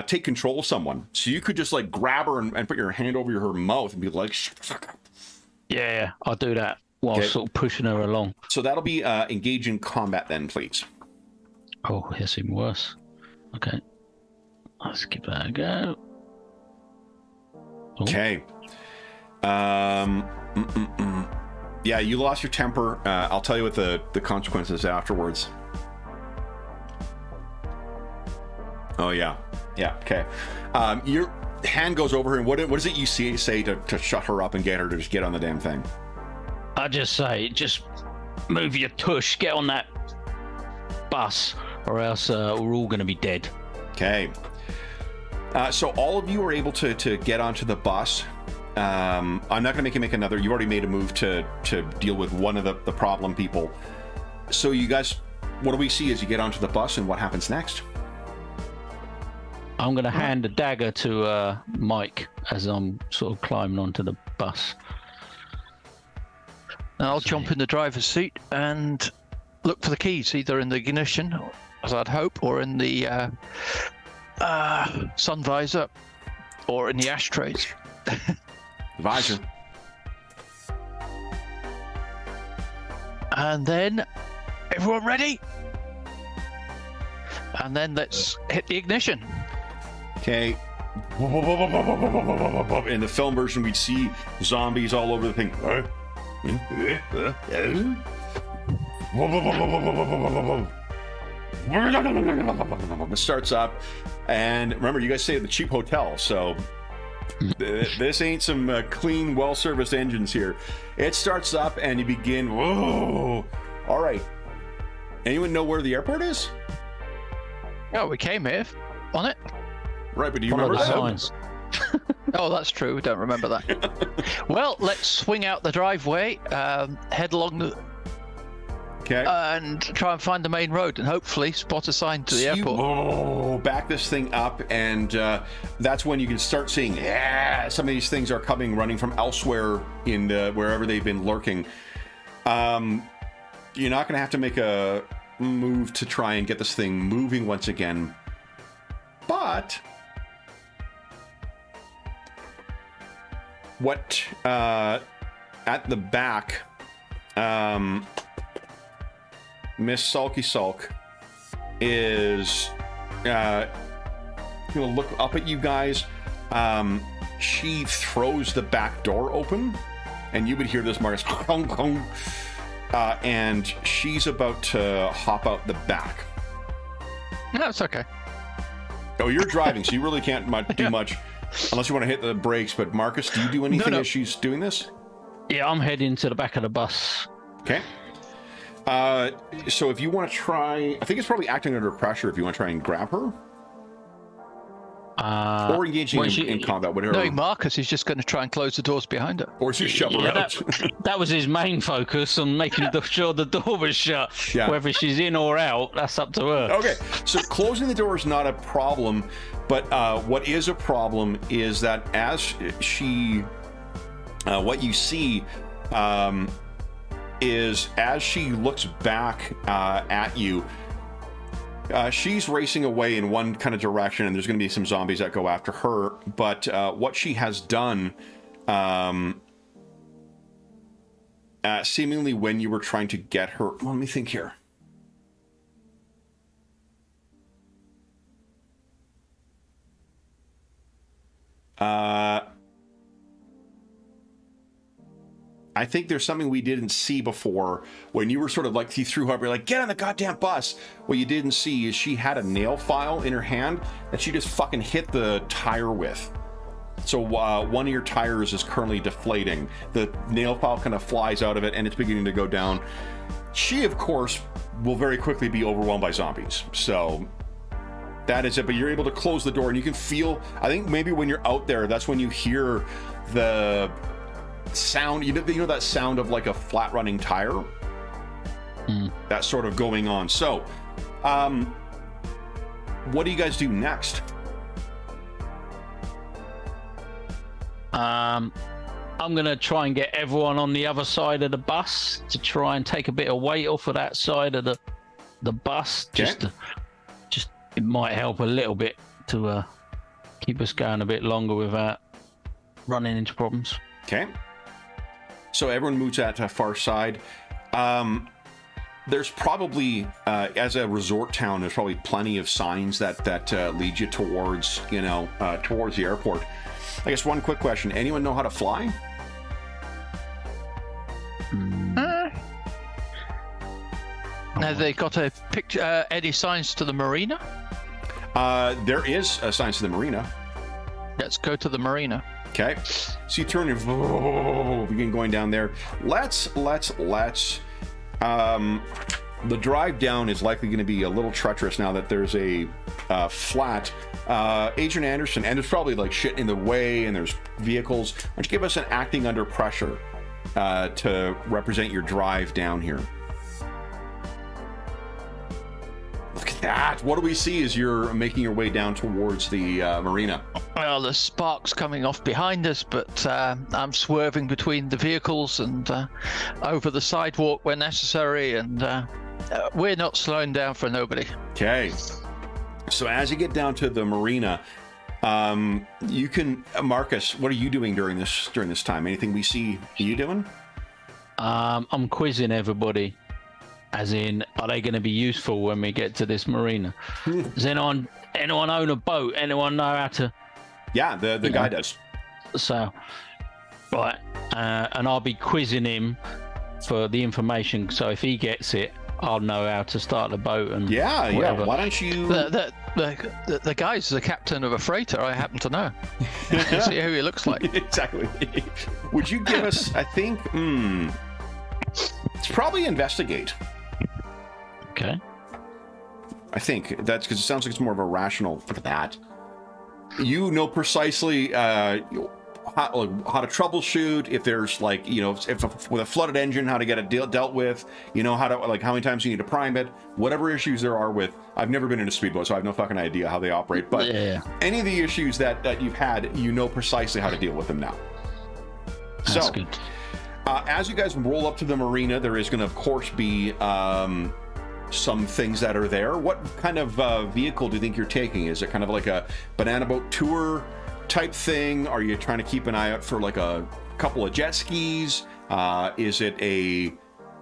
take control of someone. So you could just like grab her and put your hand over her mouth and be like, Yeah, I'll do that while sort of pushing her along. So that'll be engage in combat then, please. Oh, that's even worse. Okay. Let's give that a go. Okay. Yeah, you lost your temper. I'll tell you what the consequences afterwards. Oh, yeah. Yeah, okay. Your hand goes over her, and what is it you say to shut her up and get her to just get on the damn thing? I just say, just move your tush, get on that bus, or else we're all going to be dead. Okay. So all of you are able to get onto the bus. I'm not going to make you make another. You've already made a move to deal with one of the problem people. So you guys, what do we see as you get onto the bus, and what happens next? I'm going to hand a dagger to Mike as I'm sort of climbing onto the bus. I'll jump in the driver's seat and look for the keys, either in the ignition, as I'd hope, or in the sun visor, or in the ashtrays. Visor. And then, everyone ready? And then let's hit the ignition. Okay. In the film version, we'd see zombies all over the thing. It starts up, and remember, you guys stay at the cheap hotel, so this ain't some clean, well-serviced engines here. It starts up, and you begin. Whoa! All right. Anyone know where the airport is? Oh, we came here on it. Right, but do you remember that? Signs. Oh, that's true. We don't remember that. Well, let's swing out the driveway, head along the... Okay. And try and find the main road, and hopefully spot a sign to the airport. Back this thing up, and that's when you can start seeing, some of these things are running from elsewhere in wherever they've been lurking. You're not going to have to make a move to try and get this thing moving once again, but what at the back, Miss Sulky Sulk is gonna look up at you guys. She throws the back door open, and you would hear this, Marcus, and she's about to hop out the back. No, it's okay. Oh, you're driving, so you really can't do much unless you want to hit the brakes. But Marcus, do you do anything as she's doing this? Yeah, I'm heading to the back of the bus. Okay. So if you want to try, I think it's probably acting under pressure if you want to try and grab her. Or engaging in combat, whatever. No, Marcus is just going to try and close the doors behind her. Or just shove her out. That was his main focus, on making sure the door was shut. Yeah. Whether she's in or out, that's up to her. Okay, so closing the door is not a problem, but what is a problem is that as she, what you see is as she looks back at you, she's racing away in one kind of direction, and there's going to be some zombies that go after her. But what she has done, seemingly when you were trying to get her... Well, let me think here. I think there's something we didn't see before when you were sort of like, you threw her, you're like, get on the goddamn bus. What you didn't see is she had a nail file in her hand that she just fucking hit the tire with. So one of your tires is currently deflating. The nail file kind of flies out of it and it's beginning to go down. She, of course, will very quickly be overwhelmed by zombies. So that is it. But you're able to close the door and you can feel, I think maybe when you're out there, that's when you hear the sound, you know that sound of like a flat running tire? That's sort of going on. So, what do you guys do next? I'm gonna try and get everyone on the other side of the bus to try and take a bit of weight off of that side of the bus. Okay. Just it might help a little bit to keep us going a bit longer without running into problems. Okay. So everyone moves at a far side. There's probably, as a resort town, there's probably plenty of signs that lead you towards, towards the airport. I guess one quick question: anyone know how to fly? Have they got a picture? Any signs to the marina? There is signs to the marina. Let's go to the marina. Okay, so you turn and begin going down there. Let's. The drive down is likely going to be a little treacherous now that there's a flat. Agent Anderson, and there's probably like shit in the way, and there's vehicles. Why don't you give us an acting under pressure to represent your drive down here? Look at that. What do we see as you're making your way down towards the marina? Well, there's sparks coming off behind us, but I'm swerving between the vehicles and over the sidewalk where necessary, and we're not slowing down for nobody. Okay. So as you get down to the marina, you can... Marcus, what are you doing during this time? Anything we see you doing? I'm quizzing everybody. As in, are they going to be useful when we get to this marina? Does anyone own a boat? Anyone know how to... Yeah, the guy does. So, right, and I'll be quizzing him for the information. So if he gets it, I'll know how to start the boat and whatever. Why don't you? The guy's the captain of a freighter. I happen to know. See who he looks like. Exactly. Would you give us? I think. It's probably investigate. Okay. I think that's because it sounds like it's more of a rational. Look at that. You know precisely how to troubleshoot. If there's if with a flooded engine, how to get it dealt with. You know how to how many times you need to prime it. Whatever issues there are with. I've never been in a speedboat, so I have no fucking idea how they operate. But any of the issues that you've had, you know precisely how to deal with them now. That's good. As you guys roll up to the marina, there is going to, of course, be some things that are there. What kind of vehicle do you think you're taking? Is it kind of like a banana boat tour type thing? Are you trying to keep an eye out for like a couple of jet skis? Is it a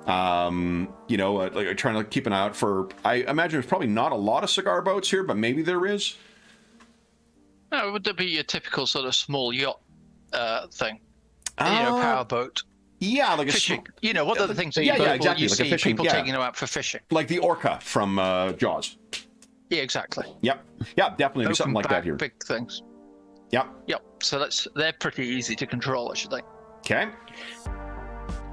like trying to keep an eye out for? I imagine there's probably not a lot of cigar boats here, but maybe there is. No, would there be your typical sort of small yacht thing? Power boat. Yeah, like fishing. What are the things that exactly. you like see a fishing, people taking them out for fishing? Like the orca from Jaws. Yeah, exactly. Yep, definitely Open something like that here. Big things. Yep. So they're pretty easy to control, I should think. Okay.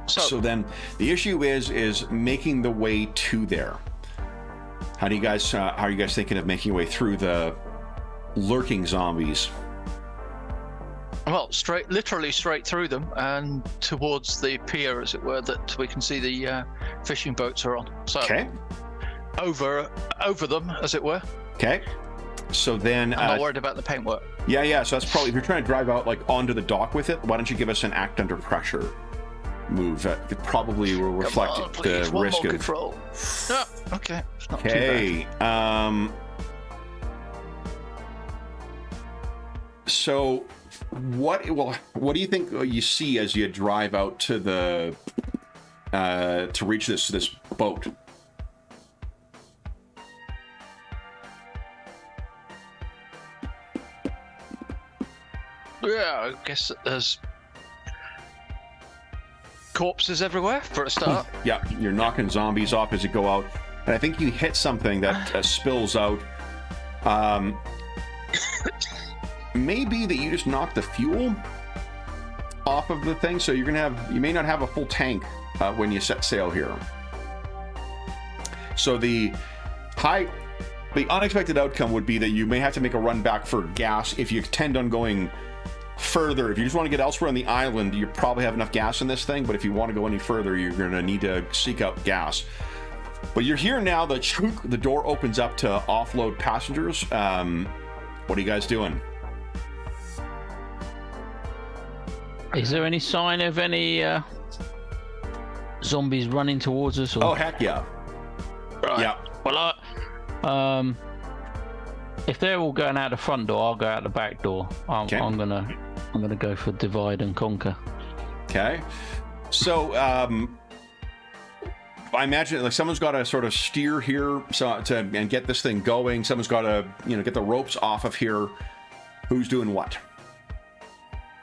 So then the issue is making the way to there. How are you guys thinking of making your way through the lurking zombies? Well, literally straight through them and towards the pier, as it were, that we can see the fishing boats are on. So over them, as it were. Okay. So then I'm not worried about the paintwork. Yeah. So that's probably, if you're trying to drive out like onto the dock with it, why don't you give us an act under pressure move? It probably will reflect the risk of control. Oh, okay. It's not too bad. So what do you think you see as you drive out to the to reach this boat? Yeah, I guess there's corpses everywhere for a start. Yeah, you're knocking zombies off as you go out, and I think you hit something that spills out. Maybe that you just knocked the fuel off of the thing, so you may not have a full tank when you set sail here. So the unexpected outcome would be that you may have to make a run back for gas if you intend on going further. If you just want to get elsewhere on the island, you probably have enough gas in this thing, but if you want to go any further, you're going to need to seek out gas. But you're here now. The door opens up to offload passengers. What are you guys doing? Is there any sign of any zombies running towards us? Or... Oh, heck yeah. Right. Yeah. Well, if they're all going out the front door, I'll go out the back door. I'm gonna go for divide and conquer. Okay. So I imagine like someone's got to sort of steer here and get this thing going. Someone's got to get the ropes off of here. Who's doing what?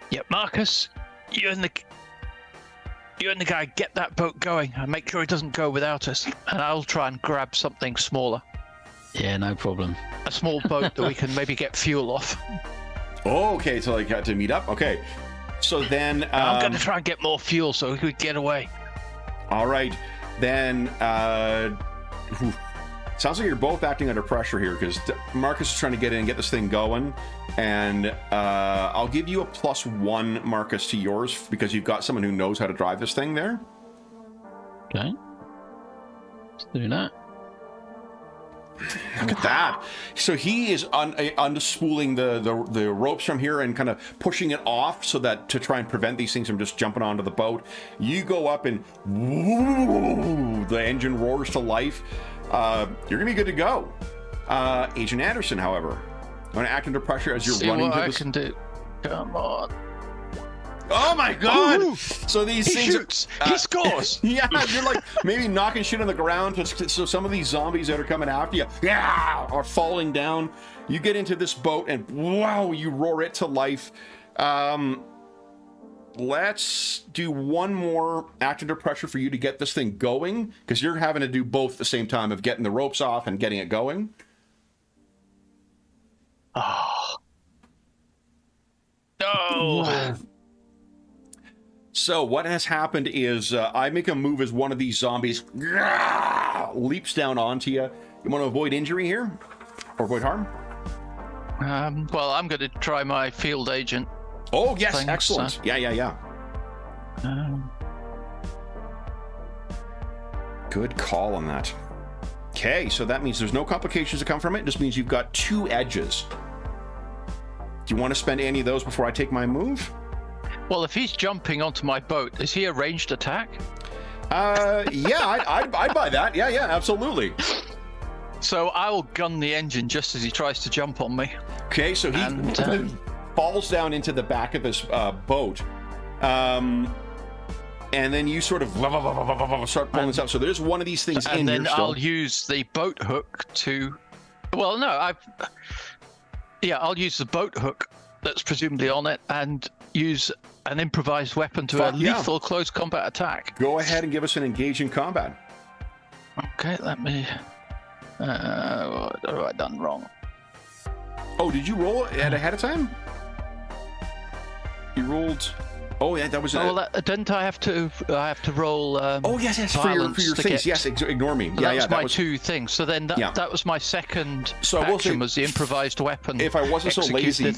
Yeah, Marcus, you and the guy get that boat going and make sure it doesn't go without us. And I'll try and grab something smaller. Yeah, no problem. A small boat that we can maybe get fuel off. Oh, okay, so like to meet up. Okay, so then I'm going to try and get more fuel so we could get away. All right, then. Sounds like you're both acting under pressure here because Marcus is trying to get in and get this thing going, and I'll give you a +1, Marcus, to yours because you've got someone who knows how to drive this thing there. Okay, let's do that. Look at that. So he is unspooling the ropes from here and kind of pushing it off so that to try and prevent these things from just jumping onto the boat. You go up and woo, the engine roars to life. You're gonna be good to go. Agent Anderson, however, I'm gonna act under pressure as you're running to this. I can do. Come on. Oh my god! Ooh, so these he things shoots. He scores. Yeah, you're like maybe knocking shit on the ground. So some of these zombies that are coming after you, are falling down. You get into this boat and wow, you roar it to life. Let's do one more act under pressure for you to get this thing going, because you're having to do both at the same time of getting the ropes off and getting it going. Oh. No. So what has happened is I make a move as one of these zombies leaps down onto you. You want to avoid injury here? Or avoid harm? Well, I'm going to try my field agent. Oh, yes, thing, excellent. so. Yeah. Good call on that. Okay, so that means there's no complications that come from it. It just means you've got 2 edges. Do you want to spend any of those before I take my move? Well, if he's jumping onto my boat, is he a ranged attack? Yeah, I'd buy that. Yeah, absolutely. So I will gun the engine just as he tries to jump on me. Okay, so falls down into the back of this boat. And then you sort of start pulling this up. So there's one of these things in here. And then I'll use the boat hook to... Well, no, I'll use the boat hook that's presumably on it and use an improvised weapon to a lethal close combat attack. Go ahead and give us an engage in combat. Okay, let me... what have I done wrong? Oh, did you roll it ahead of time? You rolled... Oh yeah, that was. Didn't I have to? I have to roll. Oh yes, for your things. Yes, ignore me. That was my two things. So then that was my second action. Was the improvised weapon? If I wasn't so lazy,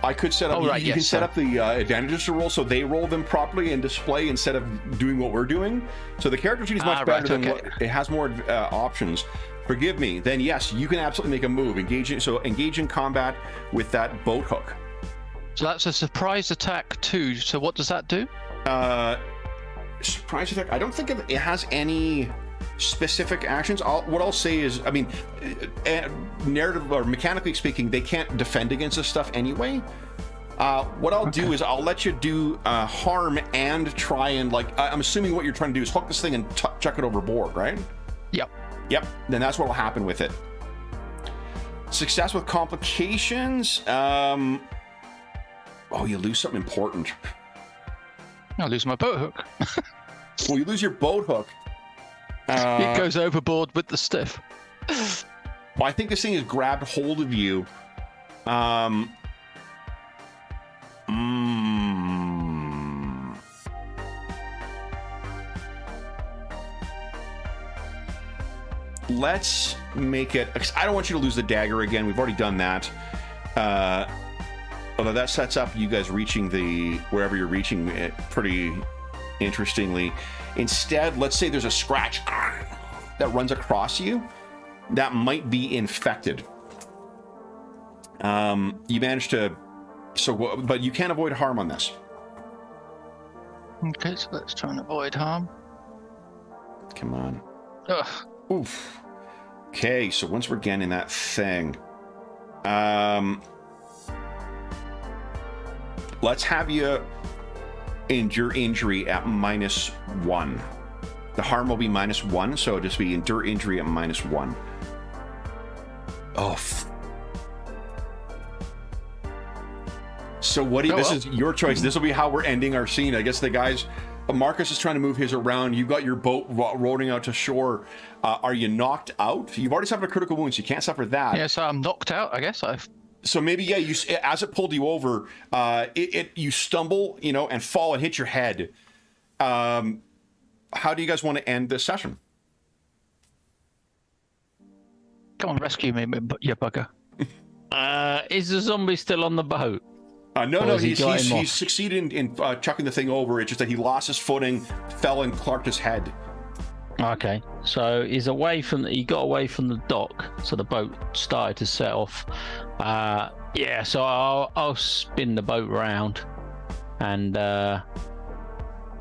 I could set up. You can set up the advantages to roll, so they roll them properly and display instead of doing what we're doing. So the character sheet is much better than what it has more options. Forgive me. Then yes, you can absolutely make a move. Engage in combat with that boat hook. So that's a surprise attack too. So what does that do? Surprise attack. I don't think it has any specific actions. What I'll say is, I mean, narrative or mechanically speaking, they can't defend against this stuff anyway. What I'll do is I'll let you do harm and try and I'm assuming what you're trying to do is hook this thing and chuck it overboard, right? Yep. Then that's what will happen with it. Success with complications. Oh, you lose something important. I'll lose my boat hook. Well, you lose your boat hook. It goes overboard with the stiff. Well, I think this thing has grabbed hold of you. Let's make it... I don't want you to lose the dagger again. We've already done that. Although that sets up you guys reaching wherever you're reaching it pretty interestingly. Instead, let's say there's a scratch that runs across you that might be infected. You managed to... but you can't avoid harm on this. Okay, so let's try and avoid harm. Come on. Ugh. Oof. Okay, so once we're getting that thing, let's have you endure injury at -1. The harm will be -1, so it'll just be endure injury at -1. Oh. So what do you, this is your choice. This will be how we're ending our scene. I guess the guys, Marcus is trying to move his around. You've got your boat rolling out to shore. Are you knocked out? You've already suffered a critical wound, so you can't suffer that. Yeah, so I'm knocked out, I guess. So maybe, yeah, you, as it pulled you over, you stumble, and fall and hit your head. How do you guys want to end this session? Come on, rescue me, you bugger. Is the zombie still on the boat? No, he's succeeded in chucking the thing over. It's just that he lost his footing, fell and clarked his head. Okay, so he got away from the dock, so the boat started to set off. So I'll spin the boat around, and I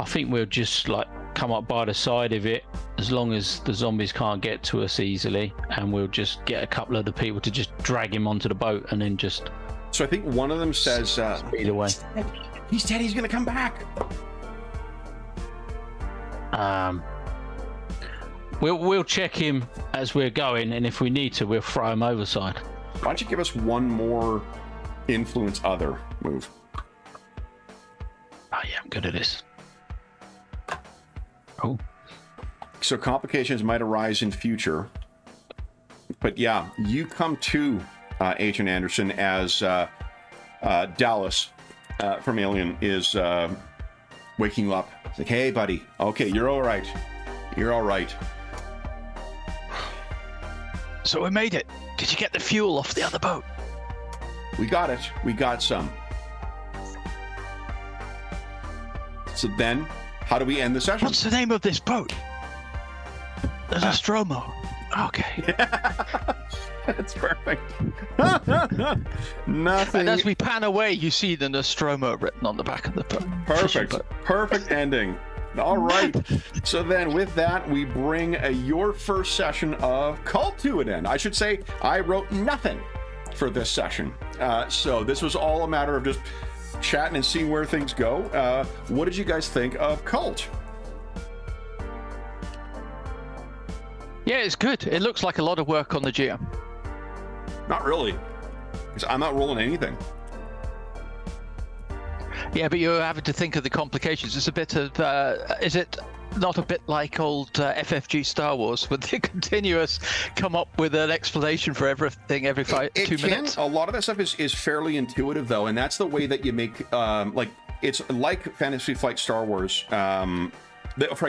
think we'll just come up by the side of it, as long as the zombies can't get to us easily, and we'll just get a couple of the people to just drag him onto the boat, and then just... So I think one of them says, speed away. He's dead, he's gonna come back. We'll check him as we're going, and if we need to, we'll throw him overside. Why don't you give us one more influence other move? Oh yeah, I'm good at this. Oh. So complications might arise in future. But yeah, you come to Agent Anderson as Dallas from Alien is waking you up. It's like, hey, buddy. Okay, you're all right. You're all right. So we made it. Did you get the fuel off the other boat? We got it. We got some. So then, how do we end the session? What's the name of this boat? There's Nostromo. Okay. That's perfect. Nothing. And as we pan away, you see the Nostromo written on the back of the boat. Perfect. Perfect ending. All right. So then with that, we bring your first session of Kult to an end. I should say I wrote nothing. for this session. So this was all a matter of just chatting and seeing where things go. What did you guys think of Kult? Yeah, it's good. It looks like a lot of work on the GM. Not really, because I'm not rolling anything. Yeah, but you're having to think of the complications. It's a bit of, is it not a bit like old FFG Star Wars, with the continuous come up with an explanation for everything every 2 minutes? A lot of that stuff is fairly intuitive, though, and that's the way that you make, it's like Fantasy Flight Star Wars. I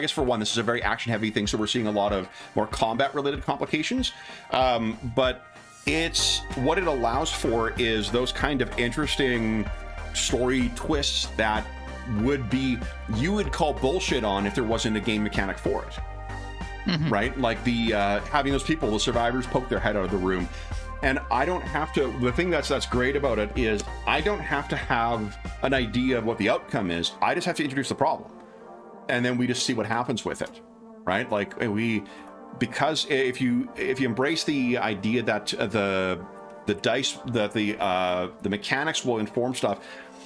guess for one, this is a very action-heavy thing, so we're seeing a lot of more combat-related complications. But it's what it allows for is those kind of interesting story twists that you would call bullshit on if there wasn't a game mechanic for it. Mm-hmm. Right? Like the having those people, the survivors, poke their head out of the room. And I don't have to, the thing that's great about it is I don't have to have an idea of what the outcome is. I just have to introduce the problem. And then we just see what happens with it. Right? Like because if you embrace the idea that the dice, that the mechanics will inform stuff,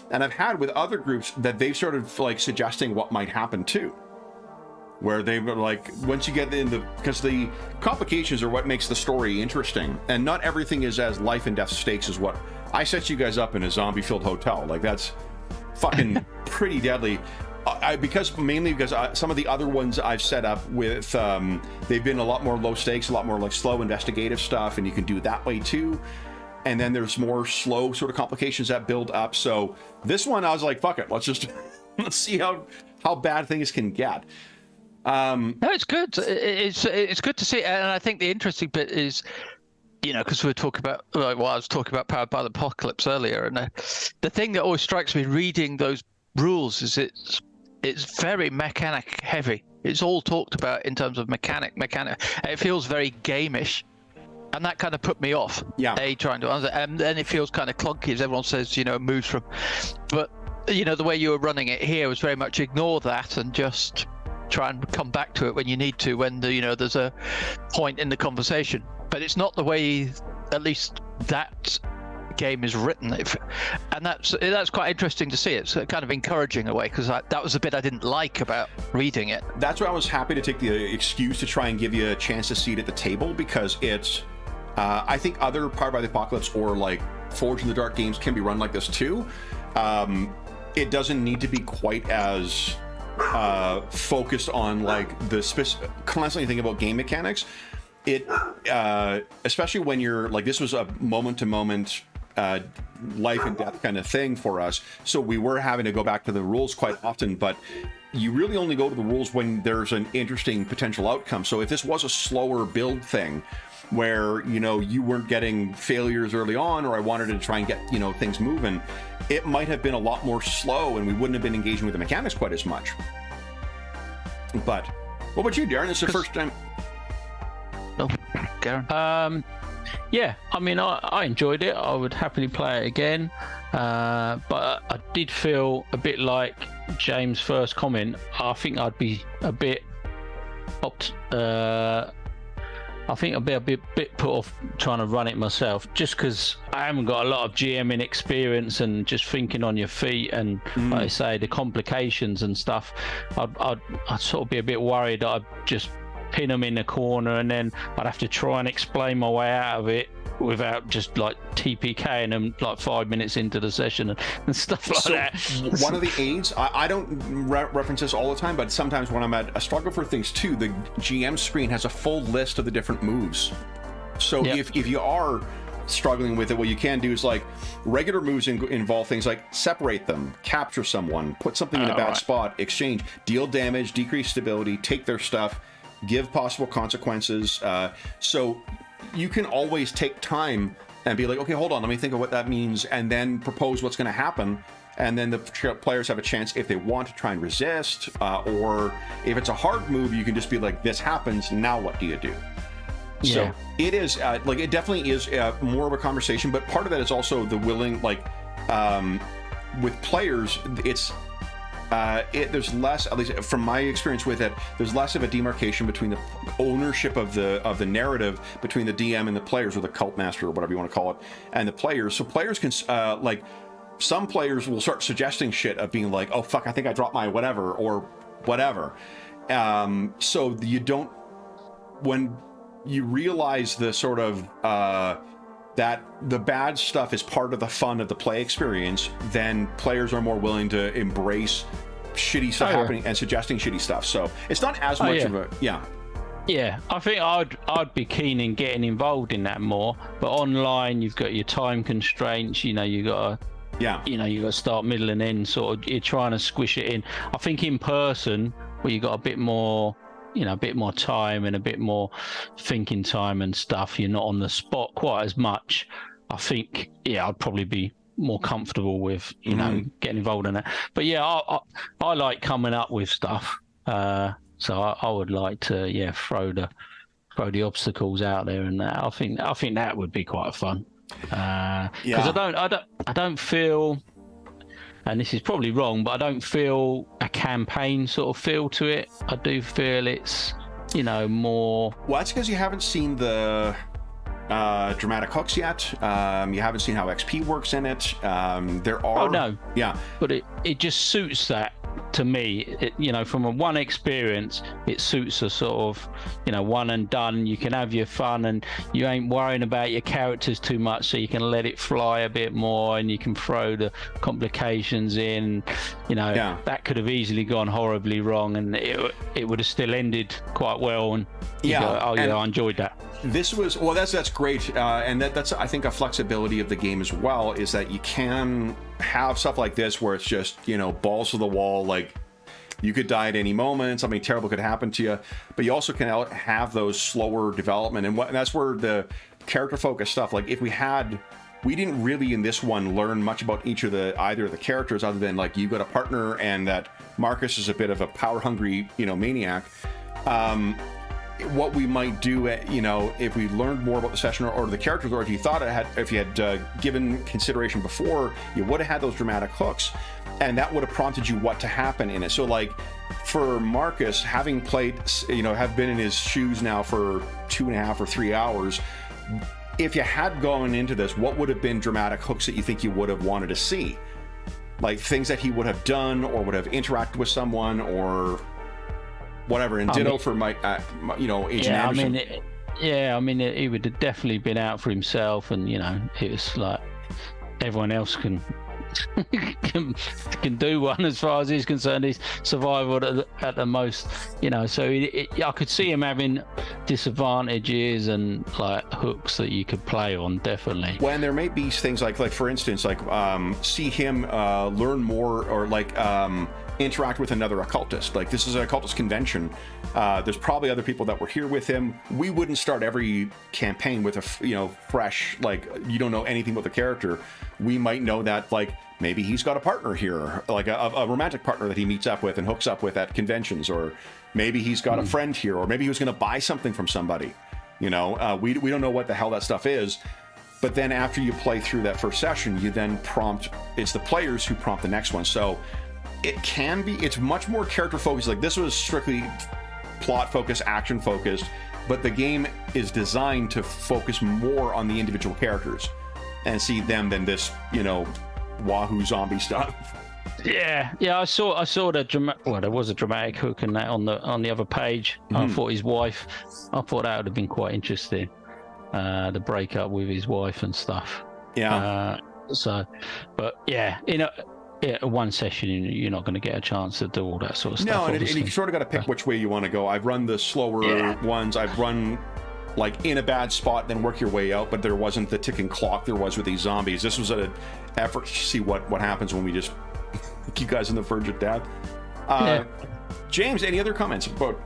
and I've had with other groups that they've started like suggesting what might happen too, where they were like, once you get into, because the complications are what makes the story interesting, and not everything is as life and death stakes as what I set you guys up in a zombie-filled hotel. Like that's fucking pretty deadly. Mainly because some of the other ones I've set up with, they've been a lot more low stakes, a lot more like slow investigative stuff, and you can do it that way too. And then there's more slow sort of complications that build up. So this one, I was like, fuck it, let's see how bad things can get. No, it's good. It's good to see, and I think the interesting bit is, because we were talking about, I was talking about Powered by the Apocalypse earlier, and the thing that always strikes me reading those rules is it's very mechanic heavy. It's all talked about in terms of mechanic. It feels very gameish. And that kind of put me off. Yeah. Trying to answer, and then it feels kind of clunky, as everyone says, moves from. But the way you were running it here was very much ignore that and just try and come back to it when you need to, when there's a point in the conversation. But it's not the way, at least that game is written, and that's quite interesting to see. It's kind of encouraging in a way, because that was the bit I didn't like about reading it. That's why I was happy to take the excuse to try and give you a chance to see it at the table, because it's. I think other Powered by the Apocalypse or like Forge in the Dark games can be run like this too. It doesn't need to be quite as focused on like the constantly thinking about game mechanics. It especially when you're like, this was a moment-to-moment life and death kind of thing for us, so we were having to go back to the rules quite often, but you really only go to the rules when there's an interesting potential outcome. So if this was a slower build thing where you weren't getting failures early on, or I wanted to try and get things moving, it might have been a lot more slow and we wouldn't have been engaging with the mechanics quite as much. But what about you, Darren? This is the first time. No, Darren. Yeah, I mean, I enjoyed it. I would happily play it again, but I did feel a bit like James' first comment. I think I'd be a bit I think I'll be a bit put off trying to run it myself, just because I haven't got a lot of GMing experience and just thinking on your feet, and like I say, the complications and stuff. I'd sort of be a bit worried that I'd just pin them in the corner, and then I'd have to try and explain my way out of it without just like TPKing them like 5 minutes into the session and stuff like that. One of the aids, I don't reference this all the time, but sometimes when I'm at a struggle for things too, the GM screen has a full list of the different moves. So if you are struggling with it, what you can do is like regular moves involve things like separate them, capture someone, put something in a bad spot, exchange, deal damage, decrease stability, take their stuff, give possible consequences. So you can always take time and be like, okay, hold on, let me think of what that means, and then propose what's going to happen. And then the players have a chance, if they want, to try and resist, or if it's a hard move, you can just be like, this happens, now what do you do? Yeah. So it is like, it definitely is more of a conversation, but part of that is also the willing, like with players, it's there's less, at least from my experience with it, there's less of a demarcation between the ownership of the narrative between the DM and the players, or the cult master, or whatever you want to call it, and the players. So players can like, some players will start suggesting shit of being like, oh fuck, I think I dropped my whatever or whatever. So you don't, when you realize the sort of that the bad stuff is part of the fun of the play experience, then players are more willing to embrace shitty stuff happening and suggesting shitty stuff. So it's not as much of a Yeah, I think I'd be keen in getting involved in that more. But online, you've got your time constraints. You know, you got to start, middle, and end. Sort of, you're trying to squish it in. I think in person, where you got a bit more, a bit more time and a bit more thinking time and stuff, you're not on the spot quite as much. I think, I'd probably be more comfortable with, getting involved in that. But I like coming up with stuff. So I would like to, throw the obstacles out there, and that. I think that would be quite fun. Because I don't feel, and this is probably wrong, but I don't feel a campaign sort of feel to it. I do feel it's, more. Well, that's because you haven't seen the dramatic hooks yet. You haven't seen how XP works in it. There are. Oh no. Yeah. But it just suits that. To me, from a one experience, it suits a sort of, one and done. You can have your fun, and you ain't worrying about your characters too much, so you can let it fly a bit more, and you can throw the complications in. That could have easily gone horribly wrong, and it would have still ended quite well. And I enjoyed that. This was that's great, and that's I think a flexibility of the game as well, is that you can have stuff like this where it's just balls to the wall, like you could die at any moment, something terrible could happen to you, but you also can have those slower development, and that's where the character focused stuff, like if we didn't really in this one learn much about either of the characters, other than like you got a partner and that Marcus is a bit of a power hungry maniac. What we might do, if we learned more about the session or the characters, or if you had given consideration before, you would have had those dramatic hooks, and that would have prompted you what to happen in it. So, like for Marcus, having played, have been in his shoes now for 2.5 or 3 hours, if you had gone into this, what would have been dramatic hooks that you think you would have wanted to see, like things that he would have done or would have interacted with someone or whatever, and ditto for Agent Anderson. He would have definitely been out for himself, and it was like everyone else can do one as far as he's concerned. He's survival at the most, so I could see him having disadvantages and like hooks that you could play on, definitely. When there may be things like for instance, like see him learn more, or like interact with another occultist. Like this is an occultist convention. There's probably other people that were here with him. We wouldn't start every campaign with a fresh, like you don't know anything about the character. We might know that like maybe he's got a partner here, like a romantic partner that he meets up with and hooks up with at conventions, or maybe he's got a friend here, or maybe he was going to buy something from somebody. We don't know what the hell that stuff is. But then after you play through that first session, you then it's the players who prompt the next one. So it's much more character focused. Like this was strictly plot focused, action focused, but the game is designed to focus more on the individual characters and see them than this, wahoo zombie stuff. Yeah. I saw there was a dramatic hook in that on the other page. I thought his wife. I thought that would have been quite interesting. The breakup with his wife and stuff. Yeah. One session, you're not going to get a chance to do all that sort of stuff. No, and you sort of got to pick which way you want to go. I've run the slower ones. I've run like in a bad spot, then work your way out. But there wasn't the ticking clock there was with these zombies. This was an effort to see what happens when we just keep you guys on the verge of death. James, any other comments about?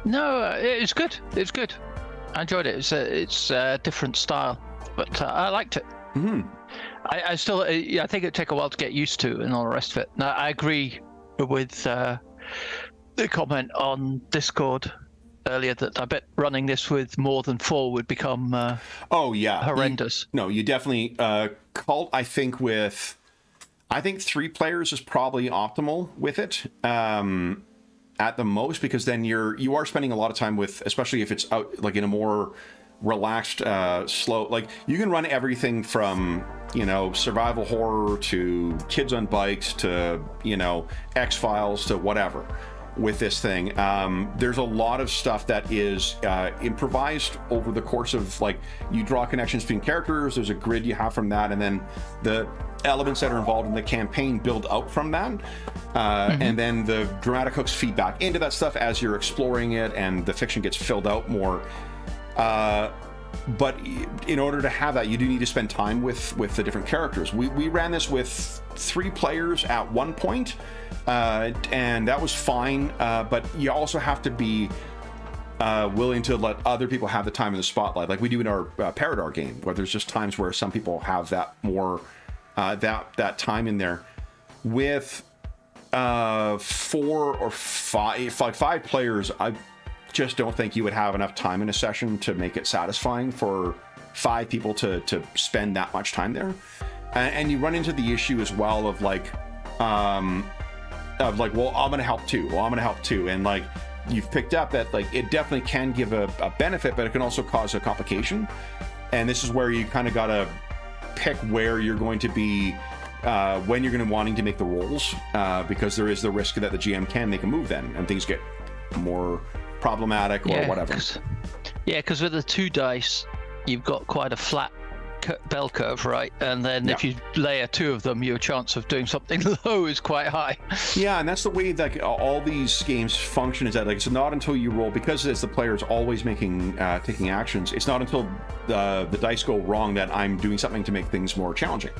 No, it's good. It's good. I enjoyed it. It's a different style, but I liked it. Mm-hmm. I still, I think it'd take a while to get used to and all the rest of it. Now, I agree with the comment on Discord earlier that I bet running this with more than 4 would become horrendous. You definitely Kult, I think with I think 3 players is probably optimal with it at the most, because then you are spending a lot of time with, especially if it's out like in a more relaxed, slow, like you can run everything from, you know, survival horror to kids on bikes to, you know, X-Files to whatever with this thing. There's a lot of stuff that is improvised over the course of, like, you draw connections between characters, there's a grid you have from that, and then the elements that are involved in the campaign build out from that. And then the dramatic hooks feed back into that stuff as you're exploring it, and the fiction gets filled out more. But in order to have that, you do need to spend time with the different characters. We ran this with 3 players at one point, and that was fine. But you also have to be willing to let other people have the time in the spotlight, like we do in our Paradar game, where there's just times where some people have that more that time in there. With 4 or 5, like 5 players, I just don't think you would have enough time in a session to make it satisfying for 5 people to spend that much time there. And you run into the issue as well of like, well, I'm gonna help too, and like you've picked up that like it definitely can give a benefit, but it can also cause a complication. And this is where you kind of gotta pick where you're going to be, when you're going to wanting to make the rolls, because there is the risk that the GM can make a move then, and things get more problematic or whatever. Because with the 2 dice, you've got quite a flat bell curve, right? And then if you layer 2 of them, your chance of doing something low is quite high. Yeah, and that's the way that all these games function, is that like it's not until you roll, because it's the players always making taking actions, it's not until the dice go wrong that I'm doing something to make things more challenging.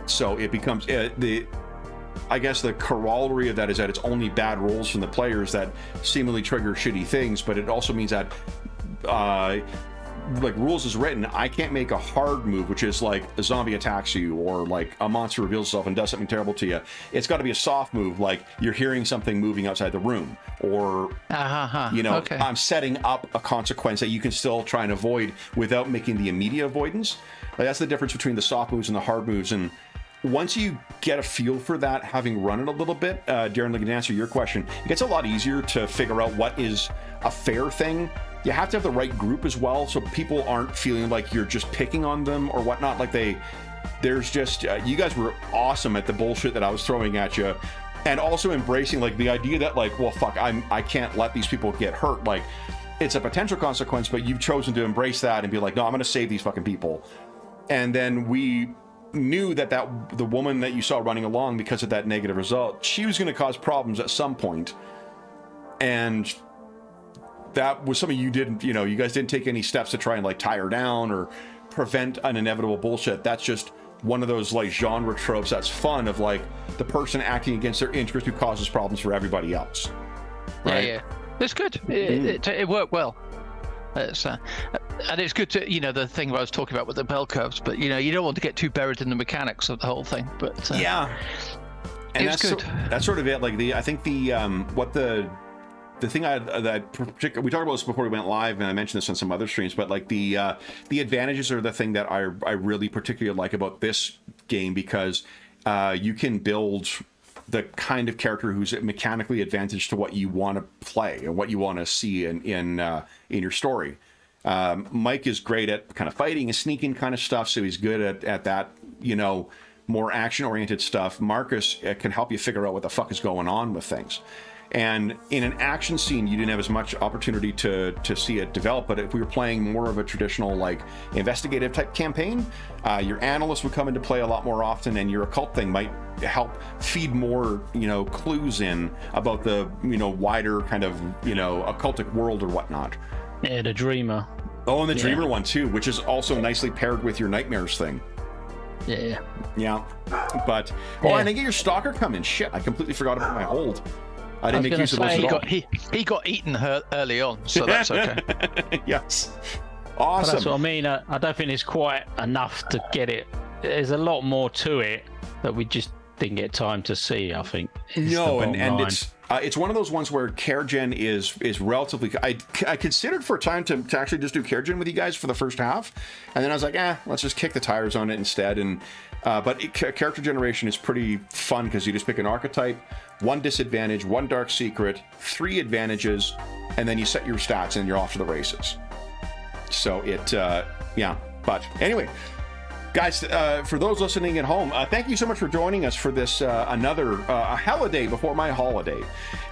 So it becomes I guess the corollary of that is that it's only bad rolls from the players that seemingly trigger shitty things, but it also means that like rules is written, I can't make a hard move, which is like a zombie attacks you, or like a monster reveals itself and does something terrible to you. It's got to be a soft move, like you're hearing something moving outside the room, or you know, I'm setting up a consequence that you can still try and avoid without making the immediate avoidance. Like that's the difference between the soft moves and the hard moves. And once you get a feel for that, having run it a little bit, Darren, to answer your question, it gets a lot easier to figure out what is a fair thing. You have to have the right group as well, so people aren't feeling like you're just picking on them or whatnot. Like there's just, you guys were awesome at the bullshit that I was throwing at you, and also embracing like the idea that like, well, fuck, I can't let these people get hurt. Like it's a potential consequence, but you've chosen to embrace that and be like, no, I'm going to save these fucking people. And then we knew that the woman that you saw running along, because of that negative result, she was going to cause problems at some point. And that was something you didn't, you know, you guys didn't take any steps to try and like tie her down or prevent an inevitable bullshit. That's just one of those like genre tropes that's fun, of like the person acting against their interest who causes problems for everybody else. Right? Yeah. It's good. It worked well. And it's good to, you know, the thing I was talking about with the bell curves, but you know, you don't want to get too buried in the mechanics of the whole thing. But and that's good. That's sort of it. Like I think the thing we talked about this before we went live, and I mentioned this on some other streams, but like the advantages are the thing that I really particularly like about this game, because you can build the kind of character who's mechanically advantaged to what you want to play and what you want to see in your story. Mike is great at kind of fighting and sneaking kind of stuff, so he's good at that, you know, more action-oriented stuff. Marcus can help you figure out what the fuck is going on with things. And in an action scene, you didn't have as much opportunity to see it develop. But if we were playing more of a traditional, like, investigative type campaign, your analyst would come into play a lot more often, and your occult thing might help feed more, you know, clues in about the, you know, wider kind of, you know, occultic world or whatnot. Yeah, the Dreamer. Oh, and the Dreamer one too, which is also nicely paired with your Nightmares thing. Yeah. But and then get your Stalker come in. Shit, I completely forgot about my hold. I didn't make use of those at all. He got eaten early on, so that's okay. Yes. Awesome. But that's what I mean. I don't think it's quite enough to get it. There's a lot more to it that we just didn't get time to see, I think. No, and it's It's one of those ones where care gen is relatively. I considered for a time to actually just do care gen with you guys for the first half, and then I was like, let's just kick the tires on it instead. And character generation is pretty fun because you just pick an archetype, 1 disadvantage, 1 dark secret, 3 advantages, and then you set your stats and you're off to the races. So but anyway, guys, for those listening at home, thank you so much for joining us for this another Helliday before my holiday.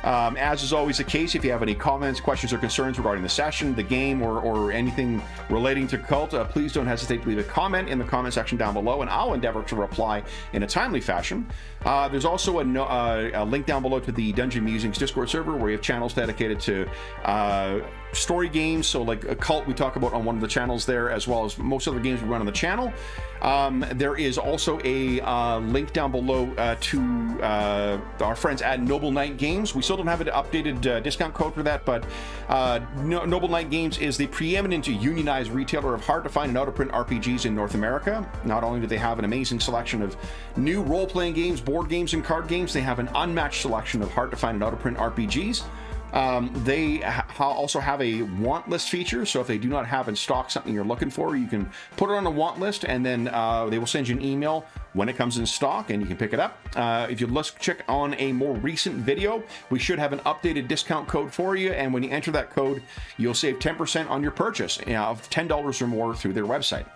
As is always the case, if you have any comments, questions, or concerns regarding the session, the game, or anything relating to Kult, please don't hesitate to leave a comment in the comment section down below, and I'll endeavor to reply in a timely fashion. There's also a link down below to the Dungeon Musings Discord server, where we have channels dedicated to story games. So like a Kult we talk about on one of the channels there, as well as most other games we run on the channel. There is also a link down below to our friends at Noble Knight Games. We still don't have an updated discount code for that, but Noble Knight Games is the preeminent unionized retailer of hard-to-find and out-of-print RPGs in North America. Not only do they have an amazing selection of new role-playing games, board games, and card games, they have an unmatched selection of hard-to-find and out-of-print RPGs. They also have a want list feature, so if they do not have in stock something you're looking for, you can put it on a want list, and then they will send you an email when it comes in stock, and you can pick it up. If you check on a more recent video, we should have an updated discount code for you, and when you enter that code, you'll save 10% on your purchase of $10 or more through their website.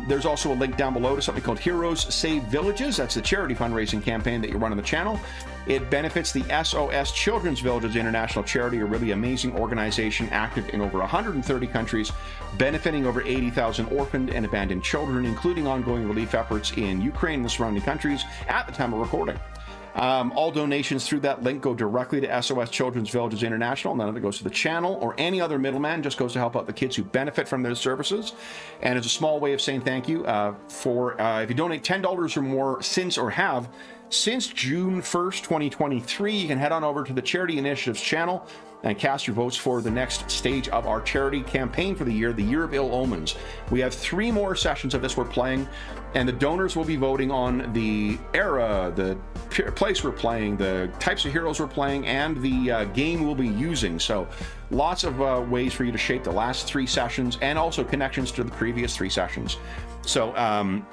There's also a link down below to something called Heroes Save Villages. That's the charity fundraising campaign that you run on the channel. It benefits the SOS Children's Villages International Charity, a really amazing organization active in over 130 countries, benefiting over 80,000 orphaned and abandoned children, including ongoing relief efforts in Ukraine and the surrounding countries at the time of recording. All donations through that link go directly to SOS Children's Villages International. None of it goes to the channel or any other middleman, just goes to help out the kids who benefit from their services. And it's a small way of saying thank you if you donate $10 or more since June 1st, 2023, you can head on over to the Charity Initiatives channel and cast your votes for the next stage of our charity campaign for the year of Ill Omens. We have 3 more sessions of this we're playing, and the donors will be voting on the era, the place we're playing, the types of heroes we're playing, and the game we'll be using. So lots of ways for you to shape the last 3 sessions, and also connections to the previous 3 sessions. So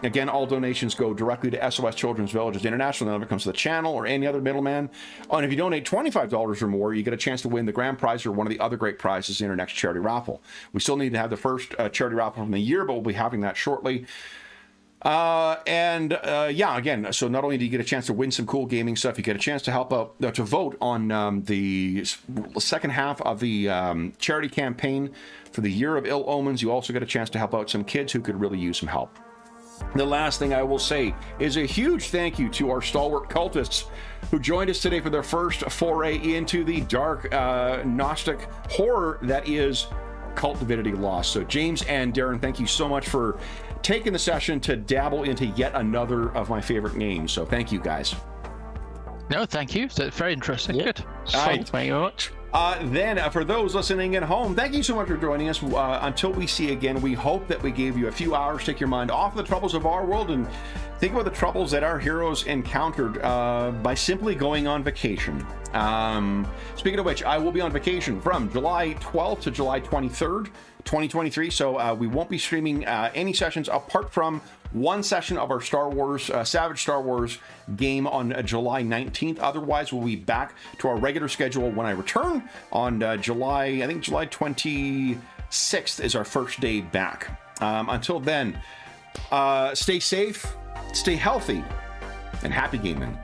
again, all donations go directly to SOS Children's Villages International. None of it comes to the channel or any other middleman. Oh, and if you donate $25 or more, you get a chance to win the grand prize or one of the other great prizes in our next charity raffle. We still need to have the first charity raffle from the year, but we'll be having that shortly. Again, so not only do you get a chance to win some cool gaming stuff, you get a chance to help out, to vote on the second half of the charity campaign for the Year of Ill Omens. You also get a chance to help out some kids who could really use some help. The last thing I will say is a huge thank you to our stalwart cultists who joined us today for their first foray into the dark Gnostic horror that is Kult Divinity Lost. So James and Darren, thank you so much for taking the session to dabble into yet another of my favorite games. So thank you, guys. No, thank you. That's very interesting. Yeah. Good. Thank you very much. Then, for those listening at home, thank you so much for joining us. Until we see again, we hope that we gave you a few hours to take your mind off the troubles of our world and think about the troubles that our heroes encountered by simply going on vacation. Speaking of which, I will be on vacation from July 12th to July 23rd, 2023. So we won't be streaming any sessions apart from one session of our Star Wars, Savage Star Wars game on July 19th. Otherwise, we'll be back to our regular schedule when I return on July 26th is our first day back. Until then, stay safe, stay healthy, and happy gaming.